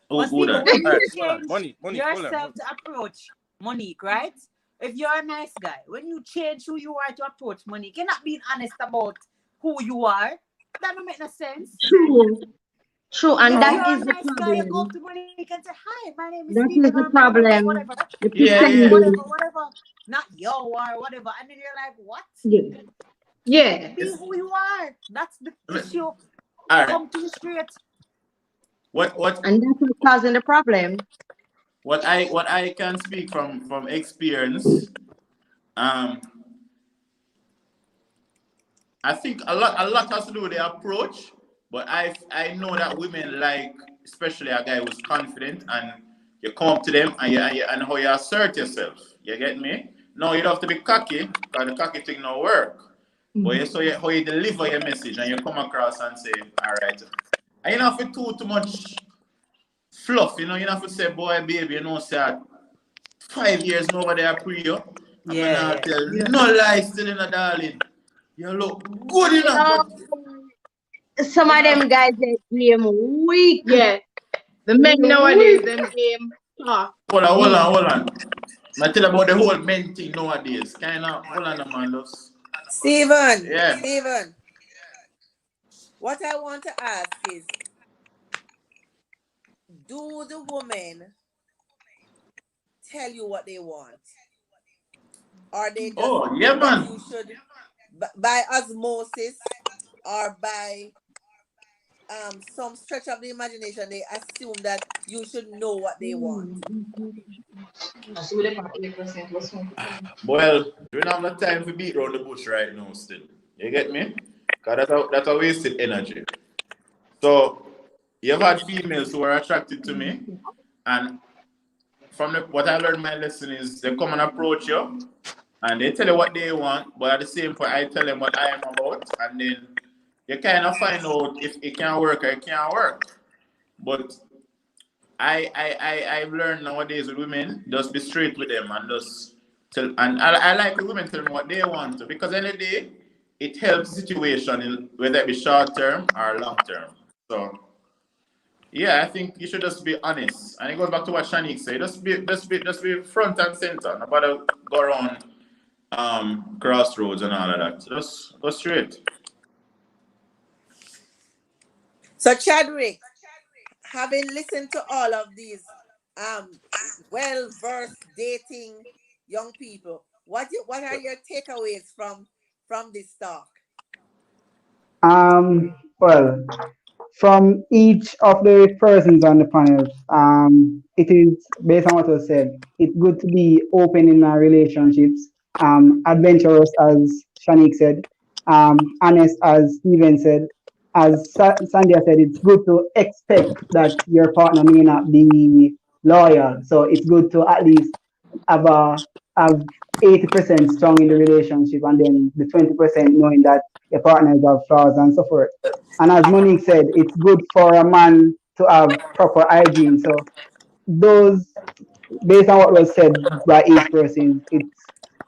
Who that?
when
All
you
right, hold on.
change
Monique, hold on.
yourself to approach Monique, right? If you're a nice guy, when you change who you are to approach Monique, you're not being honest about who you are. That don't make no sense.
True, and
If
that
you're
is
a
the
nice guy, you go up
problem.
to Monique and say, "Hi, my name is
That
Stephen,"
is
or
the
"My name is
problem.
whatever."
The
Yeah,
Hi,
yeah.
pretending.
whatever. Not yo or whatever. And then you're like, what?
Yeah. Yeah.
Be who you are. That's the issue.
All right.
Come to the straight.
What
And that's what's causing the problem.
what I can speak from experience. Um, I think a lot has to do with the approach, but I know that women like, especially a guy who's confident and you come up to them and how you assert yourself. You get me? No, you don't have to be cocky because the cocky thing no work. But how you deliver your message and you come across and say, all right. And you don't have to too much fluff, you don't have to say, boy, baby, say 5 years nobody pre you. I'm gonna tell no lies still in a darling. You look good enough, but
Some of them guys they game weak.
Yeah. The men nowadays, them game talk.
hold on. I tell about the whole men thing nowadays. Kinda hold on, man.
Stephen,
Yeah.
Stephen, what I want to ask is, do the women tell you what they want? Or they just
Oh, yeah,
think that
man.
you should, by osmosis or by some stretch of the imagination, they assume that you should know what they want?
Well, we don't have the time to beat around the bush right now still. You get me? Because that's a wasted energy. So you've had females who are attracted to me, and from what I learned, my lesson is they come and approach you, and they tell you what they want, but at the same point, I tell them what I am about, and then you kind of find out if it can work or it can't work. But I've learned nowadays with women, just be straight with them and just tell. And I like the women tell me what they want to, because any day it helps the situation, whether it be short term or long term. So yeah, I think you should just be honest. And it goes back to what Shanique said. Just be front and center. Nobody go around crossroads and all of that. Just go straight.
So Chadwick, having listened to all of these um well versed dating young people, what are your takeaways from this talk?
Well, from each of the persons on the panel, it is based on what was said. It's good to be open in our relationships, adventurous as Shanique said, honest as Steven said, as Sandhya said. It's good to expect that your partner may not be loyal, so it's good to at least have a have 80% strong in the relationship, and then the 20% knowing that your partners have flaws and so forth. And as Monique said, it's good for a man to have proper hygiene. So those, based on what was said by each person,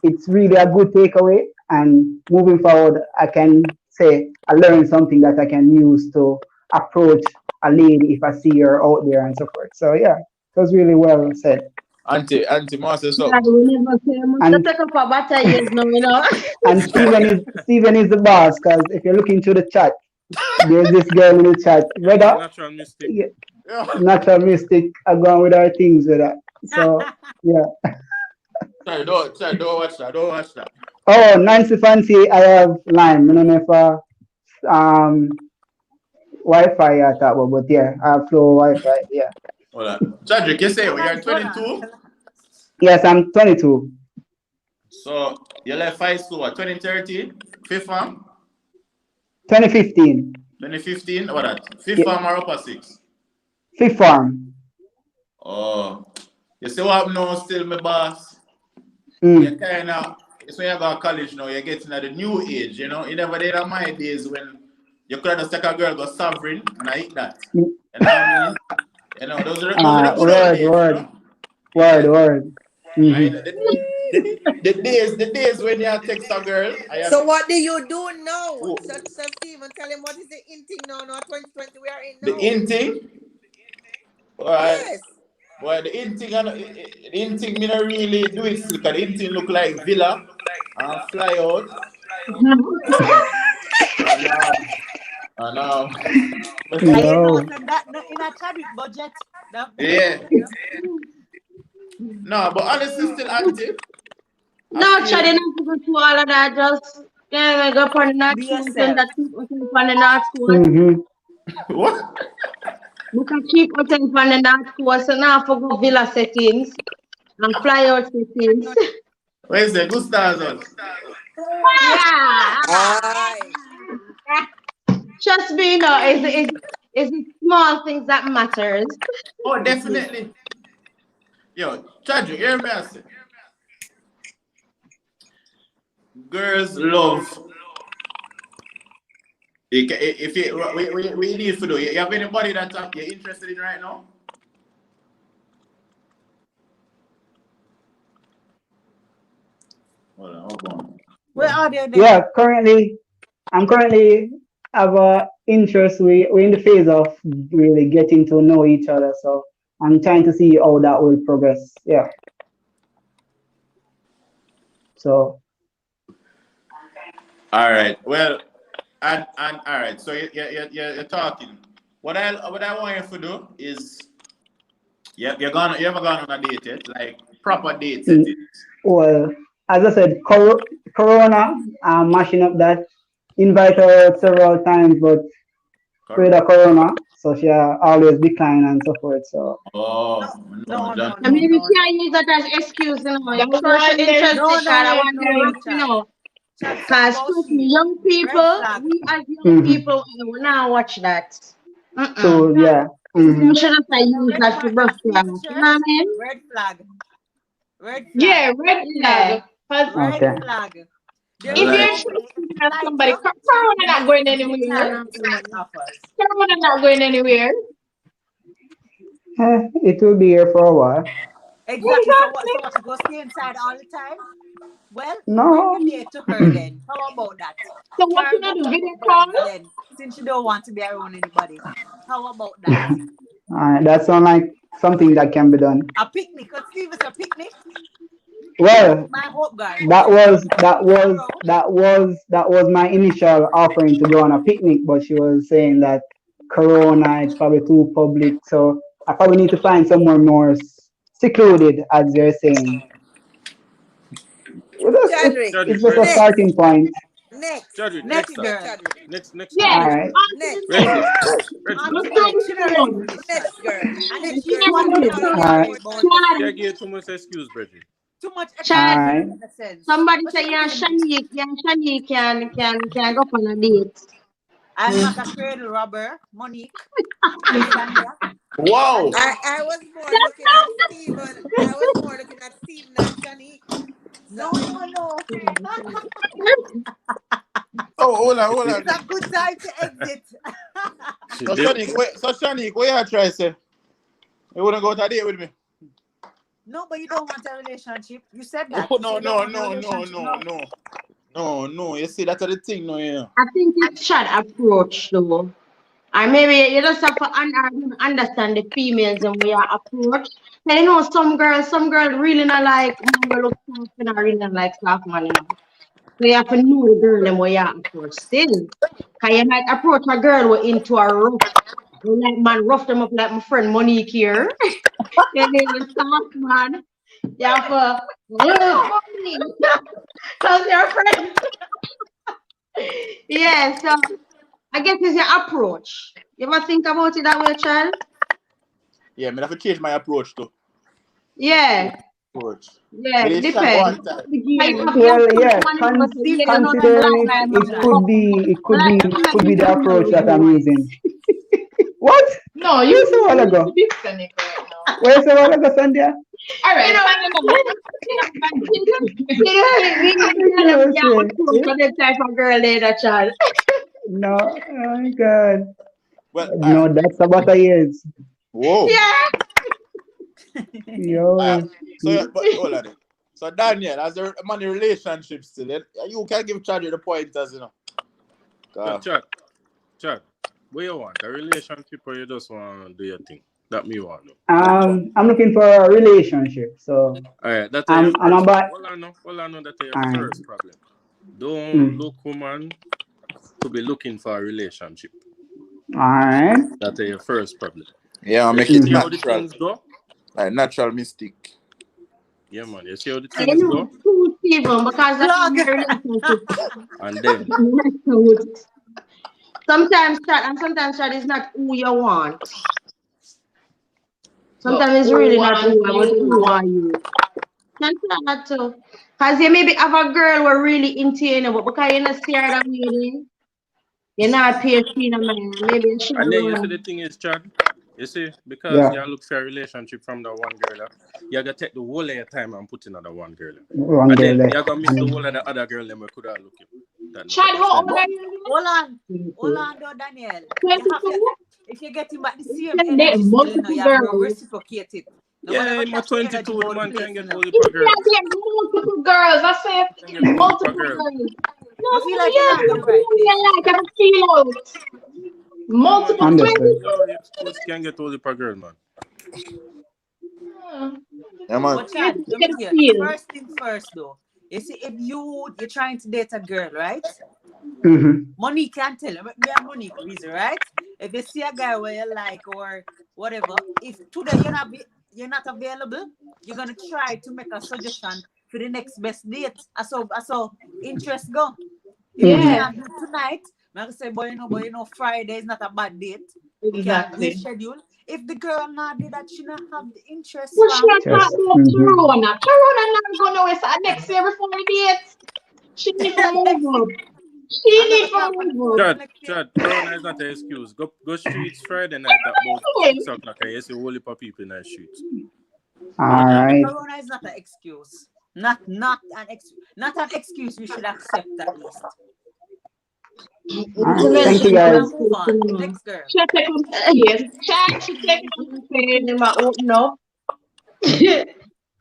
it's really a good takeaway. And moving forward, I can say I learned something that I can use to approach a lady if I see her out there and so forth. So yeah, it was really well said.
Auntie Master
Yeah,
something.
we never say much to
And
take up a better years now, you know.
and Steven is the boss, because if you're looking through the chat, there's this girl in the chat.
Yeah,
Whether
natural mystic.
yeah,
Yeah.
natural mystic are going with our things with that. So yeah.
Don't watch that. Don't watch that.
Oh, Nancy Fancy, I have Lime. I don't know if Wi-Fi at that, but yeah, I have Flow Wi-Fi. Yeah.
Hold on. Chadrick, you say
Hold
you're
on, hold on.
22?
Yes, I'm 22.
So you left high school what, 2013? Fifth form?
2015.
2015? What that? Fifth
Yeah,
form or upper six?
fifth form.
Oh. You see what now still my boss? You
Mm.
kinda, it's when you go to college now, you're getting at the new age, you know. You never did on my days when you could have just take a girl go sovereign and I eat that.
Mm.
You know what I mean? You know, those are the good old
Word,
days, you
word,
know?
word,
Yeah.
word.
I
Mm-hmm.
mean, the days when you text a girl, I have
So what do you do now?
oh,
So Stephen, tell him what is the in thing now? Now 2020 we are in
the
now.
in thing. Alright.
Yes.
Well, the in thing, the in thing, me not really do it still, because the in thing look like villa and fly out. And but
Yeah, you know,
Yo,
so that in a Chadwick budget. That,
yeah, no, but honestly, still active. I
No,
feel
Chad, not to go through all of that. Just yeah, go on the
be
north coast and
yourself.
that keep yourself on the north coast.
mm-hmm.
what?
We can keep yourself on the north coast and now for go villa settings and fly out settings.
Where's the Gustav's on?
Yeah.
Aye.
Trust me, you know, it's the small things that matters.
Oh,
You see.
definitely. Yo, Chadri, hear me I say. Girls love. If you, we need to do. You have anybody that you're interested in right now? Hold on, hold on.
Where are they
Yeah,
then?
I'm currently have a interest. We're in the phase of really getting to know each other. So I'm trying to see how that will progress. Yeah. So
All right. Well, and all right. So you're talking. What I want you to do is you ever gone on a date yet? Like proper date
mm,
settings.
well, as I said, Corona, I'm mashing up that. Invite her out several times, but with the Corona, so she always decline and so forth. So
No,
Oh no,
no,
John.
no,
I
no,
mean, we
no,
can't use that as excuse, you know.
That's
Social
right there.
interested,
no,
God,
no
I
way,
want
no
to,
way,
you
Chad.
know.
Chad, something
Because
about sheep.
young
Red
people,
flag.
we as young
Mm-hmm.
people, we now watch that.
So
Chad,
yeah.
you see
Mm-hmm.
a
We
red,
should have
a
used
red
that to
mark
brush
on
class.
Steve's
You
shirt.
know what I mean?
Red flag. Red flag.
Yeah, red flag. 'Cause
Red
Okay.
flag.
I
There's
if
like
you're
no
it.
way
interested in
like
somebody,
you treat
Corona
me
not
better
going
than the
anywhere.
time Chad offers.
Corona not going anywhere.
It will be here for a while.
Exactly. So what?
Exactly.
So what? You go stay inside all the time? Well, bring
No.
the date to her then. How about that?
So what you
Carol go
gonna do?
pack
Video
up
call?
bags then, since you don't want to be around anybody. How about that?
Alright, that sounds like something that can be done.
A picnic. Because Steve is a picnic. You have to
Well,
buy Hope Guard.
that
There's no
was
picnic
that
in a
was
row.
that was my initial offering to go on a picnic, but she was saying that Corona is probably too public, so I probably need to find somewhere more secluded, as you're saying.
Chadrick.
It's
Chadwick,
just a
ready?
Next.
starting point.
Next.
Chadwick,
What
next
Next
you
up.
say,
girl.
Chadrick?
Next
Yeah.
girl.
All right.
On to the
Next.
Red
next.
flag. Red
On
flag.
to
Let's
the
do
next.
this
She not ready
one.
for this chat.
Next girl.
And then
Next
she
girl.
don't
Come
want
on,
to
me
know
all
nothing
of
All
them
right.
more
more about
about
this.
this.
Can't
Chad,
give too much excuse, Bridget.
Too much
All
excuse
Chad,
don't
right.
make no sense.
somebody
But
say
she
yeah,
not in it.
Shani can go on a date.
I'm not a cradle robber, Monique. And Sandra.
Wow.
And
I was more looking at Steven. I was more looking at Steven and Shanique. So
no, no, no.
Oh, hold
It's
on.
a good time to exit.
She
So
did.
Shanique, what you try say? You wouldn't go to a date with me?
No, but you don't want a relationship. You said that.
Oh
You said
no,
you don't
no,
want a
no, no,
relationship.
no,
No.
no. No, no. You see, that's the thing, no, yeah.
I think it's Chad approach though. And maybe you just have to understand the females and where you approach. And you know, some girls really not like man will look soft and I really not like soft man, you know. So you have to know the girl and where you approach still. Cause you might approach a girl with into a rough. You like man rough them up like my friend Monique here. And then you soft man. You have to because you're friend. Yeah, so I guess it's your approach. You ever think about it that way, child?
Yeah, me have to change my approach too.
Yeah,
Approach.
yeah,
Me
it
dey shy
depends.
one time.
Like, you have
Well,
approach
yeah.
one and say,
Steve,
yeah,
you're
you know,
not
them
like
Considering
like
this
it,
my
time,
it
man,
Chad.
could
but
be, it
I
could
like
be,
I
it
like
could
me
be the
some girl
approach
with
that
them
I'm
white.
using. What?
No,
Where's a while
you
ago?
disconnect right now.
Where's a while ago, Sandhya?
All
You
right,
know,
finally.
you know, we tell them
You
yeah,
say,
approach for that type of girl later, child.
no, oh my God.
Well,
No, that's about a years.
whoa.
Yeah.
Alright.
Yo.
So, but hold on. So, Daniel, as a man in relationship still, you can give Charlie the pointers, you know.
But
Uh,
Chad, what you want? A relationship or you just want to do your thing? That me want to know.
I'm looking for a relationship. So
Alright, that's your
I'm
first
about,
problem. All I know that your
all right.
first problem. Don't
Mm,
look woman to be looking for a relationship.
all right.
That's your first problem.
yeah,
You
make it
see how the
natural.
things go?
Like natural mystic.
Yeah, man. You see how the
I
things
know
go?
it's true, Stephen, because that's
Plug.
my relationship.
And then,
Sometimes chat and sometimes chat is not who you want.
So,
Sometimes it's
who
really not
want
who I want
you?
who are you. Sometimes not too. Cause you maybe have a girl who really into you, know, but because you're not scared of me, you're not pay she no man. Maybe she
and then you see
run.
the thing is, Chad. You see, because
Yeah.
you look for a relationship from the one girl, you gotta take the whole of your time and put in another one girl.
One
And
girl
then
left.
you're gonna miss the whole of the other girl and we could have looked. That no
Chad,
make
how old
sense.
are
But
you
hold on. Hold
22.
on though, Daniel. You have to
22?
if you're getting back the
You
same
can date
energy still, you know,
multiple
you have to
girls.
reciprocate it. No man
Yeah,
ever
in my
catch the energy
22, the
about the
man
place,
can
you
get
know.
all the
You
girls.
can't get multiple girls. I
Can
said
get all the
multiple
girls.
girls. No,
I feel like you're
yeah,
not going
because
the right
you
places,
like
Chad.
I feel out.
Yeah, man,
Multiple
you,
girls.
Understood.
you can get all the girls, man.
Hmm.
Yeah, man.
But
You
Chad, let me
can
tell you,
feel.
first thing first though. You see, if you're trying to date a girl, right?
Mm-hmm.
Money can tell. Me and Monique reason, right? If you see a guy where you like or whatever, if today you're not available, you're gonna try to make a suggestion for the next best date. I saw interest go. If we
Mm-hmm.
Yeah,
can't do tonight, I'm gonna say, boy, you know, Friday is not a bad date. We can
exactly.
reschedule. If the girl not did that, she not have the interest,
What should
fam.
I talk
Just.
about
Mm-hmm.
Corona? Corona not going nowhere. So next year before we date.
She need to move up. She
I'm
need
gonna
to
talk on the
move
phone
up.
for
Chad,
next year.
Chad, Corona is not an excuse. Go streets Friday night at about
Hey,
6 o'clock. I see a whole heap of people in the streets.
All
Don't take it.
right.
Corona is not an excuse. Not an excuse we should accept at least.
All
not to
right.
Yeah.
Thank
mention
you,
We're
the
guys.
gonna move
conflict,
on.
you know.
Next girl.
She take up yes, chat, she take up the pain in my open up.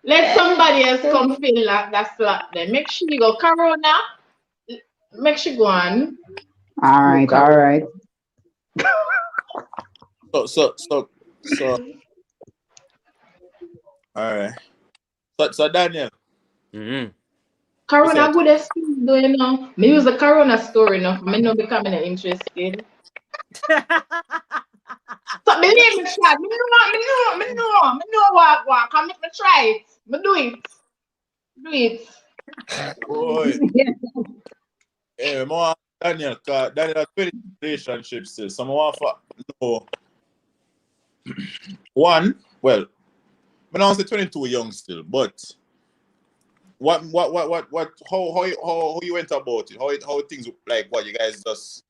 Let somebody else come fill that slot then. Make sure you go Corona. Make sure go on.
All
Go
right. All
Corona.
right.
So, all right. So Daniel,
Mm-hmm.
you
Corona
said
good excuse though, you know. Me use the Corona story now. Me no becoming interested. So believe me, Chad. Me know what. Come make me try it. Me do it. Do it.
boy, more Daniel, cause Daniel has 20 relationships still. So I want to know one. Well, I don't say 22 young still, but how you went about it? How things like what you guys just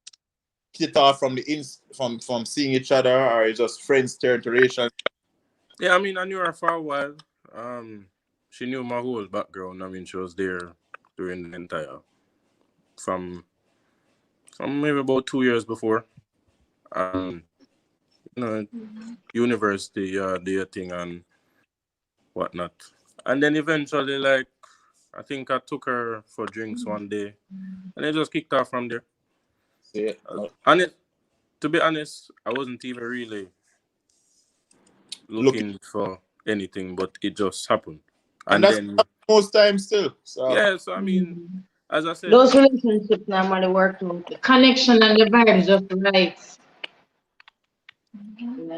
hit off from from seeing each other, or you just friends turn to relation?
Yeah, I mean, I knew her for a while. She knew my whole background. I mean, she was there during the entire from maybe about 2 years before. Um, you know, university, their thing and whatnot. And then eventually, like, I think I took her for drinks one day, and it just kicked off from there.
See,
And to be honest, I wasn't even really
looking,
looking for anything, but it just happened.
and
And
that's
then,
most times still. So
yeah, so I mean,
Mm.
as I said,
Those relationships normally work out. The connection and the vibe is just right.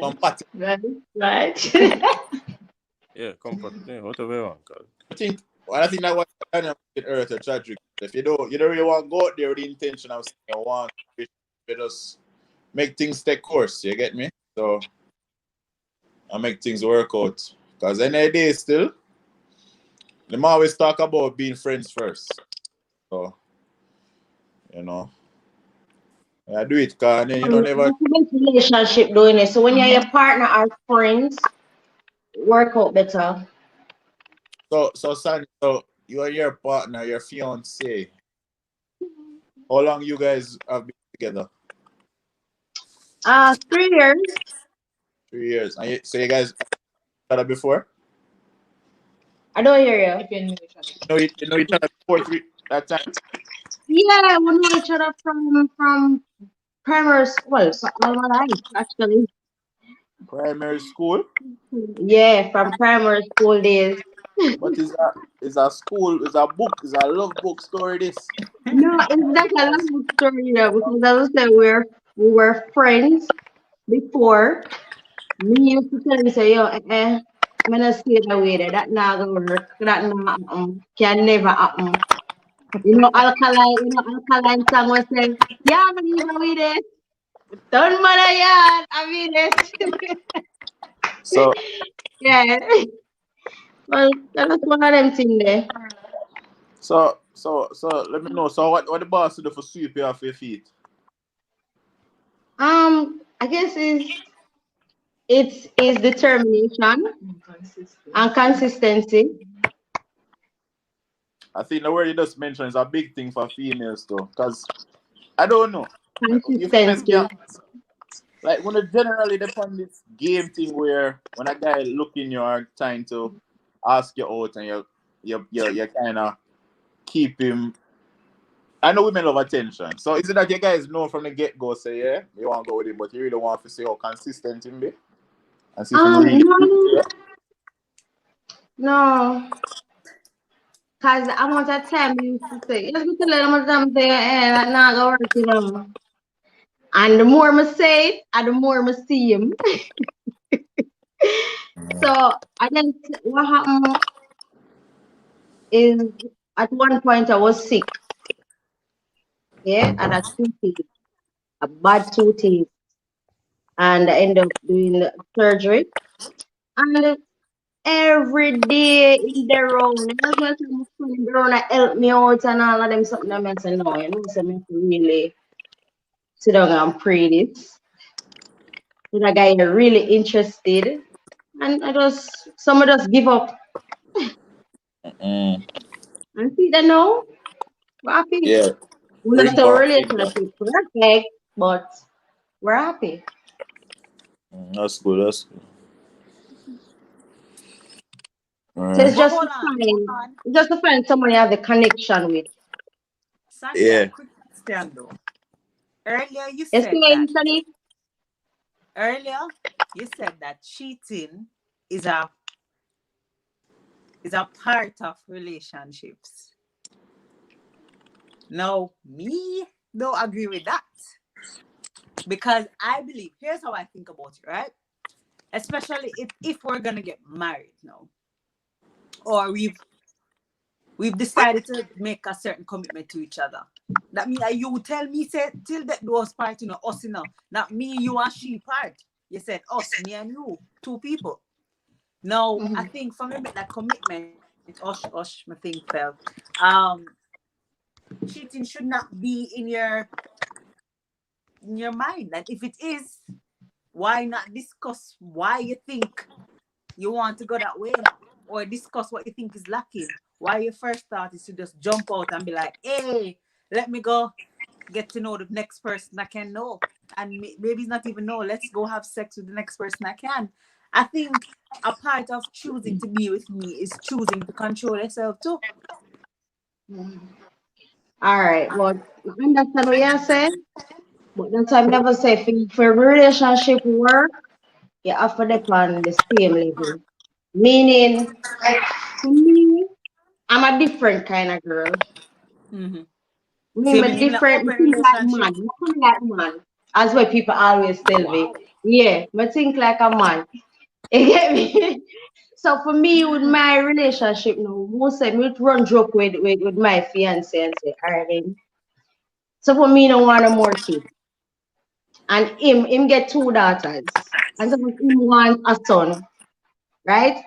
from
Right.
party,
Right. Right.
yeah, comfort, yeah, whatever you want, cause
I think that what Daniel did earlier to Chadrick. If you don't really want to go out there with the intention of saying you want, you just make things take course. You get me? So I make things work out. Because any day still, them always talk about being friends first. So, you know, I do it because then you don't never.
That's the best relationship doing it. So when you're your partner or friends, work out better.
So Sandy, so you are your partner, your fiance. How long you guys have been together?
3 years.
3 years. And so you guys had each other before?
I don't hear you.
If you know each other.
You know each other before that time?
Yeah, we know each other from primary school. Well, so all my life actually.
Primary school.
Yeah, from primary school days.
But is a school, is a book, is a love book story this.
No, it's not a long story, you know, because as I said, we were friends before. Me used to tell him, say, yo, I'm gonna stay that way there. That not gonna work. That not can never happen. Alkaline song was saying, yeah, I'm leave away there. Don't matter, yeah, I mean it.
So
Yeah. Well, that's one of them things there.
so let me know. So what the boss do for sweep you off your feet?
I guess it's determination
Consistent.
and consistency.
I think the word you just mentioned is a big thing for females though. Cause I don't know. You females
Consistency.
can like when it generally depend this game thing where when a guy looking you are trying to ask you out and you kinda keep him. I know women love attention. So is it that you guys know from the get go say yeah, you want to go with him, but you really want to see how consistent him be? And see if him really
No, no. Cause the amount of time you used to say, let's go to let them time say, that not gonna work, you know. And the more I say it, and the more I see him. So I think what happened is at one point I was sick, yeah, and a toothache, a bad toothache, and I ended up doing the surgery. And every day in the round. As much as my friend in the round help me out and all of them something I say no, you know, so I have to really sit down and pray this. So that guy really interested. And I just some of us give up
Mm.
and see that now. We're happy.
Yeah,
We're not
bring
a
back feedback.
relationship perfect, but we're happy.
That's good. That's good. All
So it's
right.
But
just to
hold
find
on.
just to find someone you have the connection with.
Sandra,
Yeah.
quick question though. Earlier you
You
said
see,
that
Anthony?
earlier you said that cheating is a part of relationships. Now, me don't agree with that because I believe here's how I think about it, right? Especially if we're gonna get married now, or we've decided to make a certain commitment to each other. That means you tell me say till that those part, us, not me, you and she part. You said us, me and you, two people. Now, I
Mhm.
think for me make that commitment, my thing fell. Um, cheating should not be in your mind. And if it is, why not discuss why you think you want to go that way, or discuss what you think is lacking? Why your first thought is to just jump out and be like, hey, let me go get to know the next person I can know. And maybe it's not even know, let's go have sex with the next person I can. I think a part of choosing to be with me is choosing to control yourself too.
All right, but I understand what you're saying, but that's why I never say for relationship work, you have to depend the same level. Meaning, for me, I'm a different kind of girl.
Mm-hmm.
Me,
So you
I'm
believe in an
different. I
open
think like
relationship?
man. I think like man. As what people always tell me.
Wow.
Yeah, I think like a man. You get me? So for me, with my relationship now, most of me run joke with my fiance and say, all right, then. So for me, no want no more kid. And him get two daughters. And so him want a son, right?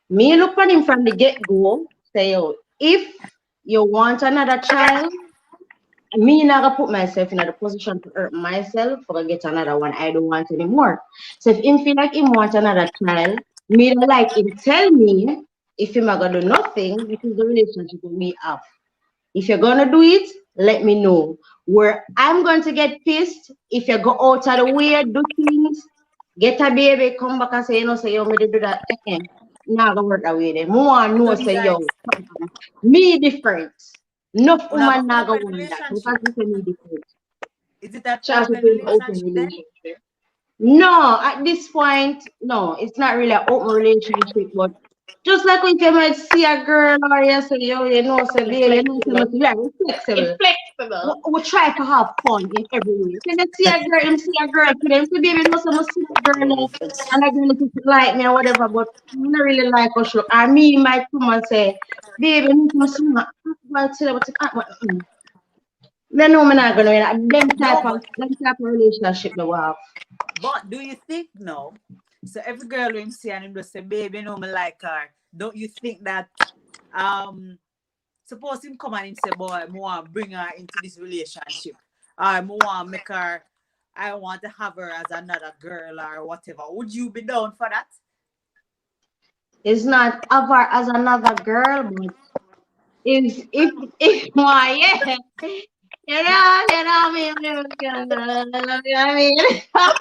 Me look on him from the get-go, say, yo, if you want another child, me not gonna put myself in a position to hurt myself for get another one. I don't want anymore. So if him feel like him want another child, me don't like him tell me if him not gonna do nothing, which is the relationship we have. If you're gonna do it, let me know. Where I'm going to get pissed if you go out of the way, do things, get a baby, come back and say, say, yo, me did do that. Not gonna work that way. Then more
So
know
you
say, yo,
guys,
me different. Enough
you have an
woman not gonna
open
want that because
relationship.
you say me different.
Is it an
Chance to
open
be open
relationship then?
relationship. No, at this point, no, it's not really an open relationship, but just like when you might see a girl or you say, yo, say, baby, we are
It's
flexible. We,
flexible.
we try to have fun in every way. So you see a girl, him see a girl to them, say, baby, I see a girl and a girl is like me or whatever, but I don't really like us look. And me might come and say, baby, I see my, well, tell you what, they know me not gonna
No, but
them type of relationship they will have.
do you think no? So every girl him see and him just say, baby, me like her. Don't you think that um suppose him come and him say, boy, I want to bring her into this relationship. I want to make her, I want to have her as another girl or whatever. Would you be down for that?
It's not ever as another girl, but is if why yeah. I mean.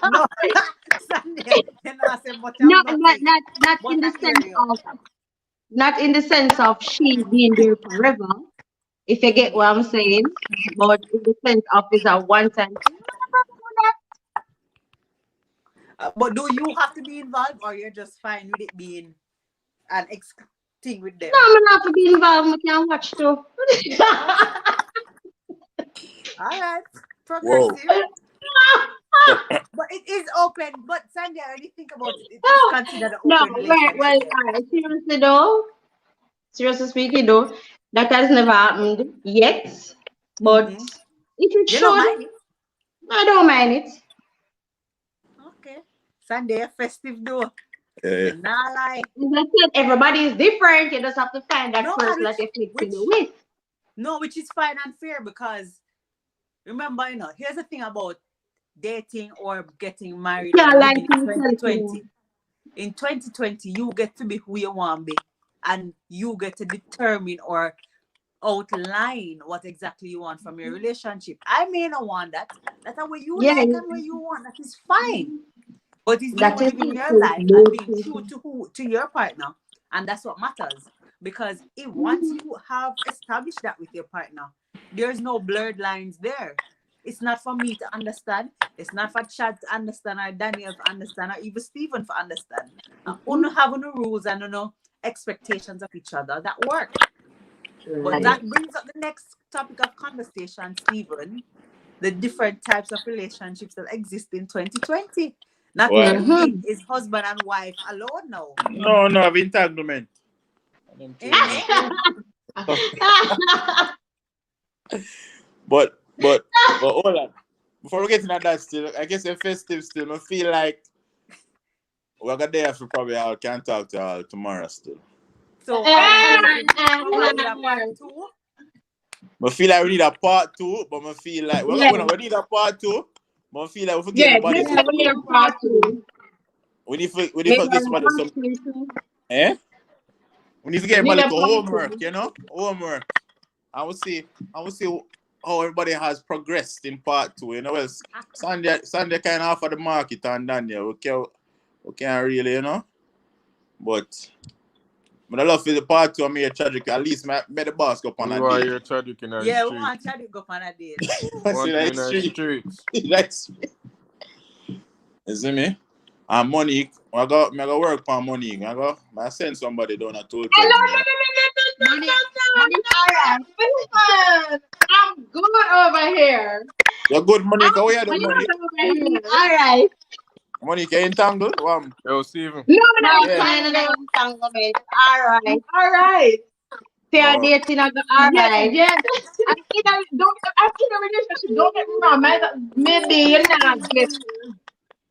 No, Sunday. You know, I say, but
No,
I'm nothing.
not
But
in the
I hear
sense
you.
of not in the sense of she being there forever, if you get
Mhm.
what I'm saying, but in the sense of it's a one time thing.
But do you have to be involved or you're just fine with it being an thing with
No,
them?
I'm not to be involved, I can watch too.
Okay. All right.
Whoa.
Progressive. But it is open. But Sandy, I already think about it. It is considered an
No,
open
well,
relationship.
all right, seriously speaking though, that has never happened yet, but
Mm-hmm.
if it
You don't
should,
mind it?
I don't mind it.
Okay. Sunday, festive though.
Yeah.
Nah lie.
As I said, everybody is different. You just have to find that
No,
person that
which,
you fit
which,
in with.
no, which is fine and fair because remember, here's the thing about dating or getting married or
Yeah, like
living in 2020. In 2020, you get to be who you want to be, and you get to determine or outline what exactly you want from your relationship. I may not want that. That's what you
yeah,
like and what you want. That is fine. But it's you
that is
living your
it.
life and being true to your partner, and that's what matters. Because if once you have established that with your partner, there's no blurred lines there. It's not for me to understand. It's not for Chad to understand or Daniel to understand or even Stephen to understand. Uno have no rules and no expectations of each other that work. But
Right.
that brings up the next topic of conversation, Stephen. The different types of relationships that exist in 2020. Not
Well,
everything is husband and wife alone now.
no, of entanglement. Them two, you know. But hold on. Before we get into that still, I guess a festive still, I feel like we're gonna there for probably I can talk to y'all tomorrow still.
So are we going to probably need a part two?
I feel like we need a part two, but I feel like we need a part two, but I feel like we forget
Yeah,
everybody.
maybe we have part two.
We need to
Maybe
get somebody some we need to get everybody to homework, homework. I will see how everybody has progressed in part two. Well, Sunday kind of offer the market and Daniel. We can't really, But I love for the part two. I'm here tragic. At least make the boss go on a
Why
date.
you're tragic in the
Yeah, we
street?
want Chad go on a date.
Want him in the streets.
That's you see me? And Monique, I go work for Monique. I send somebody down at Tool Town.
Money, all right. I'm good over here.
You're good, Monique. How are you doing,
I'm
Monique?
good over here. All right.
Monique, you entangled?
Yo, Steven.
No,
Yeah.
no, entanglement. All right. They are dating. All right.
Yeah. I think I don't. I think a relationship. Don't get me wrong. Maybe you're not get.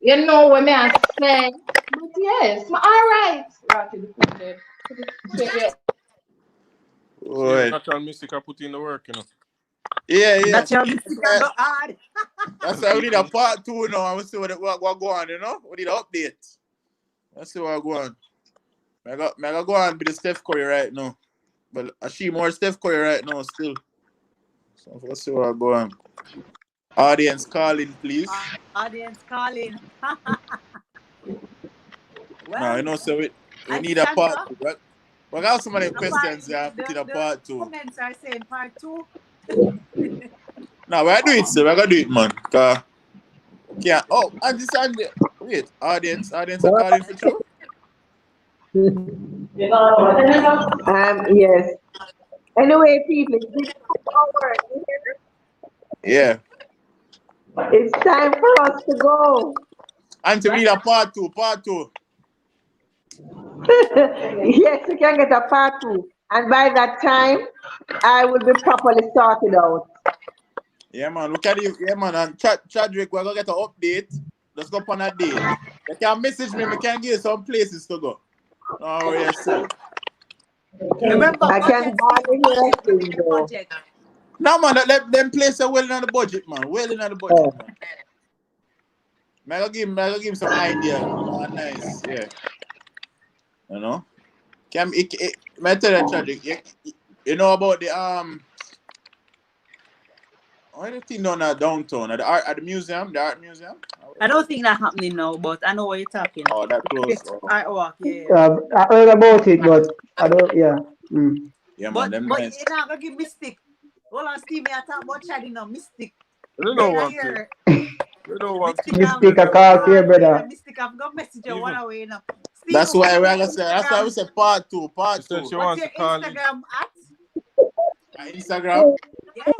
You know what me I say. But yes, all right. Right to the food there. Yeah.
Steven, natural mystic I put in the work,
Yeah.
Natural mystic go hard.
That's why we need a part two now. And we see what go on, We need an update. Let's see what go on. I got go on with the Steph Curry right now. But I see more Steph Curry right now still. So let's see what go on. Audience calling, please.
Audience calling.
Well,
Well,
so we
I
need a
stand
part
up.
two. Right? We got so many
The part,
questions there. Put in a part two.
comments are saying part two.
No, we're doing it, sir. We're gonna do it, man. Yeah. Oh, and this Sunday. Wait, audience are calling for you?
Yes. Anyway, people, this is our
Yeah.
it's time for us to go.
And to need a part two.
Yes, we can get a part two. And by that time, I will be properly sorted out.
Yeah, man. And Chadwick, we're gonna get an update. Let's go on a date. You can message me, we can give you some places to go. Oh, yes, sir.
Remember,
I can hardly hear a thing, though.
budget.
No, man, let them places well in the budget, man. Well in the budget, man. I gotta give him some idea. Nice, yeah. Can I tell you, Chadwick, you know about the what the thing down at downtown at the museum, the art museum?
I don't think that's happening now, but I know what you're talking.
Oh, that close.
Artwork, yeah.
I heard about it, but I don't. Yeah.
Yeah,
But
man,
but
nice.
you're not gonna give mystic. Hold on, Steve. I talk about chatting now. Mystic.
You don't want to. You don't want to.
Mystic a call here, brother.
Mystic, I'm gonna message you one away now. Steve,
That's why we're gonna say. That's why we say part two.
She
What's your Instagram at?
Instagram.
Yes.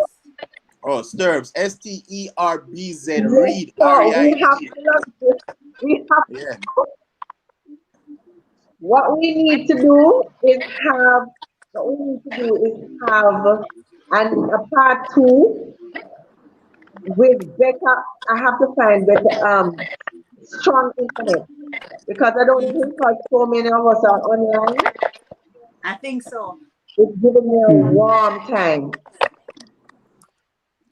Oh, Sterbs. STERBZ. Read.
So
REID.
yeah. What we need to do is have a part two with Becca. I have to find Becca strong internet because I don't think because so many of us are online.
I think so.
It's giving me a
Mhm.
warm time.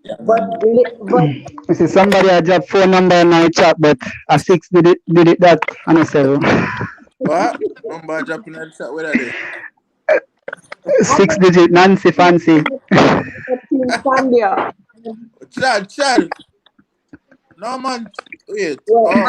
Yeah,
But
man.
but
I see somebody I drop phone number in my chat, but a 6 did it that and a 7.
What? Number dropping that chat. Where are they?
I'm
6 digit Nancy Fancy.
Team Zambia.
Chad. No, man. Wait.
Well,
Oh.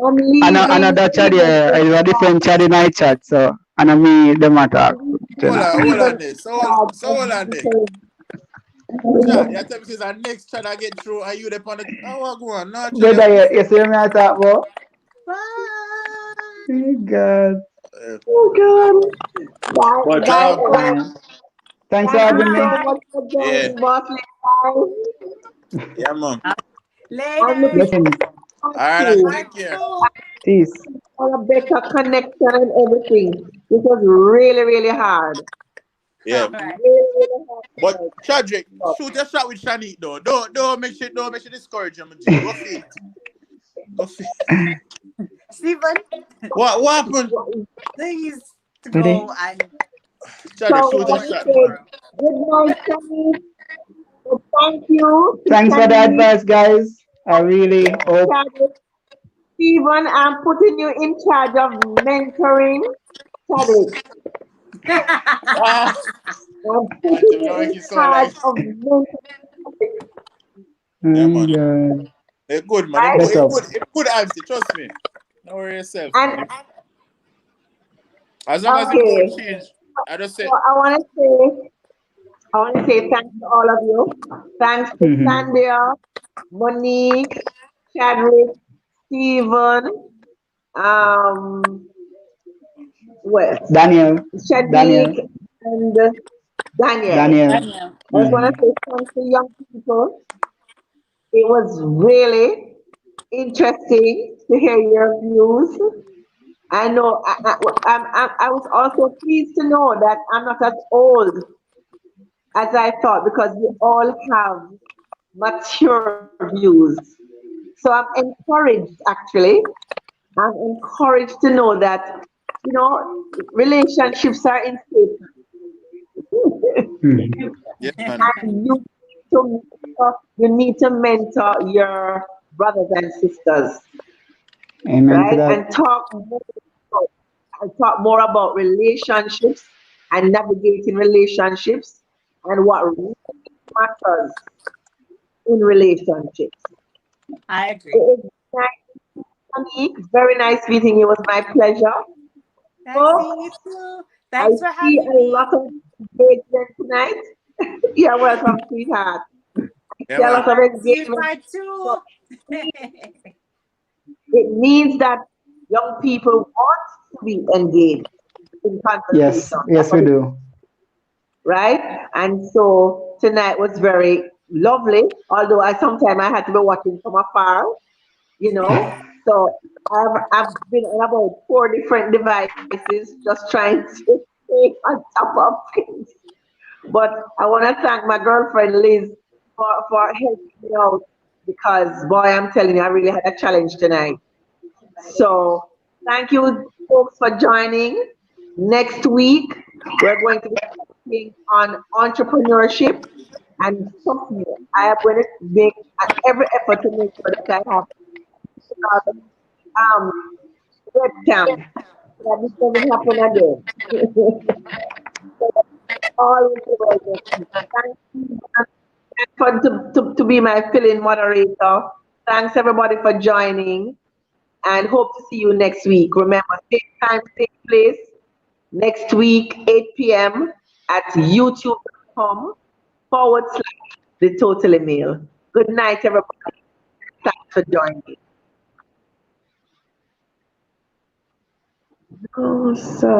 I'm
And
leaving
another chat
Cleveland
here,
in
I have a
charge.
different chat in my chat, so and I me them attack.
I'm
You
Hold
know.
leaving
on, hold on
Cleveland
there.
in charge
So
of
hold on there. Chat, you
mentoring.
tell me this our next chat I get through. Are you the on the oh go on? No, Chad,
Brother, you see me attack, bro?
Bye.
Oh, God.
Oh God.
But
Bye.
Man. Thanks for
Thank you
having me.
so
Bye.
much for
yeah,
joining, boss. Lady.
yeah, man.
I'm looking
Later.
Blessings.
forward
Alright, and
to
Part
take care.
two.
Peace.
a better connection and everything. This was really, really hard.
Yeah.
All right.
Really, really hard
But
tonight.
Chadrick,
But
shoot a shot with Shanique though. Don't make sure discourage him, G. Go feed. Go feed.
Stephen,
What happened?
please to
Ready?
go and
Chadrick,
so I
shoot a
join
want to
us
shot,
say
man.
tomorrow.
good night, Shani. So thank you to
Thanks for the
Shani.
advice, guys. I really hope.
Stephen, I'm putting you in charge of mentoring Chadwick.
Ah,
I'm
I
putting
tell you,
you
don't make
in
it so
charge
like.
of mentoring.
Yeah,
Oh,
man.
God.
It's good, man.
Right?
Bless up.
It's good, Auntie. Trust me. Don't worry yourself,
And
man. As long as it don't
okay,
change, I just
so
say,
I want to say thanks to all of you. Thanks to
Mhm.
Sandia, Monique, Chadwick, Stephen, um, well,
Daniel. Daniel.
Shanique, and Daniel.
Daniel.
Daniel.
I just want
Mhm.
to say thanks to young people. It was really interesting to hear your views. I know I was also pleased to know that I'm not as old as I thought because we all have mature views. So I'm encouraged actually. I'm encouraged to know that, relationships are in state.
Mhm.
yeah, man.
You need to mentor your brothers and sisters,
Amen to
right?
that.
And talk more about relationships and navigating relationships and what really matters in relationships.
I
It
agree.
was nice, Monique. Very nice meeting you. It was my pleasure.
Nice seeing you
Folks,
too.
I
Thanks for
see
having
a
me.
lot of engagement tonight. You're welcome, sweetheart. I
Yeah,
see a
man.
lot of
Part see you
engagement.
part
So
two.
it means that young people want to be engaged in
Yes.
conversation. That's
Yes, we
what it is,
do.
right? And so tonight was very lovely, although I had to be watching from afar, you know. So I've been on about 4 different devices just trying to stay on top of things. But I want to thank my girlfriend Liz for helping me out because boy, I'm telling you, I really had a challenge tonight. So thank you folks for joining. Next week we're going to be focusing on entrepreneurship and trust me, I am going to make every effort to make sure that I have um webcam so that this doesn't happen again. Always welcome. Thank you to be my fill-in moderator. Thanks everybody for joining and hope to see you next week. Remember, same time, same place, next week, 8 p.m. at youtube.com/, the Totally Meal. Good night, everybody. Thanks for joining. Oh, so